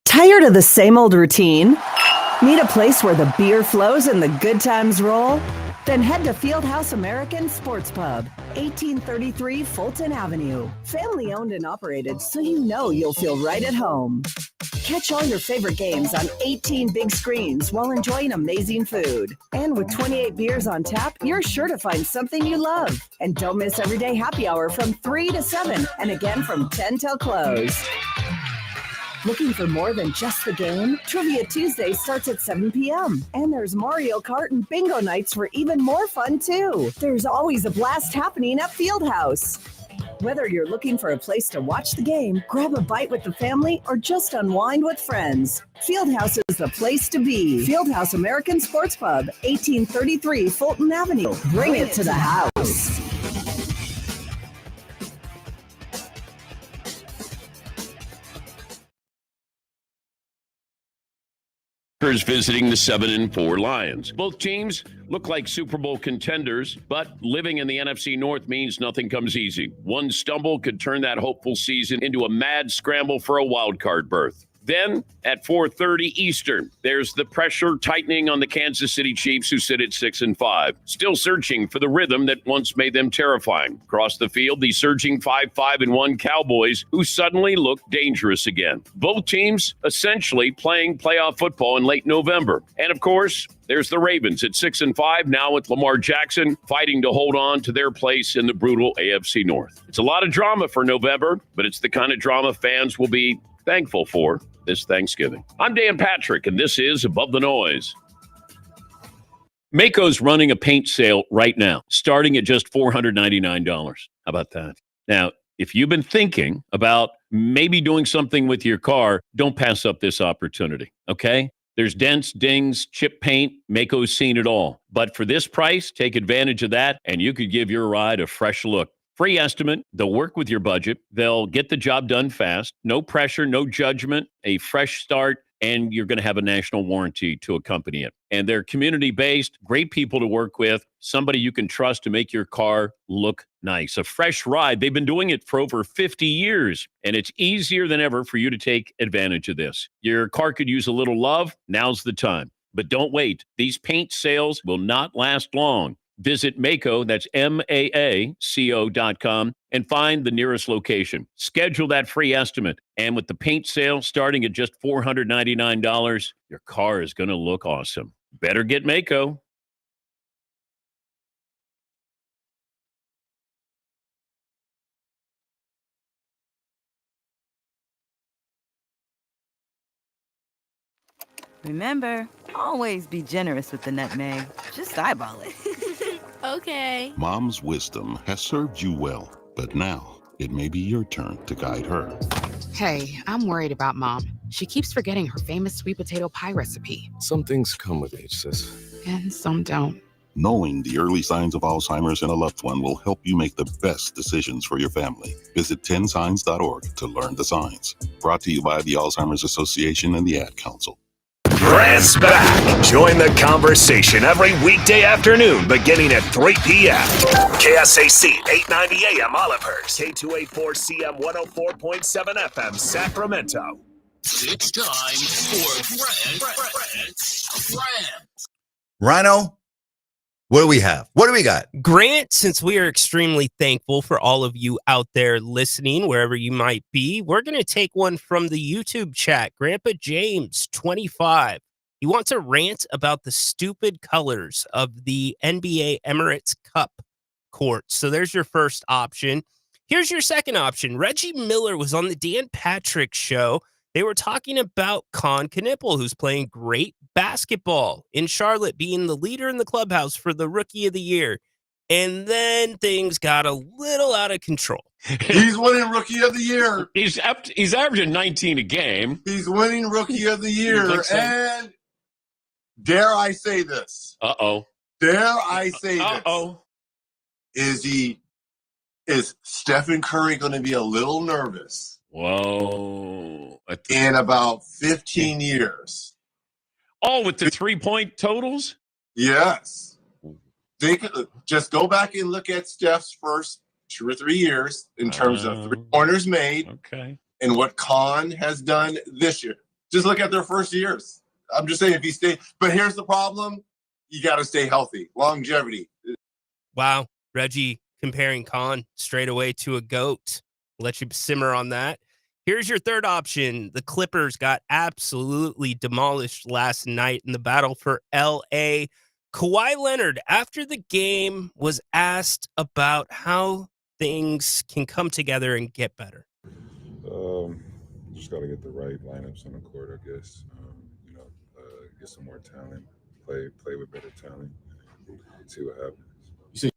Tired of the same old routine? Need a place where the beer flows and the good times roll? Then head to Fieldhouse American Sports Pub, 1833 Fulton Avenue. Family owned and operated, so you know you'll feel right at home. Catch all your favorite games on 18 big screens while enjoying amazing food. And with 28 beers on tap, you're sure to find something you love. And don't miss everyday happy hour from 3 to 7 and again from 10 till close. Looking for more than just the game? Trivia Tuesday starts at 7 p.m. And there's Mario Kart and bingo nights for even more fun, too. There's always a blast happening at Fieldhouse. Whether you're looking for a place to watch the game, grab a bite with the family, or just unwind with friends, Fieldhouse is the place to be. Fieldhouse American Sports Pub, 1833 Fulton Avenue. Bring it to the house. Visiting the 7-4 Lions. Both teams look like Super Bowl contenders, but living in the NFC North means nothing comes easy. One stumble could turn that hopeful season into a mad scramble for a wild card berth. Then at 4:30 Eastern, there's the pressure tightening on the Kansas City Chiefs, who sit at 6-5, still searching for the rhythm that once made them terrifying. Across the field, the surging 5-5-1 Cowboys, who suddenly look dangerous again. Both teams essentially playing playoff football in late November. And of course, there's the Ravens at 6-5, now with Lamar Jackson fighting to hold on to their place in the brutal AFC North. It's a lot of drama for November, but it's the kind of drama fans will be thankful for this Thanksgiving. I'm Dan Patrick, and this is Above the Noise. Maaco's running a paint sale right now, starting at just $499. How about that? Now, if you've been thinking about maybe doing something with your car, don't pass up this opportunity, okay? There's dents, dings, chip paint. Maaco's seen it all. But for this price, take advantage of that, and you could give your ride a fresh look. Free estimate. They'll work with your budget. They'll get the job done fast. No pressure, no judgment, a fresh start, and you're going to have a national warranty to accompany it. And they're community-based, great people to work with, somebody you can trust to make your car look nice. A fresh ride. They've been doing it for over 50 years, and it's easier than ever for you to take advantage of this. Your car could use a little love. Now's the time. But don't wait. These paint sales will not last long. Visit Maaco, that's MAACO.com, and find the nearest location. Schedule that free estimate. And with the paint sale starting at just $499, your car is going to look awesome. Better get Maaco. Remember, always be generous with the nutmeg. Just eyeball it. Okay. Mom's wisdom has served you well, but now it may be your turn to guide her. Hey, I'm worried about Mom. She keeps forgetting her famous sweet potato pie recipe. Some things come with age, sis. And some don't. Knowing the early signs of Alzheimer's in a loved one will help you make the best decisions for your family. Visit 10signs.org to learn the signs. Brought to you by the Alzheimer's Association and the Ad Council. Grant's back. Join the conversation every weekday afternoon beginning at 3 p.m. KSAC 890 AM Olivehurst, K284CM 104.7 FM Sacramento. It's time for Grant's Rant. Rhino, what do we have? What do we got? Grant, since we are extremely thankful for all of you out there listening, wherever you might be, we're going to take one from the YouTube chat. Grandpa James, 25. He wants a rant about the stupid colors of the NBA Emirates Cup court. So there's your first option. Here's your second option. Reggie Miller was on the Dan Patrick Show. They were talking about Con Knipple, who's playing great basketball in Charlotte, being the leader in the clubhouse for the Rookie of the Year. And then things got a little out of control. He's winning Rookie of the Year. He's averaging 19 a game. He's winning Rookie of the Year. So? And dare I say this? Uh-oh. Dare I say this? Uh-oh. Is Stephen Curry going to be a little nervous? Whoa. In about 15 years. Oh, with the 3-point totals? Yes. Just go back and look at Steph's first 2 or 3 years in terms of 3-pointers made. Okay. And what Con has done this year. Just look at their first years. I'm just saying if he stays. But here's the problem. You got to stay healthy. Longevity. Wow. Reggie comparing Con straight away to a GOAT. Let you simmer on that. Here's your third option. The Clippers got absolutely demolished last night in the battle for L.A. Kawhi Leonard, after the game, was asked about how things can come together and get better. Just got to get the right lineups on the court, I guess. Get some more talent, play with better talent, see what happens.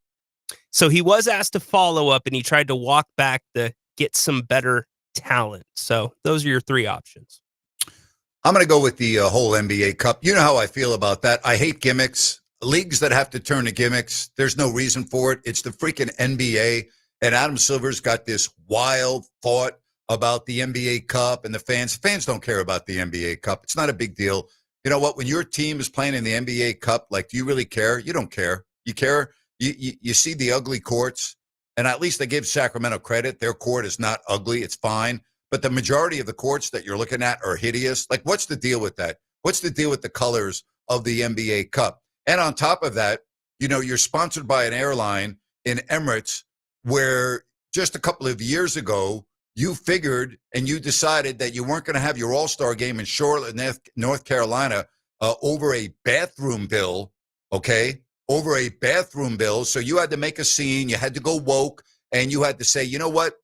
So he was asked to follow up, and he tried to walk back to get some better talent. So those are your three options. I'm going to go with the whole NBA Cup. You know how I feel about that. I hate gimmicks. Leagues that have to turn to gimmicks, there's no reason for it. It's the freaking NBA. And Adam Silver's got this wild thought about the NBA Cup and the fans. Fans don't care about the NBA Cup. It's not a big deal. You know what? When your team is playing in the NBA Cup, like, do you really care? You don't care. You care. You see the ugly courts, and at least I give Sacramento credit. Their court is not ugly. It's fine. But the majority of the courts that you're looking at are hideous. Like, what's the deal with that? What's the deal with the colors of the NBA Cup? And on top of that, you know, you're sponsored by an airline in Emirates where just a couple of years ago, you figured and you decided that you weren't going to have your All-Star game in Charlotte, North Carolina, over a bathroom bill, okay? Over a bathroom bill. So you had to make a scene. You had to go woke. And you had to say, you know what?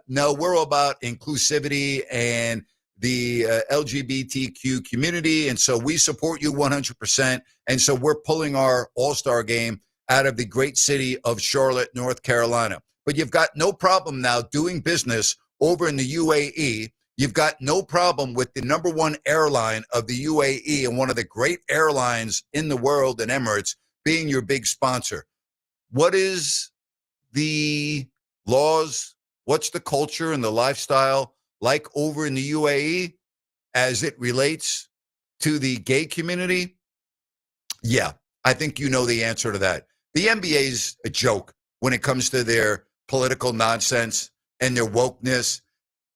No, we're all about inclusivity and the LGBTQ community. And so we support you 100%. And so we're pulling our All-Star game out of the great city of Charlotte, North Carolina. But you've got no problem now doing business over in the UAE. You've got no problem with the number one airline of the UAE and one of the great airlines in the world, in Emirates, being your big sponsor. What is the laws? What's the culture and the lifestyle like over in the UAE as it relates to the gay community? Yeah, I think you know the answer to that. The NBA's a joke when it comes to their political nonsense and their wokeness.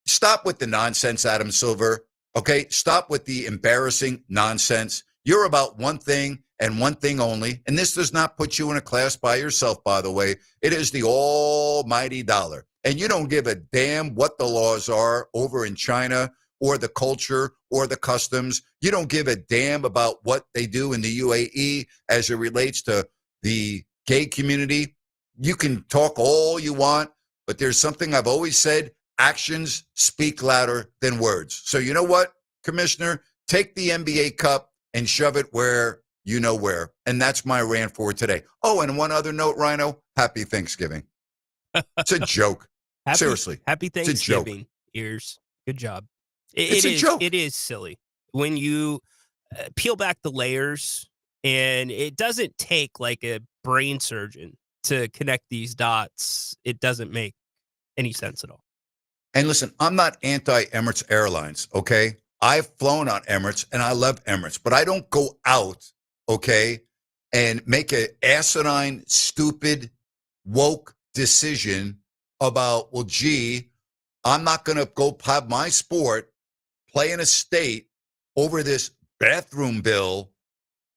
Stop with the nonsense, Adam Silver. Okay, stop with the embarrassing nonsense. You're about one thing and one thing only, and this does not put you in a class by yourself, by the way. It is the almighty dollar. And you don't give a damn what the laws are over in China or the culture or the customs. You don't give a damn about what they do in the UAE as it relates to the gay community. You can talk all you want, but there's something I've always said: actions speak louder than words. So you know what, Commissioner? Take the NBA Cup and shove it where you know where. And that's my rant for today. Oh, and one other note, Rhino, happy Thanksgiving. It's a joke. Seriously. Happy Thanksgiving, Ears. Good job. It's a joke. It is silly. When you peel back the layers, and it doesn't take like a brain surgeon to connect these dots, it doesn't make any sense at all. And listen, I'm not anti-Emirates Airlines, okay? I've flown on Emirates, and I love Emirates, but I don't go out, okay, and make an asinine, stupid, woke decision about, well, gee, I'm not going to go have my sport play in a state over this bathroom bill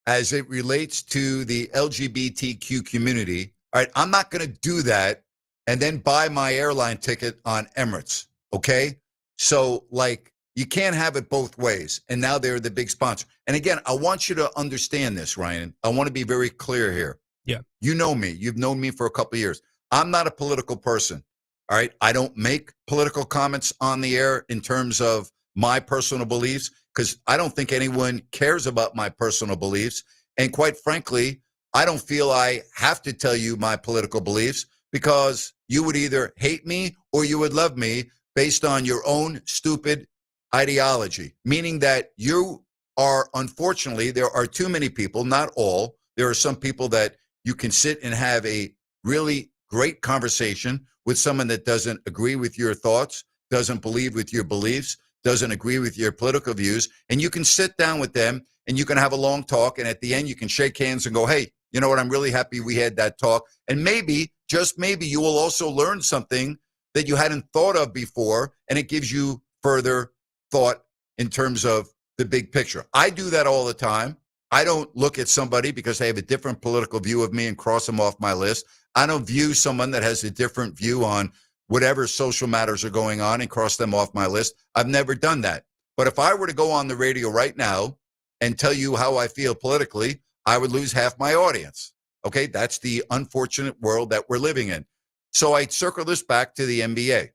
as it relates to the LGBTQ community. All right, I'm not going to do that and then buy my airline ticket on Emirates, okay? So, like, you can't have it both ways. And now they're the big sponsor. And again, I want you to understand this, Ryan. I want to be very clear here. Yeah. You know me. You've known me for a couple of years. I'm not a political person. All right. I don't make political comments on the air in terms of my personal beliefs, because I don't think anyone cares about my personal beliefs. And quite frankly, I don't feel I have to tell you my political beliefs, because you would either hate me or you would love me based on your own stupid ideology, meaning that you are, unfortunately, there are too many people, not all. There are some people that you can sit and have a really great conversation with someone that doesn't agree with your thoughts, doesn't believe with your beliefs, doesn't agree with your political views, and you can sit down with them and you can have a long talk, and at the end you can shake hands and go, hey, you know what, I'm really happy we had that talk. And maybe, just maybe, you will also learn something that you hadn't thought of before, and it gives you further thought in terms of the big picture. I do that all the time. I don't look at somebody because they have a different political view of me and cross them off my list. I don't view someone that has a different view on whatever social matters are going on and cross them off my list. I've never done that. But if I were to go on the radio right now and tell you how I feel politically, I would lose half my audience. Okay, that's the unfortunate world that we're living in. So I circle this back to the NBA.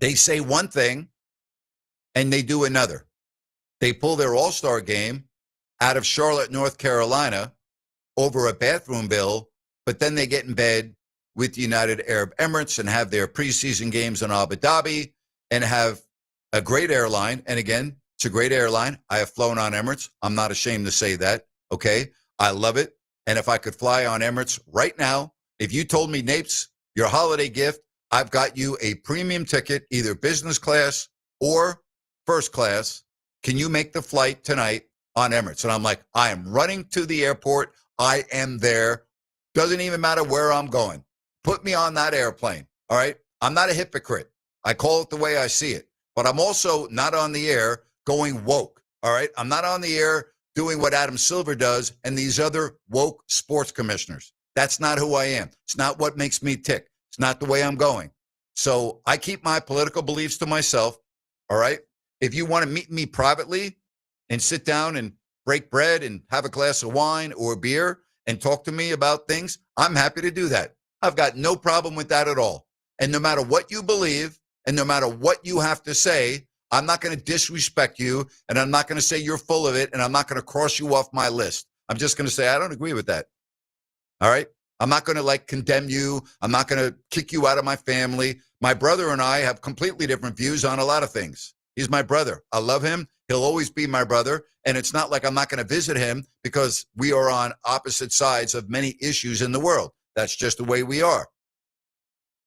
They say one thing and they do another. They pull their All-Star game out of Charlotte, North Carolina over a bathroom bill, but then they get in bed with United Arab Emirates and have their preseason games in Abu Dhabi and have a great airline. And again, it's a great airline. I have flown on Emirates. I'm not ashamed to say that. Okay. I love it. And if I could fly on Emirates right now, if you told me, Napes, your holiday gift, I've got you a premium ticket, either business class or first class. Can you make the flight tonight on Emirates? And I'm like, I am running to the airport. I am there. Doesn't even matter where I'm going. Put me on that airplane. All right. I'm not a hypocrite. I call it the way I see it. But I'm also not on the air going woke. All right. I'm not on the air doing what Adam Silver does and these other woke sports commissioners. That's not who I am. It's not what makes me tick. It's not the way I'm going. So I keep my political beliefs to myself. All right. If you want to meet me privately and sit down and break bread and have a glass of wine or beer and talk to me about things, I'm happy to do that. I've got no problem with that at all. And no matter what you believe and no matter what you have to say, I'm not going to disrespect you and I'm not going to say you're full of it and I'm not going to cross you off my list. I'm just going to say, I don't agree with that. All right. I'm not going to condemn you. I'm not going to kick you out of my family. My brother and I have completely different views on a lot of things. He's my brother. I love him. He'll always be my brother. And it's not like I'm not going to visit him because we are on opposite sides of many issues in the world. That's just the way we are.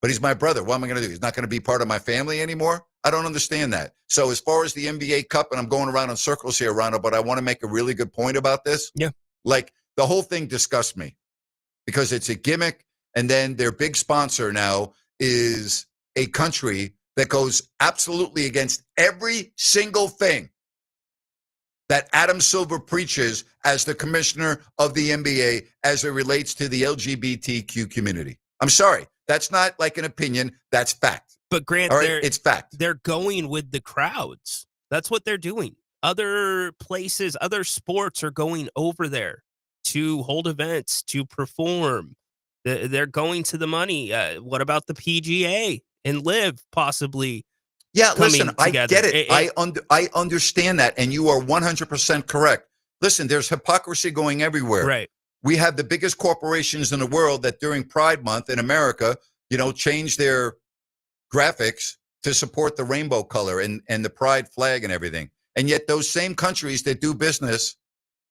But he's my brother. What am I going to do? He's not going to be part of my family anymore? I don't understand that. So as far as the NBA Cup, and I'm going around in circles here, Ronald, but I want to make a really good point about this. Yeah. The whole thing disgusts me because it's a gimmick. And then their big sponsor now is a country that goes absolutely against every single thing that Adam Silver preaches as the commissioner of the NBA as it relates to the LGBTQ community. I'm sorry. That's not an opinion. That's fact. But Grant, all right, it's fact. They're going with the crowds. That's what they're doing. Other places, other sports are going over there to hold events, to perform. They're going to the money. What about the PGA and Live possibly? Yeah, listen, together? I get it. I understand that, and you are 100% correct. Listen, there's hypocrisy going everywhere. Right. We have the biggest corporations in the world that during Pride Month in America, change their graphics to support the rainbow color and the pride flag and everything. And yet those same countries that do business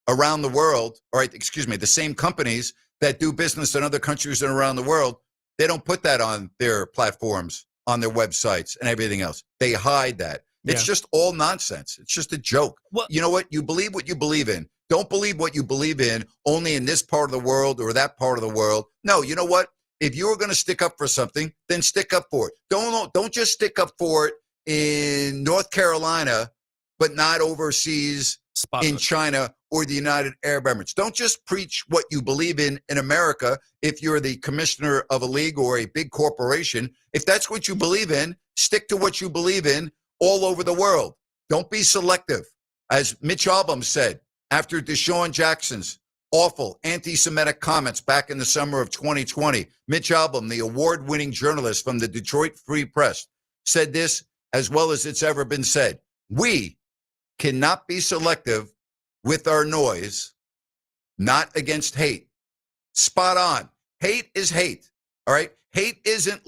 around the world, the same companies that do business in other countries and around the world, they don't put that on their platforms, on their websites and everything else. They hide that. It's just all nonsense. It's just a joke. Well, you know what? You believe what you believe in. Don't believe what you believe in only in this part of the world or that part of the world. No, you know what? If you're going to stick up for something, then stick up for it. Don't just stick up for it in North Carolina, but not overseas in China or the United Arab Emirates. Don't just preach what you believe in America if you're the commissioner of a league or a big corporation. If that's what you believe in, stick to what you believe in all over the world. Don't be selective. As Mitch Albom said after Deshaun Jackson's awful anti-Semitic comments back in the summer of 2020, Mitch Albom, the award-winning journalist from the Detroit Free Press, said this as well as it's ever been said. We cannot be selective with our noise, not against hate. Spot on. Hate is hate. All right. Hate isn't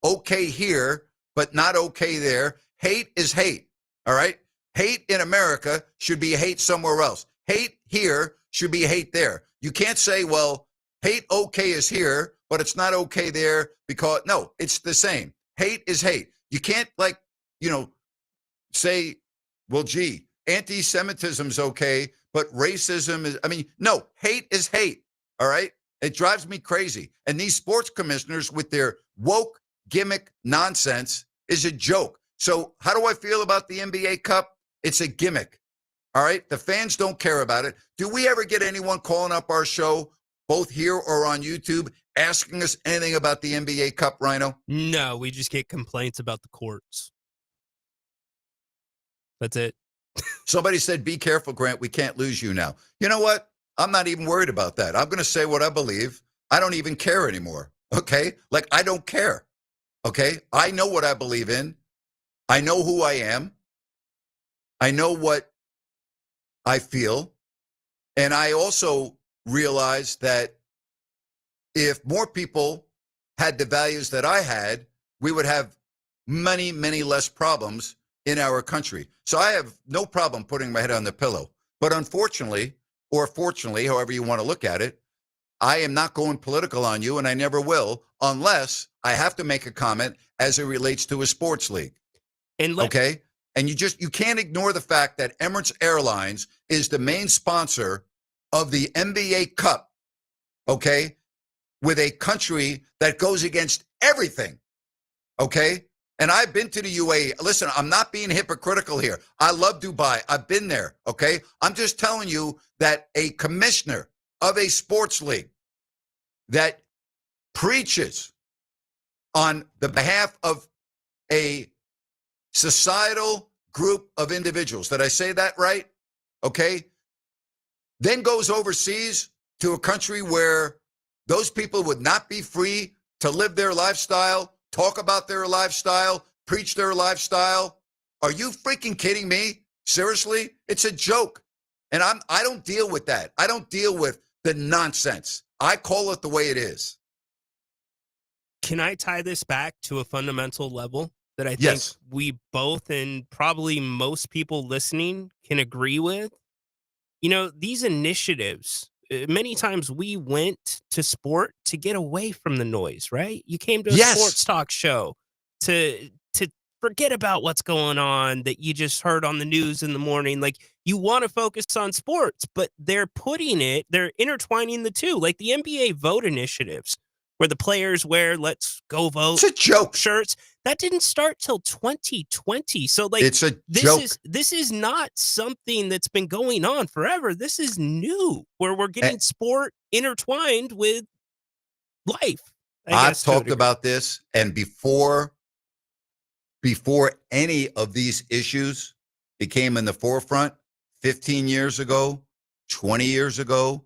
okay here, but not okay there. Hate is hate. All right. Hate in America should be hate somewhere else. Hate here should be hate there. You can't say, well, hate okay is here, but it's not okay there because no, it's the same. Hate is hate. You can't say, well, gee, anti-Semitism is okay, but racism is, no, hate is hate. All right. It drives me crazy. And these sports commissioners with their woke gimmick nonsense is a joke. So how do I feel about the NBA Cup? It's a gimmick. All right. The fans don't care about it. Do we ever get anyone calling up our show, both here or on YouTube, asking us anything about the NBA Cup, Rhino? No, we just get complaints about the courts. That's it. Somebody said, be careful, Grant. We can't lose you now. You know what? I'm not even worried about that. I'm going to say what I believe. I don't even care anymore. Okay. I don't care. Okay. I know what I believe in. I know who I am. I know what I feel. And I also realize that if more people had the values that I had, we would have many, many less problems in our country. So I have no problem putting my head on the pillow. But unfortunately, or fortunately, however you want to look at it, I am not going political on you, and I never will, unless I have to make a comment as it relates to a sports league. Okay? And you can't ignore the fact that Emirates Airlines is the main sponsor of the NBA Cup, okay, with a country that goes against everything, okay? And I've been to the UAE. Listen, I'm not being hypocritical here. I love Dubai. I've been there, okay? I'm just telling you that a commissioner of a sports league that preaches on the behalf of a societal group of individuals, did I say that right? Okay? Then goes overseas to a country where those people would not be free to live their lifestyle, talk about their lifestyle, preach their lifestyle. Are you freaking kidding me? Seriously? It's a joke. And I don't deal with that. I don't deal with the nonsense. I call it the way it is. Can I tie this back to a fundamental level that I think Yes. we both and probably most people listening can agree with? You know, these initiatives, many times we went to sport to get away from the noise, right? You came to a Yes. sports talk show to forget about what's going on that you just heard on the news in the morning. Like, you want to focus on sports, but they're intertwining the two, like the NBA vote initiatives where the players wear "Let's Go Vote" It's a joke. shirts. That didn't start till 2020. So like, It's a joke. This is not something that's been going on forever. This is new, where we're getting sport intertwined with life. I've talked about this, and before any of these issues became in the forefront 15 years ago, 20 years ago,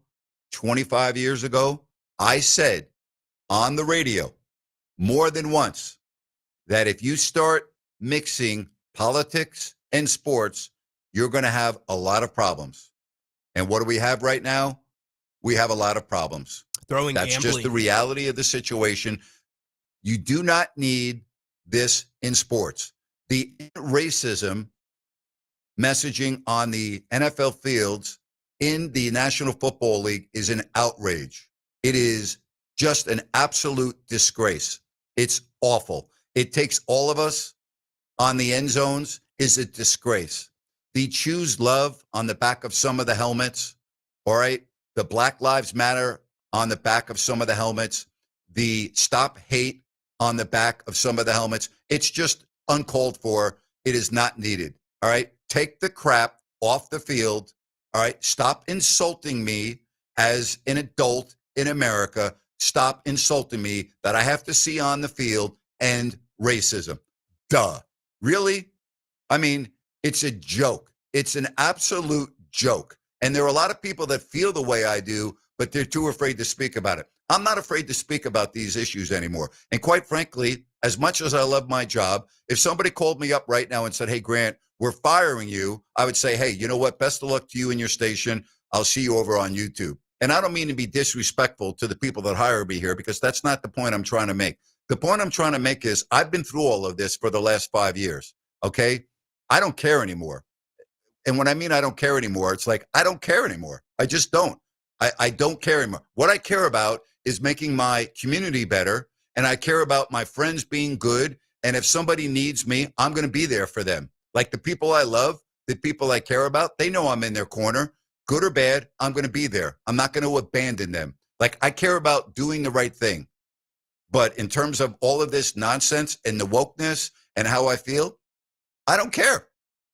25 years ago, I said on the radio more than once that if you start mixing politics and sports, you're going to have a lot of problems. And what do we have right now? We have a lot of problems. That's Gambling. just the reality of the situation. You do not need this in sports. The racism messaging on the NFL fields in the National Football League is an outrage. It is just an absolute disgrace. It's awful. It takes all of us on the end zones is a disgrace. The choose love on the back of some of the helmets, all right? The Black Lives Matter on the back of some of the helmets, the stop hate on the back of some of the helmets. It's just uncalled for. It is not needed, all right? Take the crap off the field, all right? Stop insulting me as an adult in America. Stop insulting me that I have to see on the field and racism. Duh. Really? I mean, it's a joke. It's an absolute joke. And there are a lot of people that feel the way I do, but they're too afraid to speak about it. I'm not afraid to speak about these issues anymore. And quite frankly, as much as I love my job, if somebody called me up right now and said, "Hey, Grant, we're firing you," I would say, "Hey, you know what? Best of luck to you and your station. I'll see you over on YouTube." And I don't mean to be disrespectful to the people that hire me here, because that's not the point I'm trying to make. The point I'm trying to make is I've been through all of this for the last 5 years, okay? I don't care anymore. And when I mean I don't care anymore, it's like I don't care anymore. I just don't. I don't care anymore. What I care about is making my community better, and I care about my friends being good. And if somebody needs me, I'm going to be there for them. Like the people I love, the people I care about, they know I'm in their corner. Good or bad, I'm going to be there. I'm not going to abandon them. Like, I care about doing the right thing. But in terms of all of this nonsense and the wokeness and how I feel, I don't care.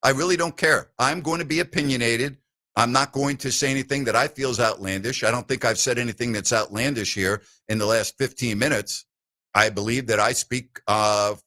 I really don't care. I'm going to be opinionated. I'm not going to say anything that I feel is outlandish. I don't think I've said anything that's outlandish here in the last 15 minutes. I believe that I speak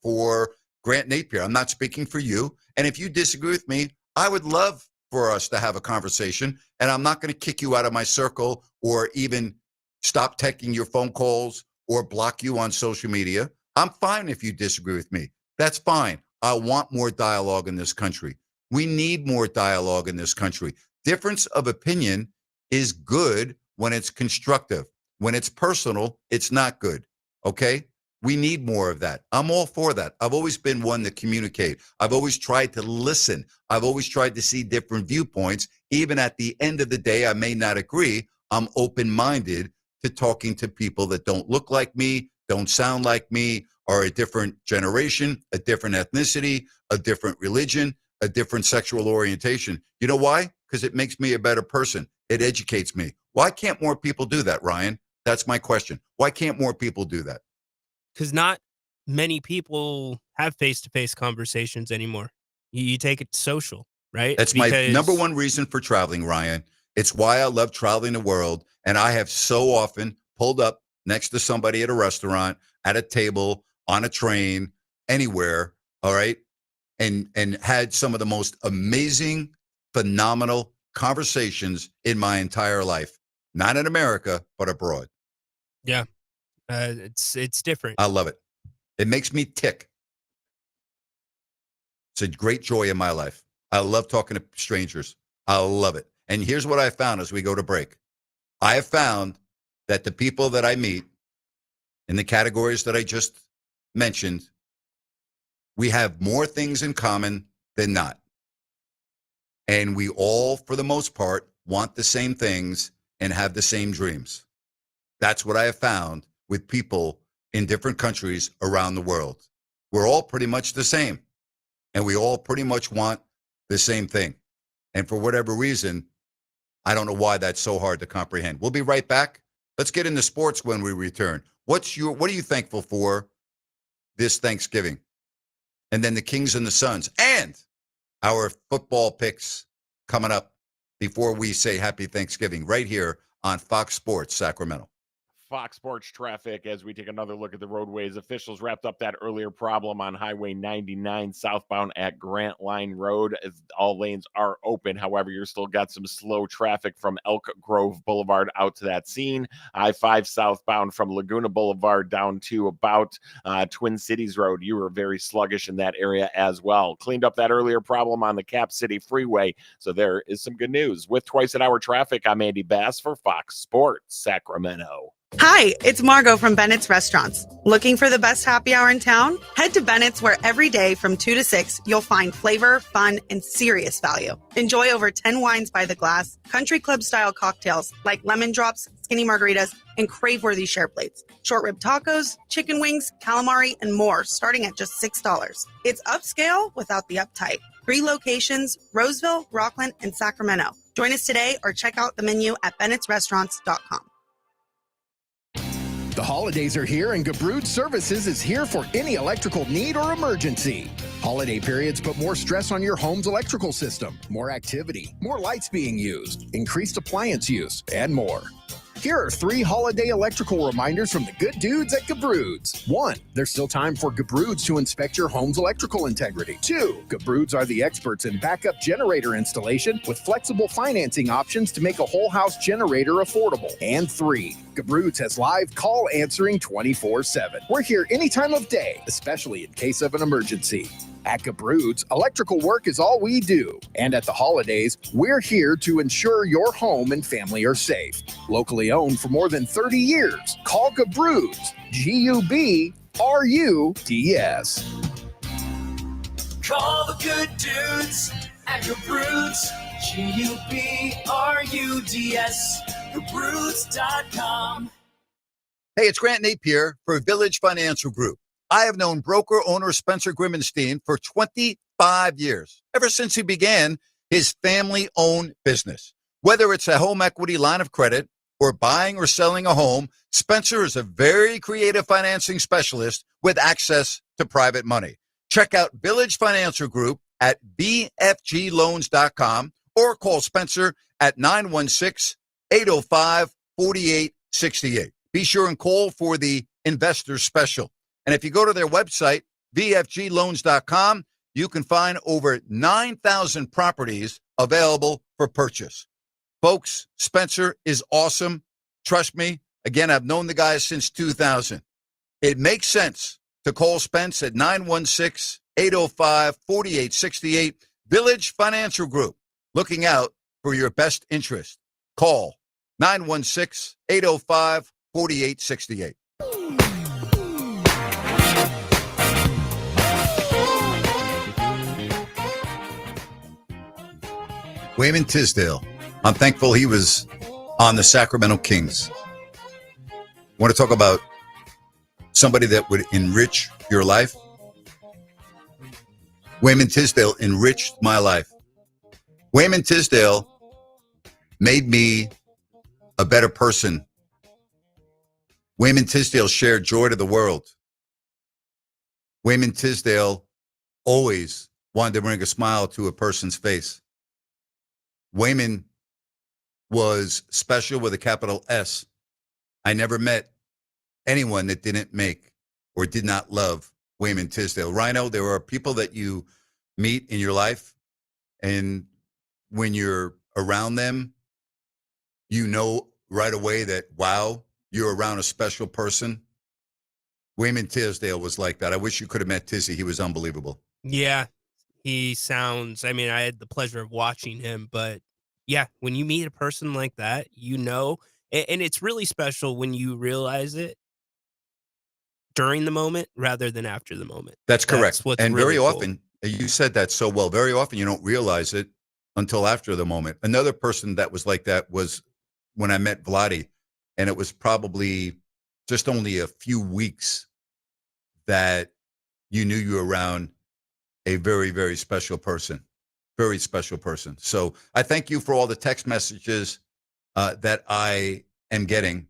for Grant Napear. I'm not speaking for you. And if you disagree with me, I would love for us to have a conversation. And I'm not going to kick you out of my circle or even stop taking your phone calls or block you on social media. I'm fine if you disagree with me. That's fine. I want more dialogue in this country. We need more dialogue in this country. Difference of opinion is good when it's constructive. When it's personal, it's not good. Okay? We need more of that. I'm all for that. I've always been one to communicate. I've always tried to listen. I've always tried to see different viewpoints. Even at the end of the day, I may not agree. I'm open-minded to talking to people that don't look like me, don't sound like me, are a different generation, a different ethnicity, a different religion, a different sexual orientation. You know why? Because it makes me a better person. It educates me. Why can't more people do that, Ryan? That's my question. Why can't more people do that? Because not many people have face-to-face conversations anymore. You take it social, right? That's my number one reason for traveling, Ryan. It's why I love traveling the world. And I have so often pulled up next to somebody at a restaurant, at a table, on a train, anywhere, all right? And had some of the most amazing, phenomenal conversations in my entire life. Not in America, but abroad. Yeah. It's different. I love it. It makes me tick. It's a great joy in my life. I love talking to strangers. I love it. And here's what I found as we go to break. I have found that the people that I meet in the categories that I just mentioned, we have more things in common than not. And we all, for the most part, want the same things and have the same dreams. That's what I have found with people in different countries around the world. We're all pretty much the same, and we all pretty much want the same thing. And for whatever reason, I don't know why that's so hard to comprehend. We'll be right back. Let's get into sports when we return. What are you thankful for this Thanksgiving? And then the Kings and the Suns and our football picks coming up before we say happy Thanksgiving right here on Fox Sports Sacramento. Fox Sports traffic as we take another look at the roadways. Officials wrapped up that earlier problem on Highway 99 southbound at Grant Line Road as all lanes are open. However, you're still got some slow traffic from Elk Grove Boulevard out to that scene. I-5 southbound from Laguna Boulevard down to about Twin Cities Road. You were very sluggish in that area as well. Cleaned up that earlier problem on the Cap City Freeway. So there is some good news. With twice an hour traffic, I'm Andy Bass for Fox Sports Sacramento. Hi, it's Margot from Bennett's Restaurants. Looking for the best happy hour in town? Head to Bennett's, where every day from 2 to 6, you'll find flavor, fun, and serious value. Enjoy over 10 wines by the glass, country club style cocktails like lemon drops, skinny margaritas, and crave-worthy share plates. Short rib tacos, chicken wings, calamari, and more, starting at just $6. It's upscale without the uptight. 3 locations, Roseville, Rockland, and Sacramento. Join us today or check out the menu at bennettsrestaurants.com. The holidays are here, and Gabrud Services is here for any electrical need or emergency. Holiday periods put more stress on your home's electrical system, more activity, more lights being used, increased appliance use, and more. Here are 3 holiday electrical reminders from the good dudes at Gabrud's. 1. There's still time for Gabrud's to inspect your home's electrical integrity. 2. Gabrud's are the experts in backup generator installation with flexible financing options to make a whole house generator affordable. And 3. Gabrud's has live call answering 24/7. We're here any time of day, especially in case of an emergency. At Gabrud's, electrical work is all we do. And at the holidays, we're here to ensure your home and family are safe. Locally owned for more than 30 years. Call Gabrud's, G-U-B-R-U-D-S. Call the good dudes at Gabrud's, G-U-B-R-U-D-S, Gabrud's.com. Hey, it's Grant Napear for Village Financial Group. I have known broker owner Spencer Grimmenstein for 25 years, ever since he began his family-owned business. Whether it's a home equity line of credit or buying or selling a home, Spencer is a very creative financing specialist with access to private money. Check out Village Financial Group at bfgloans.com or call Spencer at 916-805-4868. Be sure and call for the investor special. And if you go to their website, bfgloans.com, you can find over 9,000 properties available for purchase. Folks, Spencer is awesome. Trust me. Again, I've known the guy since 2000. It makes sense to call Spence at 916-805-4868. Village Financial Group, looking out for your best interest. Call 916-805-4868. Wayman Tisdale. I'm thankful he was on the Sacramento Kings. Want to talk about somebody that would enrich your life? Wayman Tisdale enriched my life. Wayman Tisdale made me a better person. Wayman Tisdale shared joy to the world. Wayman Tisdale always wanted to bring a smile to a person's face. Wayman was special with a capital S. I never met anyone that didn't make or did not love Wayman Tisdale. Rhino, there are people that you meet in your life, and when you're around them, you know right away that, wow, you're around a special person. Wayman Tisdale was like that. I wish you could have met Tizzy. He was unbelievable. Yeah, he sounds, I mean, I had the pleasure of watching him, but yeah, when you meet a person like that, you know, and it's really special when you realize it during the moment rather than after the moment. That's correct. That's what's And really very cool. often, you said that so well, very often you don't realize it until after the moment. Another person that was like that was when I met Vladdy, and it was probably just only a few weeks that you knew you were around a very, very special person. Very special person. So I thank you for all the text messages that I am getting.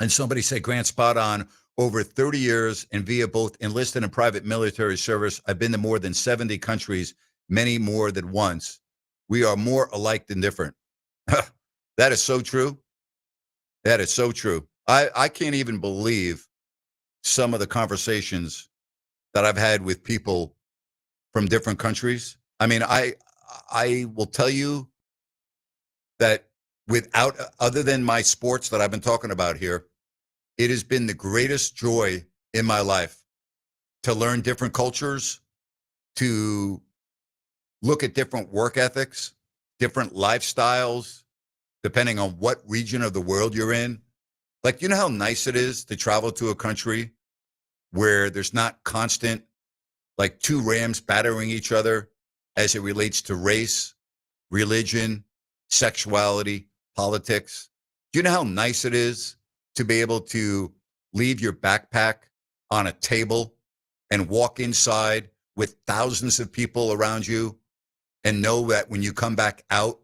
And somebody said, Grant, spot on. Over 30 years and via both enlisted and private military service, I've been to more than 70 countries, many more than once. We are more alike than different. That is so true. That is so true. I can't even believe some of the conversations that I've had with people from different countries. I mean, I will tell you that without, other than my sports that I've been talking about here, it has been the greatest joy in my life to learn different cultures, to look at different work ethics, different lifestyles, depending on what region of the world you're in. Like, you know how nice it is to travel to a country where there's not constant, like, two rams battering each other as it relates to race, religion, sexuality, politics. Do you know how nice it is to be able to leave your backpack on a table and walk inside with thousands of people around you and know that when you come back out,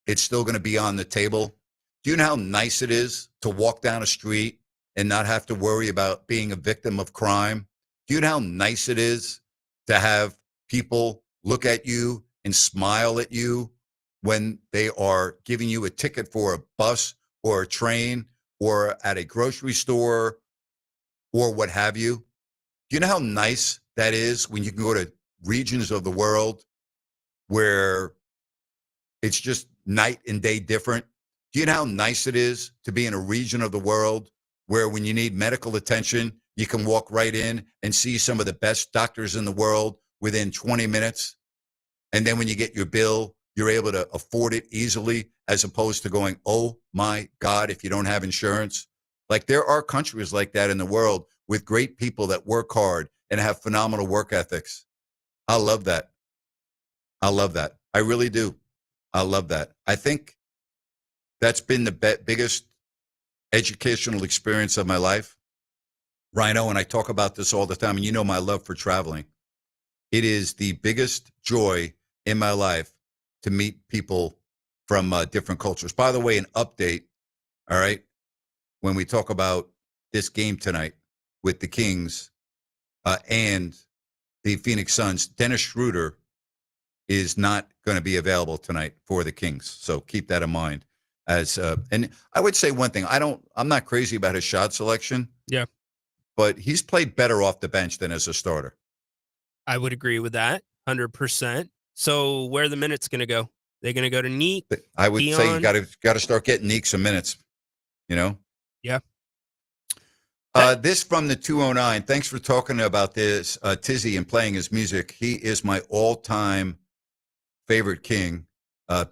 it's still going to be on the table? Do you know how nice it is to walk down a street and not have to worry about being a victim of crime? Do you know how nice it is to have people look at you and smile at you when they are giving you a ticket for a bus or a train or at a grocery store or what have you? Do you know how nice that is when you can go to regions of the world where it's just night and day different? Do you know how nice it is to be in a region of the world where when you need medical attention, you can walk right in and see some of the best doctors in the world within 20 minutes? And then when you get your bill, you're able to afford it easily, as opposed to going, oh my God, if you don't have insurance. Like, there are countries like that in the world with great people that work hard and have phenomenal work ethics. I love that. I love that. I really do. I love that. I think that's been the biggest educational experience of my life. Rhino, and I talk about this all the time, and you know my love for traveling. It is the biggest joy in my life to meet people from different cultures. By the way, an update, all right, when we talk about this game tonight with the Kings and the Phoenix Suns, Dennis Schroeder is not going to be available tonight for the Kings. So keep that in mind. And I would say one thing, I'm not crazy about his shot selection. Yeah. But he's played better off the bench than as a starter. I would agree with that 100%. So where are the minutes going to go? They're going to go to Neek. I would say you Dion? got to start getting Neek some minutes, you know? Yeah. This from the 209. Thanks for talking about this, Tizzy, and playing his music. He is my all-time favorite King,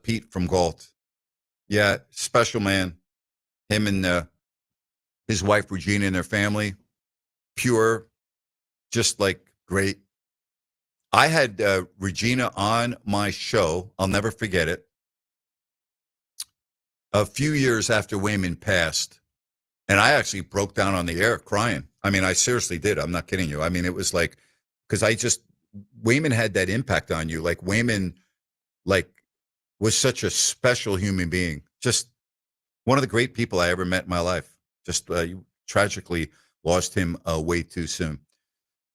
Pete from Galt. Yeah, special man. Him and his wife, Regina, and their family. Pure, just like great. I had Regina on my show. I'll never forget it. a few years after Wayman passed, and I actually broke down on the air crying. I mean, I seriously did. I'm not kidding you. I mean, it was like, because Wayman had that impact on you. Like Wayman, like, was such a special human being. Just one of the great people I ever met in my life. Just tragically lost him way too soon.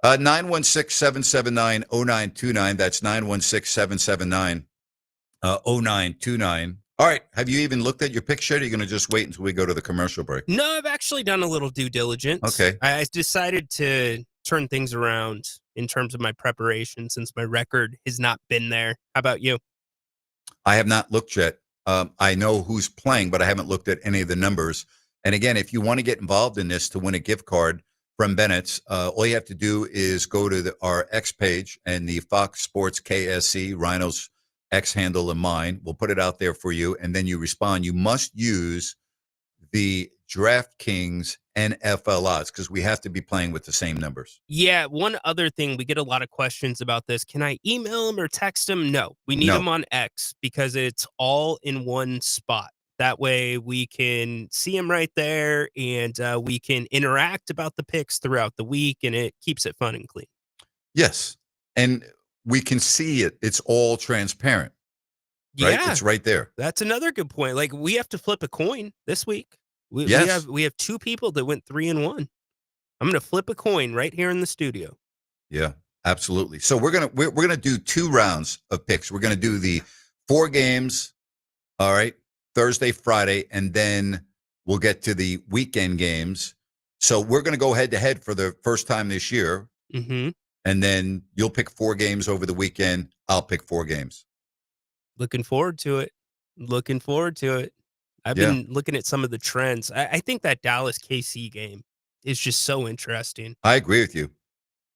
916-779-0929. That's 916-779-0929. All right. Have you even looked at your picture? Or are you going to just wait until we go to the commercial break? No, I've actually done a little due diligence. Okay. I decided to turn things around in terms of my preparation since my record has not been there. How about you? I have not looked yet. I know who's playing, but I haven't looked at any of the numbers. And again, if you want to get involved in this to win a gift card from Bennett's, all you have to do is go to our X page and the Fox Sports KSC, Rhino's X handle and mine. We'll put it out there for you, and then you respond. You must use the DraftKings NFL odds because we have to be playing with the same numbers. Yeah, one other thing, we get a lot of questions about this. Can I email them or text them? No, we need them on X because it's all in one spot. That way we can see them right there, and we can interact about the picks throughout the week, and it keeps it fun and clean. Yes, and we can see it. It's all transparent, right? Yeah, It's right there. That's another good point. Like, we have to flip a coin this week. We have two people that went 3-1. I'm going to flip a coin right here in the studio. Yeah, absolutely. So we're gonna do 2 rounds of picks. We're gonna do the 4 games. All right, Thursday, Friday, and then we'll get to the weekend games. So we're gonna go head to head for the first time this year. Mm-hmm. And then you'll pick 4 games over the weekend. I'll pick 4 games. Looking forward to it. I've been looking at some of the trends. I think that Dallas KC game is just so interesting. I agree with you.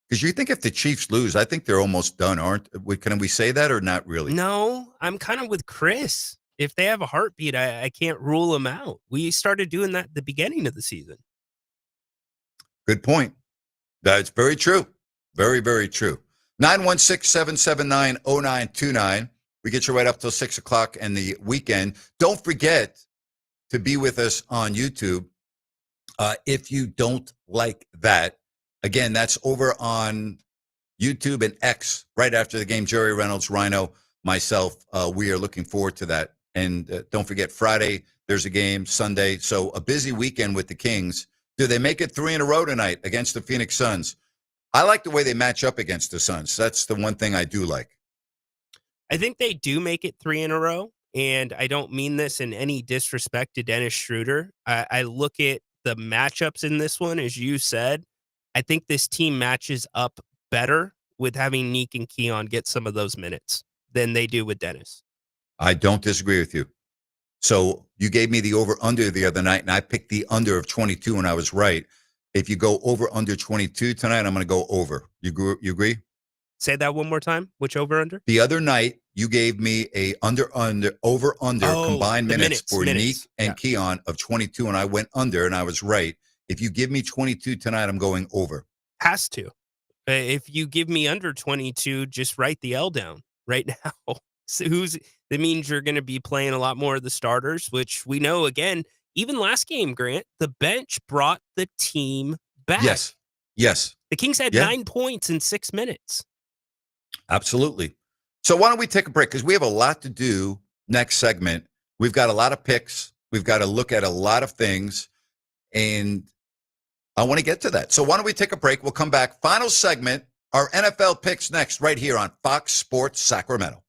Because you think if the Chiefs lose, I think they're almost done, aren't we? Can we say that or not really? No, I'm kind of with Chris. If they have a heartbeat, I can't rule them out. We started doing that at the beginning of the season. Good point. That's very true. Very, very true. 916-779-0929. We get you right up till 6 o'clock and the weekend. Don't forget to be with us on YouTube. If you don't like that, again, that's over on YouTube and X right after the game. Jerry Reynolds, Rhino, myself, we are looking forward to that. And don't forget, Friday, there's a game, Sunday. So a busy weekend with the Kings. Do they make it 3 in a row tonight against the Phoenix Suns? I like the way they match up against the Suns. That's the one thing I do like. I think they do make it 3 in a row. And I don't mean this in any disrespect to Dennis Schroeder. I look at the matchups in this one, as you said. I think this team matches up better with having Neek and Keon get some of those minutes than they do with Dennis. I don't disagree with you. So you gave me the over-under the other night, and I picked the under of 22, and I was right. If you go over-under 22 tonight, I'm going to go over. You agree? Say that one more time. Which over-under? The other night, you gave me a over-under combined minutes for Neek and Keon of 22, and I went under, and I was right. If you give me 22 tonight, I'm going over. Has to. If you give me under 22, just write the L down right now. So that means you're going to be playing a lot more of the starters, which we know, again, even last game, Grant, the bench brought the team back. Yes. The Kings had 9 points in 6 minutes. Absolutely. So why don't we take a break? Because we have a lot to do next segment. We've got a lot of picks. We've got to look at a lot of things. And I want to get to that. So why don't we take a break? We'll come back. Final segment, our NFL picks next, right here on Fox Sports Sacramento.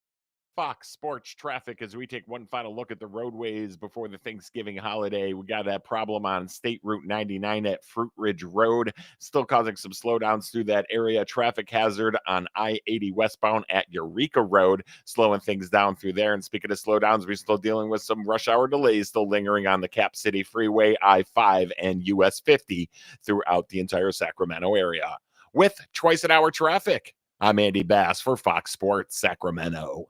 Fox Sports Traffic as we take one final look at the roadways before the Thanksgiving holiday. We got that problem on State Route 99 at Fruit Ridge Road, still causing some slowdowns through that area. Traffic hazard on I-80 westbound at Eureka Road, slowing things down through there. And speaking of slowdowns, we're still dealing with some rush hour delays still lingering on the Cap City Freeway, I-5 and US 50 throughout the entire Sacramento area. With twice an hour traffic, I'm Andy Bass for Fox Sports Sacramento.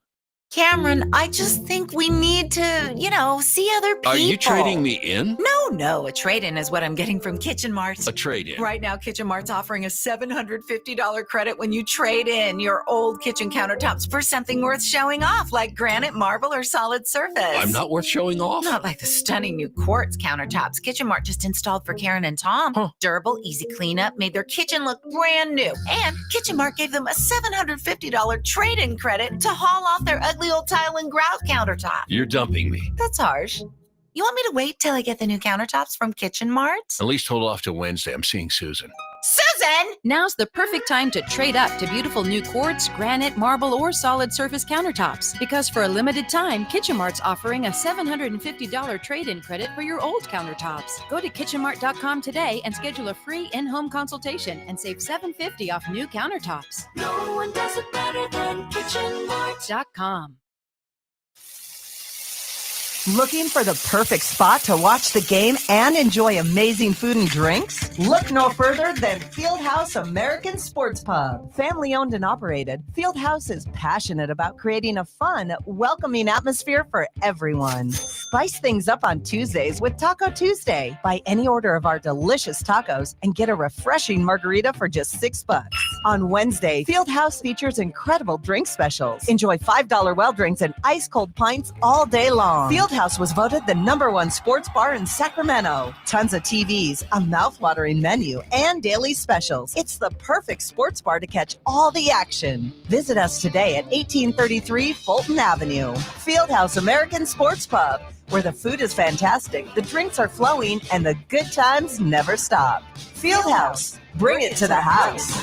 Cameron, I just think we need to, see other people. Are you trading me in? No, a trade-in is what I'm getting from Kitchen Mart. A trade-in. Right now, Kitchen Mart's offering a $750 credit when you trade in your old kitchen countertops for something worth showing off, like granite, marble, or solid surface. I'm not worth showing off? Not like the stunning new quartz countertops Kitchen Mart just installed for Karen and Tom. Huh. Durable, easy cleanup, made their kitchen look brand new. And Kitchen Mart gave them a $750 trade-in credit to haul off their ugly old tile and grout countertop. You're dumping me. That's harsh. You want me to wait till I get the new countertops from Kitchen Mart? At least hold off till Wednesday. I'm seeing Susan. Susan! Now's the perfect time to trade up to beautiful new quartz, granite, marble, or solid surface countertops. Because for a limited time, Kitchen Mart's offering a $750 trade-in credit for your old countertops. Go to kitchenmart.com today and schedule a free in-home consultation and save $750 off new countertops. No one does it better than KitchenMart.com. Looking for the perfect spot to watch the game and enjoy amazing food and drinks? Look no further than Fieldhouse American Sports Pub. Family owned and operated, Fieldhouse is passionate about creating a fun, welcoming atmosphere for everyone. Spice things up on Tuesdays with Taco Tuesday. Buy any order of our delicious tacos and get a refreshing margarita for just $6. On Wednesday, Fieldhouse features incredible drink specials. Enjoy $5 well drinks and ice cold pints all day long. Fieldhouse was voted the #1 sports bar in Sacramento. Tons of TVs, a mouthwatering menu, and daily specials. It's the perfect sports bar to catch all the action. Visit us today at 1833 Fulton Avenue. Fieldhouse American Sports Pub, where the food is fantastic, the drinks are flowing, and the good times never stop. Fieldhouse, bring it to the house.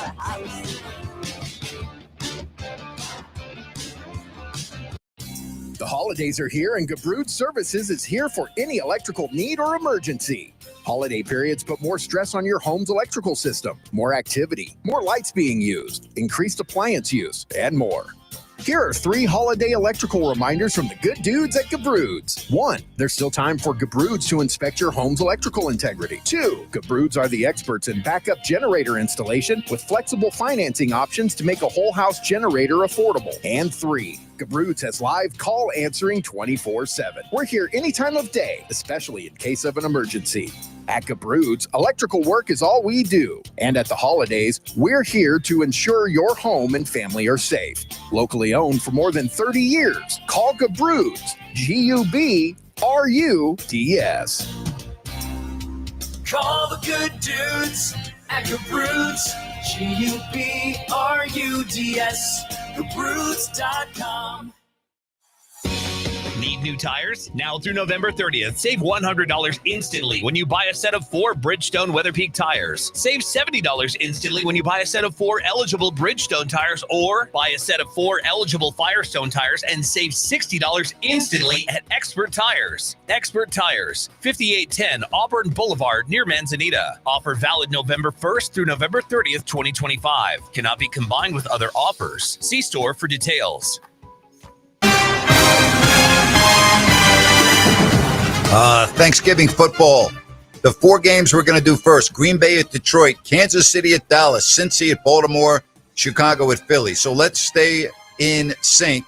The holidays are here, and Gabrud Services is here for any electrical need or emergency. Holiday periods put more stress on your home's electrical system, more activity, more lights being used, increased appliance use, and more. Here are 3 holiday electrical reminders from the good dudes at Gabrud's. 1. There's still time for Gabrud's to inspect your home's electrical integrity. 2. Gabrud's are the experts in backup generator installation with flexible financing options to make a whole house generator affordable. And 3. Gabrud's has live call answering 24/7. We're here any time of day, especially in case of an emergency. At Gabrud's, electrical work is all we do. And at the holidays, we're here to ensure your home and family are safe. Locally owned for more than 30 years. Call Gabrud's, G-U-B-R-U-D-S. Call the good dudes at Gabrud's, G-U-B-R-U-D-S, Gabrud's.com. Need new tires? Now through November 30th, save $100 instantly when you buy a set of 4 Bridgestone Weatherpeak tires. Save $70 instantly when you buy a set of 4 eligible Bridgestone tires, or buy a set of 4 eligible Firestone tires and save $60 instantly at Expert Tires. Expert Tires, 5810 Auburn Boulevard near Manzanita. Offer valid November 1st through November 30th, 2025. Cannot be combined with other offers. See store for details. Thanksgiving football. The 4 games we're going to do first: Green Bay at Detroit, Kansas City at Dallas, Cincy at Baltimore, Chicago at Philly. So let's stay in sync.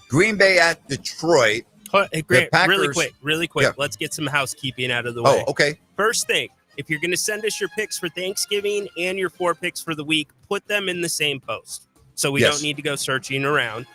Green Bay at Detroit. Hey, Grant, Packers, really quick. Yeah. Let's get some housekeeping out of the way. Oh, okay. First thing, if you're going to send us your picks for Thanksgiving and your 4 picks for the week, put them in the same post so we don't need to go searching around.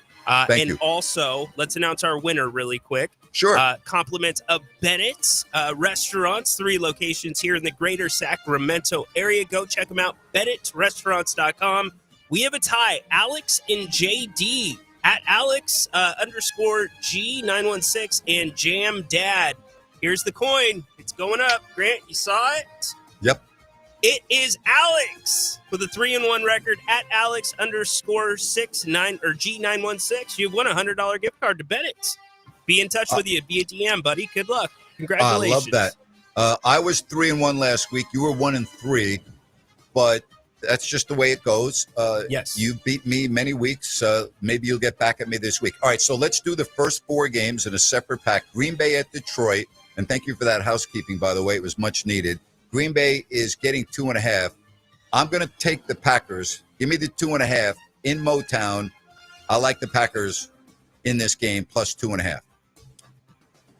Thank you. Also, let's announce our winner really quick. Sure. Compliments of Bennett's Restaurants, 3 locations here in the greater Sacramento area. Go check them out, Bennett'sRestaurants.com. We have a tie, Alex and JD at Alex _G916 and Jam Dad. Here's the coin. It's going up. Grant, you saw it? Yep. It is Alex with a 3-1 record at Alex _69 or G916. You've won a $100 gift card to Bennett's. Be in touch with you via DM, buddy. Good luck. Congratulations. I love that. I was 3-1 last week. You were 1-3, but that's just the way it goes. Yes. You beat me many weeks. Maybe you'll get back at me this week. All right, so let's do the first 4 games in a separate pack. Green Bay at Detroit, and thank you for that housekeeping, by the way. It was much needed. Green Bay is getting 2.5. I'm going to take the Packers. Give me the 2.5 in Motown. I like the Packers in this game, plus 2.5.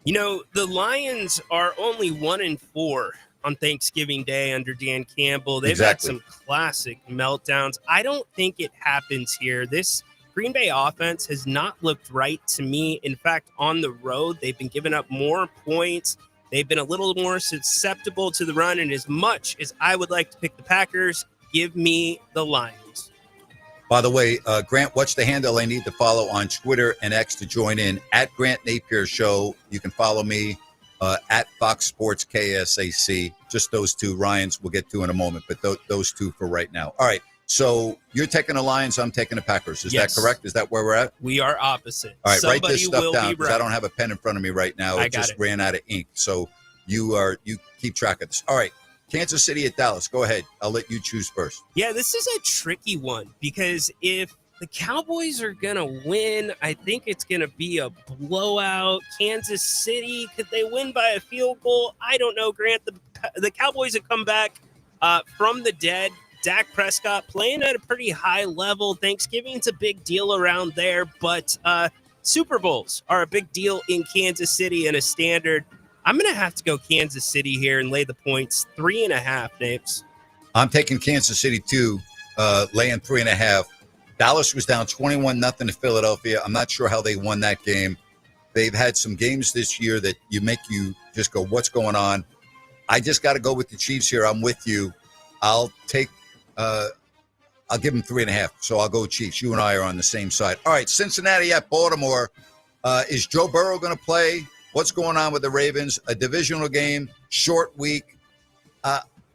You know, the Lions are only 1-4 on Thanksgiving Day under Dan Campbell. They've had some classic meltdowns. I don't think it happens here. This Green Bay offense has not looked right to me. In fact, on the road, they've been giving up more points. They've been a little more susceptible to the run. And as much as I would like to pick the Packers, give me the Lions. By the way, Grant, what's the handle I need to follow on Twitter and X to join in? At Grant Napear Show. You can follow me at Fox Sports KSAC. Just those two. Ryan's we'll get to in a moment, but those two for right now. All right. So you're taking the Lions. I'm taking the Packers. Is that correct? Is that where we're at? We are opposite. All right. Somebody write this stuff will down be because right. I don't have a pen in front of me right now. I It got just it. ran out of ink. So you keep track of this. All right. Kansas City at Dallas. Go ahead. I'll let you choose first. Yeah, this is a tricky one because if the Cowboys are going to win, I think it's going to be a blowout. Kansas City, could they win by a field goal? I don't know, Grant. The Cowboys have come back from the dead. Dak Prescott playing at a pretty high level. Thanksgiving's a big deal around there, but Super Bowls are a big deal in Kansas City and a standard. I'm going to have to go Kansas City here and lay the points. 3.5, Napes. I'm taking Kansas City too, laying 3.5. Dallas was down 21-0 to Philadelphia. I'm not sure how they won that game. They've had some games this year that make you just go, what's going on? I just got to go with the Chiefs here. I'm with you. I'll give them 3.5. So I'll go Chiefs. You and I are on the same side. All right, Cincinnati at Baltimore. Is Joe Burrow going to play? What's going on with the Ravens? A divisional game, short week.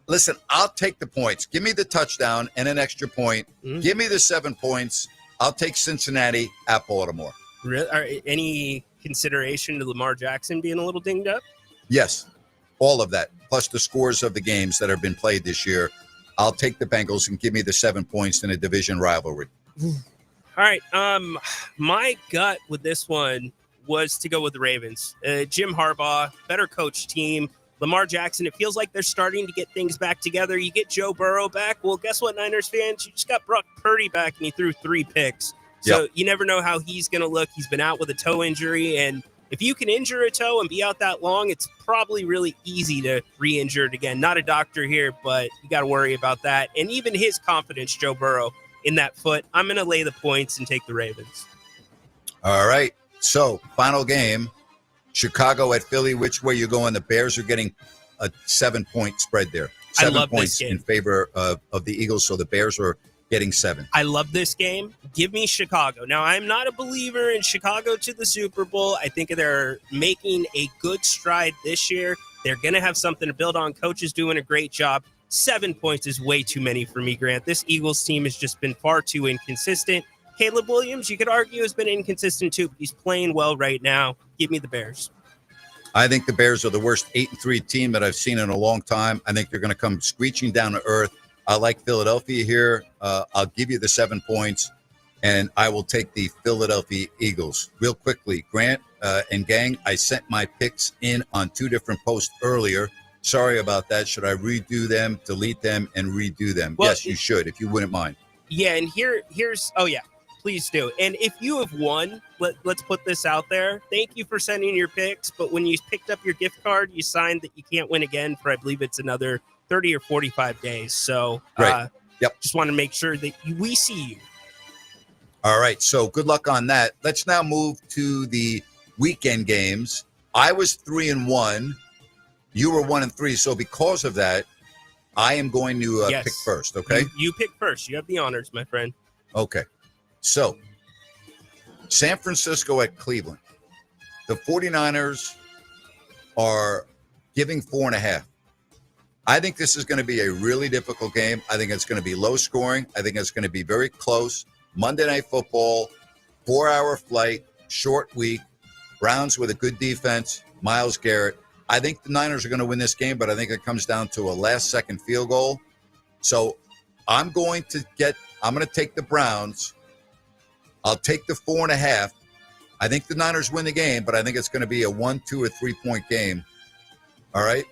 Listen, I'll take the points. Give me the touchdown and an extra point. Give me the 7 points. I'll take Cincinnati at Baltimore. Really? Any consideration to Lamar Jackson being a little dinged up? Yes, all of that, plus the scores of the games that have been played this year. I'll take the Bengals and give me the 7 points in a division rivalry. All right. My gut with this one was to go with the Ravens. Jim Harbaugh, better coach team. Lamar Jackson, it feels like they're starting to get things back together. You get Joe Burrow back. Well, guess what, Niners fans? You just got Brock Purdy back, and he threw 3 picks. So You never know how he's going to look. He's been out with a toe injury, and if you can injure a toe and be out that long, it's probably really easy to re-injure it again. Not a doctor here, but you got to worry about that. And even his confidence, Joe Burrow, in that foot. I'm going to lay the points and take the Ravens. All right. So, final game. Chicago at Philly. Which way you going? The Bears are getting a 7-point spread there. 7 points in favor of the Eagles. So the Bears are getting 7. I love this game. Give me Chicago. Now, I'm not a believer in Chicago to the Super Bowl. I think they're making a good stride this year. They're going to have something to build on. Coach is doing a great job. 7 points is way too many for me, Grant. This Eagles team has just been far too inconsistent. Caleb Williams, you could argue, has been inconsistent too, but he's playing well right now. Give me the Bears. I think the Bears are the worst 8-3 team that I've seen in a long time. I think they're going to come screeching down to earth. I like Philadelphia here. I'll give you the 7 points, and I will take the Philadelphia Eagles. Real quickly, Grant and gang, I sent my picks in on 2 different posts earlier. Sorry about that. Should I redo them, delete them, and redo them? Well, yes, you should, if you wouldn't mind. Yeah, and here's oh yeah, please do. And if you have won, let's put this out there. Thank you for sending your picks, but when you picked up your gift card, you signed that you can't win again for, I believe it's another 30 or 45 days. So just want to make sure that we see you. All right, so good luck on that. Let's now move to the weekend games. I was 3-1. You were 1-3. So because of that, I am going to pick first, okay? You pick first. You have the honors, my friend. Okay. So, San Francisco at Cleveland. The 49ers are giving 4.5. I think this is going to be a really difficult game. I think it's going to be low scoring. I think it's going to be very close. Monday Night Football, 4-hour flight, short week. Browns with a good defense. Myles Garrett. I think the Niners are going to win this game, but I think it comes down to a last-second field goal. So I'm going to take the Browns. I'll take the 4.5. I think the Niners win the game, but I think it's going to be a 1, 2, or 3-point game. All right?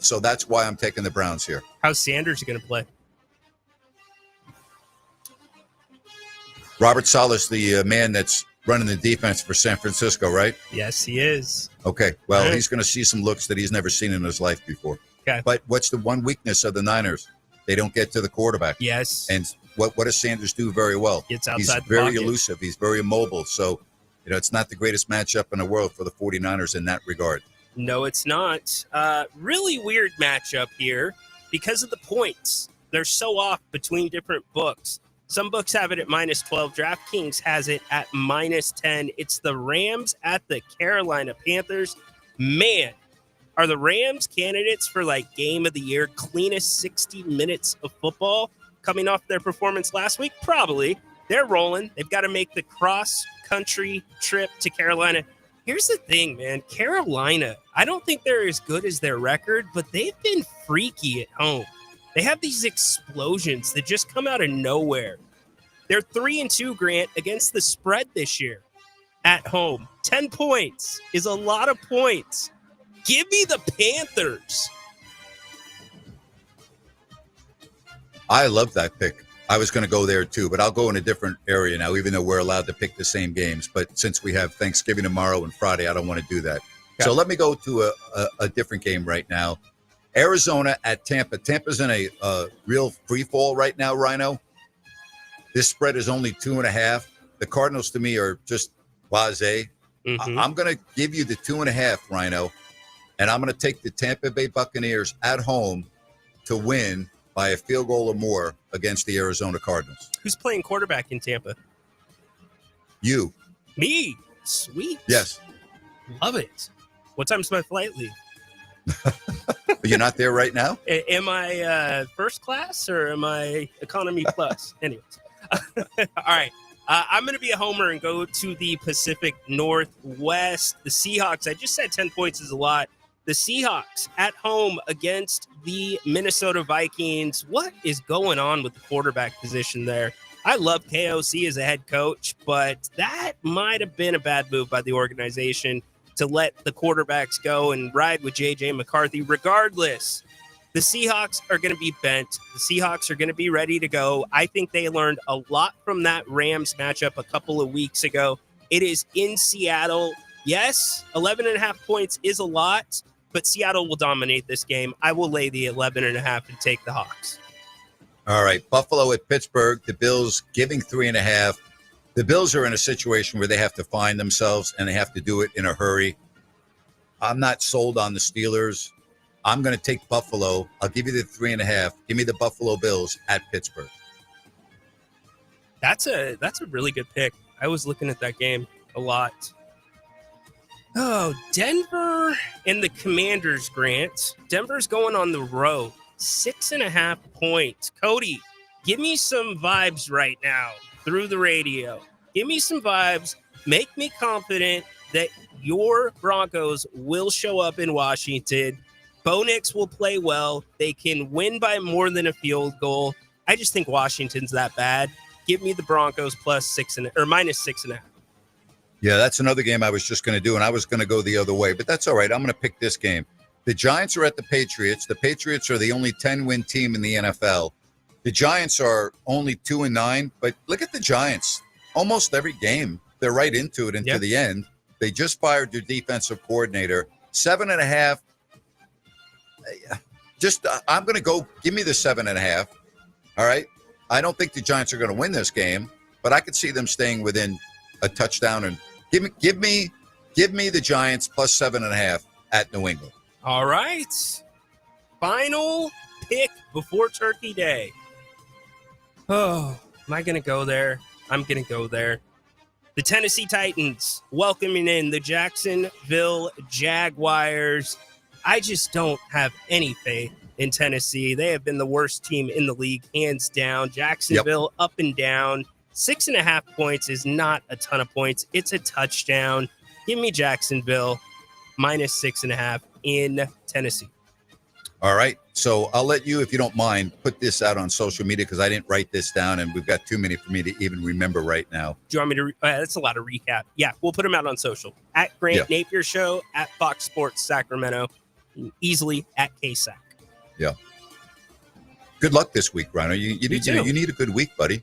So that's why I'm taking the Browns here. How's Sanders going to play? Robert Saleh's the man that's running the defense for San Francisco, right? Yes, he is. Okay. Well, All right. he's going to see some looks that he's never seen in his life before. Okay. But what's the one weakness of the Niners? They don't get to the quarterback. Yes. And what does Sanders do very well? Gets He's outside the very pocket. elusive. He's very immobile. So, it's not the greatest matchup in the world for the 49ers in that regard. No, it's not. Really weird matchup here because of the points. They're so off between different books. Some books have it at -12. DraftKings has it at -10. It's the Rams at the Carolina Panthers. Man, are the Rams candidates for like game of the year, cleanest 60 minutes of football coming off their performance last week? Probably. They're rolling. They've got to make the cross-country trip to Carolina. Here's the thing, man. Carolina, I don't think they're as good as their record, but they've been freaky at home. They have these explosions that just come out of nowhere. They're 3-2, Grant, against the spread this year at home. 10 points is a lot of points. Give me the Panthers. I love that pick. I was going to go there too, but I'll go in a different area now, even though we're allowed to pick the same games. But since we have Thanksgiving tomorrow and Friday, I don't want to do that. Okay. So let me go to a different game right now. Arizona at Tampa. Tampa's in a real free fall right now, Rhino. This spread is only 2.5. The Cardinals, to me, are just blasé. Mm-hmm. I'm going to give you the 2.5, Rhino, and I'm going to take the Tampa Bay Buccaneers at home to win by a field goal or more against the Arizona Cardinals. Who's playing quarterback in Tampa? You. Me. Sweet. Yes. Love it. What time's my flight leave? You're not there right now? Am I first class or am I economy plus? Anyways. All right. I'm going to be a homer and go to the Pacific Northwest. The Seahawks, I just said 10 points is a lot. The Seahawks at home against the Minnesota Vikings. What is going on with the quarterback position there? I love KOC as a head coach, but that might have been a bad move by the organization to let the quarterbacks go and ride with J.J. McCarthy. Regardless, the Seahawks are going to be bent. The Seahawks are going to be ready to go. I think they learned a lot from that Rams matchup a couple of weeks ago. It is in Seattle. Yes, 11.5 points is a lot, but Seattle will dominate this game. I will lay the 11.5 and take the Hawks. All right, Buffalo at Pittsburgh. The Bills giving 3.5. The Bills are in a situation where they have to find themselves, and they have to do it in a hurry. I'm not sold on the Steelers. I'm going to take Buffalo. I'll give you the 3.5. Give me the Buffalo Bills at Pittsburgh. That's a really good pick. I was looking at that game a lot. Oh, Denver and the Commanders, Grant. Denver's going on the road. 6.5 points. Cody, give me some vibes right now through the radio. Give me some vibes. Make me confident that your Broncos will show up in Washington. Bo Nix will play well. They can win by more than a field goal. I just think Washington's that bad. Give me the Broncos -6.5. Yeah, that's another game I was just going to do, and I was going to go the other way, but that's all right. I'm going to pick this game. The Giants are at the Patriots. The Patriots are the only 10-win team in the NFL. The Giants are only 2-9, but look at the Giants. Almost every game, they're right into it until the end. They just fired their defensive coordinator. 7.5. I'm going to go, give me the 7.5. All right. I don't think the Giants are going to win this game, but I could see them staying within a touchdown. And give me the Giants plus 7.5 at New England. All right. Final pick before Turkey Day. Oh, am I going to go there? I'm going to go there. The Tennessee Titans welcoming in the Jacksonville Jaguars. I just don't have any faith in Tennessee. They have been the worst team in the league, hands down. Jacksonville up and down. 6.5 points is not a ton of points. It's a touchdown. Give me Jacksonville -6.5 in Tennessee. All right. So I'll let you, if you don't mind, put this out on social media because I didn't write this down and we've got too many for me to even remember right now. Do you want me to? That's a lot of recap. Yeah, we'll put them out on social. At Grant Napear Show, at Fox Sports Sacramento, easily at KSAC. Yeah. Good luck this week, Rhino. You need a good week, buddy.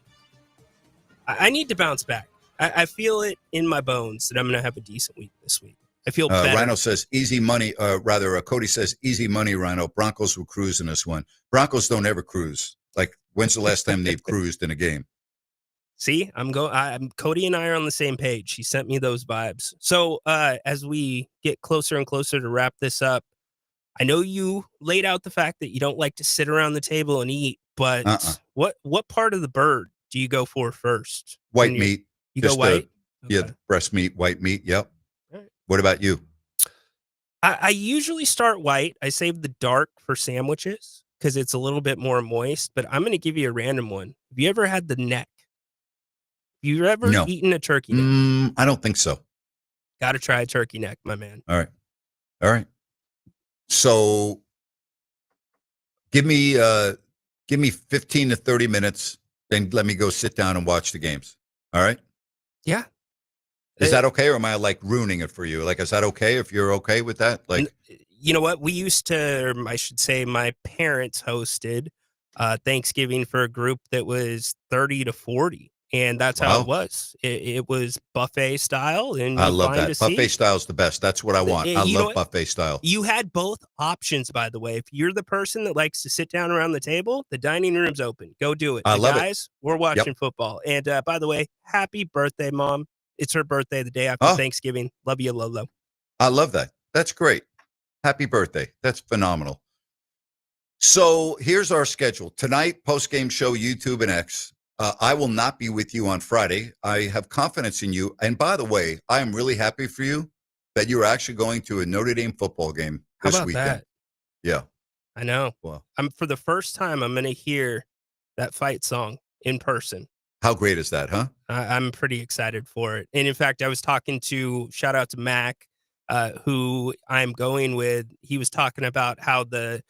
I need to bounce back. I feel it in my bones that I'm going to have a decent week this week. I feel better. Rhino says easy money. Cody says easy money, Rhino. Broncos will cruise in this one. Broncos don't ever cruise. Like, when's the last time they've cruised in a game? See, Cody and I are on the same page. He sent me those vibes. So as we get closer and closer to wrap this up, I know you laid out the fact that you don't like to sit around the table and eat, but what part of the bird do you go for first? White meat. You go white? Yeah, breast meat, white meat. Yep. Right. What about you? I usually start white. I save the dark for sandwiches because it's a little bit more moist, but I'm going to give you a random one. Have you ever had the neck? Have you ever eaten a turkey neck? I don't think so. Got to try a turkey neck, my man. All right. So give me 15 to 30 minutes, then let me go sit down and watch the games. All right? Yeah. Is that okay, or am I like ruining it for you? Like, is that okay if you're okay with that? Like, you know what? We used to, or I should say, my parents hosted Thanksgiving for a group that was 30 to 40. And that's how it was. It was buffet style. And I love that. Buffet style is the best. That's what I want. I love buffet style. You had both options, by the way. If you're the person that likes to sit down around the table, the dining room's open. Go do it. I love it. Guys, we're watching football. And by the way, happy birthday, Mom. It's her birthday the day after Thanksgiving. Love you, Lolo. I love that. That's great. Happy birthday. That's phenomenal. So here's our schedule. Tonight, post-game show, YouTube and X. I will not be with you on Friday. I have confidence in you. And by the way, I am really happy for you that you're actually going to a Notre Dame football game this weekend. That? Yeah. I know. Well, for the first time, I'm going to hear that fight song in person. How great is that, huh? I'm pretty excited for it. And in fact, I was talking to, shout out to Mac, who I'm going with. He was talking about how the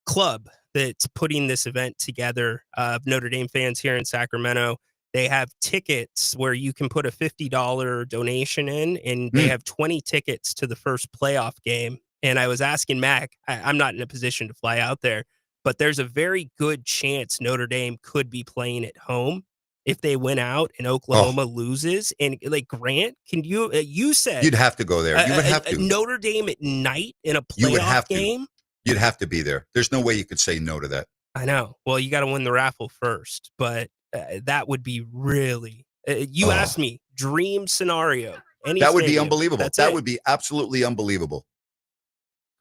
club that's putting this event together of Notre Dame fans here in Sacramento, they have tickets where you can put a $50 donation in, and they have 20 tickets to the first playoff game. And I was asking Mac, I'm not in a position to fly out there, but there's a very good chance Notre Dame could be playing at home if they win out and Oklahoma loses. And like, Grant, can you, you said you'd have to go there. You would have to. Notre Dame at night in a playoff game. You'd have to be there. There's no way you could say no to that. I know. Well, you got to win the raffle first, but that would be really, you asked me, dream scenario. That would be unbelievable. That would be absolutely unbelievable.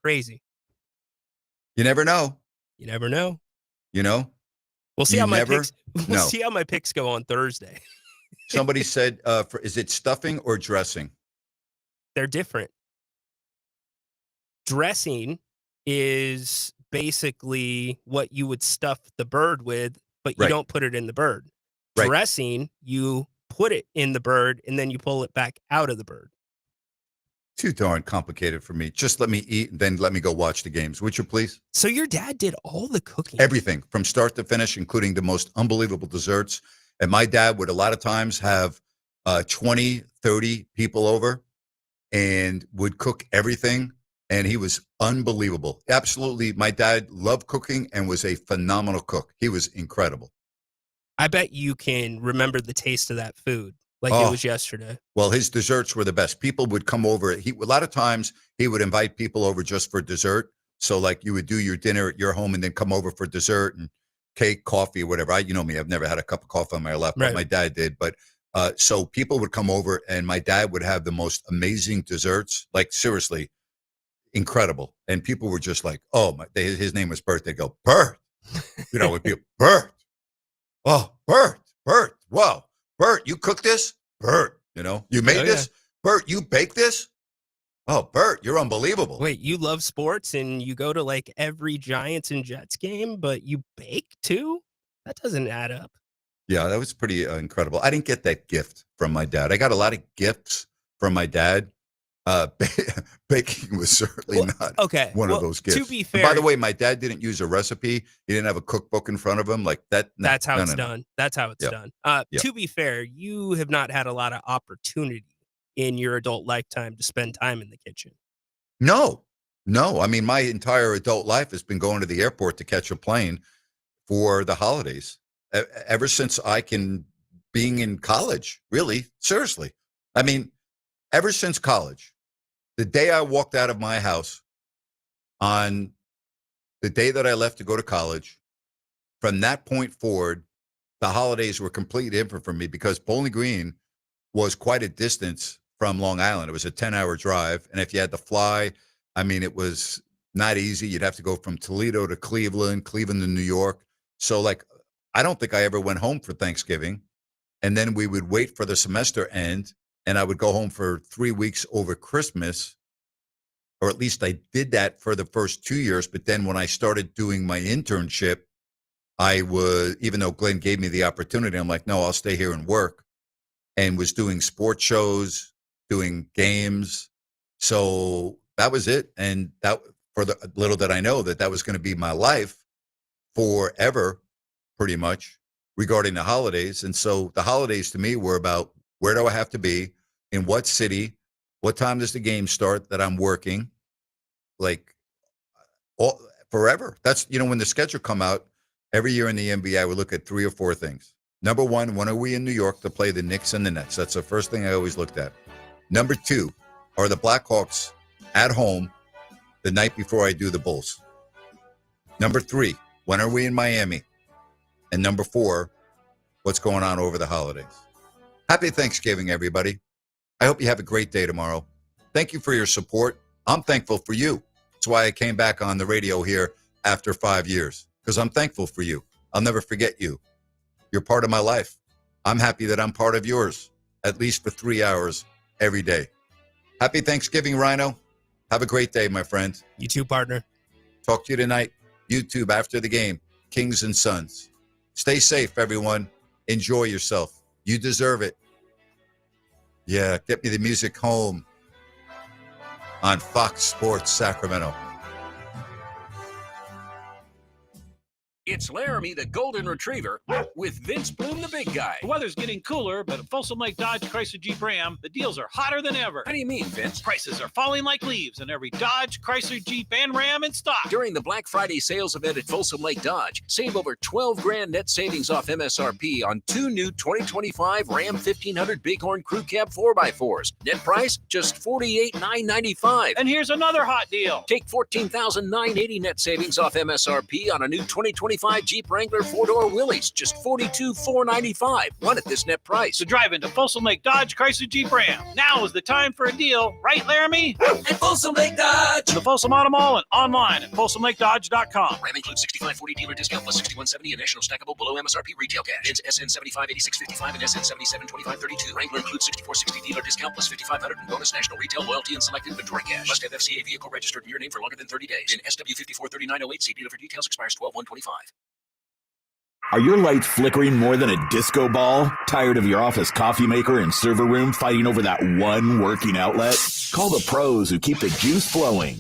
Crazy. You never know. You never know. You know? We'll see how my picks, we'll see how my picks go on Thursday. Somebody said, is it stuffing or dressing? They're different. Dressing is basically what you would stuff the bird with, but you don't put it in the bird. Right. Dressing, you put it in the bird and then you pull it back out of the bird. Too darn complicated for me. Just let me eat and then let me go watch the games. Would you please? So your dad did all the cooking? Everything from start to finish, including the most unbelievable desserts. And my dad would a lot of times have 20, 30 people over and would cook everything. And he was unbelievable. Absolutely. My dad loved cooking and was a phenomenal cook. He was incredible. I bet you can remember the taste of that food like it was yesterday. Well, his desserts were the best. People would come over. A lot of times he would invite people over just for dessert. So like you would do your dinner at your home and then come over for dessert and cake, coffee, whatever. You know me, I've never had a cup of coffee on my lap, but my dad did. But so people would come over and my dad would have the most amazing desserts. Like seriously, incredible. And people were just like, oh, his name was Bert. They go, Bert. You know, would be Bert. Oh, Bert. Whoa. Bert, you cooked this? Bert, you know, you made this? Bert, you baked this? Oh, Bert, you're unbelievable. Wait, you love sports and you go to like every Giants and Jets game, but you bake too? That doesn't add up. Yeah, that was pretty incredible. I didn't get that gift from my dad. I got a lot of gifts from my dad. Baking was certainly not one of those gifts. To be fair, and by the way, my dad didn't use a recipe. He didn't have a cookbook in front of him like that. That's how it's done. That's how it's done. To be fair, you have not had a lot of opportunity in your adult lifetime to spend time in the kitchen. No. I mean, my entire adult life has been going to the airport to catch a plane for the holidays. Ever since I can being in college, really, seriously. I mean, ever since college, the day I walked out of my house on the day that I left to go to college, from that point forward, the holidays were completely different for me because Bowling Green was quite a distance from Long Island. It was a 10-hour drive. And if you had to fly, I mean, it was not easy. You'd have to go from Toledo to Cleveland to New York. So, like, I don't think I ever went home for Thanksgiving. And then we would wait for the semester end, and I would go home for 3 weeks over Christmas, or at least I did that for the first 2 years. But then when I started doing my internship, I was, even though Glenn gave me the opportunity, I'm like, no, I'll stay here and work, and was doing sports shows, doing games. So that was it. And that, for the little that I know, that was going to be my life forever, pretty much, regarding the holidays. And so the holidays to me were about, where do I have to be, in what city, what time does the game start that I'm working, like, all forever. That's, when the schedule come out every year in the NBA, I would look at 3 or 4 things. Number one, when are we in New York to play the Knicks and the Nets? That's the first thing I always looked at. Number 2, are the Blackhawks at home the night before I do the Bulls? Number 3, when are we in Miami? And number 4, what's going on over the holidays? Happy Thanksgiving, everybody. I hope you have a great day tomorrow. Thank you for your support. I'm thankful for you. That's why I came back on the radio here after 5 years, because I'm thankful for you. I'll never forget you. You're part of my life. I'm happy that I'm part of yours, at least for 3 hours every day. Happy Thanksgiving, Rhino. Have a great day, my friend. You too, partner. Talk to you tonight. YouTube after the game, Kings and Suns. Stay safe, everyone. Enjoy yourself. You deserve it. Yeah, get me the music home on Fox Sports Sacramento. It's Laramie the Golden Retriever with Vince Bloom the Big Guy. The weather's getting cooler, but at Folsom Lake Dodge Chrysler Jeep Ram, the deals are hotter than ever. How do you mean, Vince? Prices are falling like leaves in every Dodge, Chrysler, Jeep, and Ram in stock. During the Black Friday sales event at Folsom Lake Dodge, save over $12 grand net savings off MSRP on 2 new 2025 Ram 1500 Bighorn Crew Cab 4x4s. Net price, just $48,995. And here's another hot deal. Take $14,980 net savings off MSRP on a new 2025 Jeep Wrangler 4-door Willys, just $42,495. One at this net price. So drive into Folsom Lake Dodge Chrysler Jeep Ram. Now is the time for a deal, right, Laramie? At Folsom Lake Dodge. The Folsom Auto Mall and online at FolsomLakeDodge.com. Ram includes $65.40 dealer discount plus $61.70 and national stackable below MSRP retail cash. Ends SN 758655 and SN 772532. Wrangler includes $64.60 dealer discount plus $5,500 and bonus national retail loyalty and select inventory cash. Must have FCA vehicle registered in your name for longer than 30 days. In SW 543908, see dealer for details. Expires 12/1/25. Are your lights flickering more than a disco ball? Tired of your office coffee maker and server room fighting over that one working outlet? Call the pros who keep the juice flowing.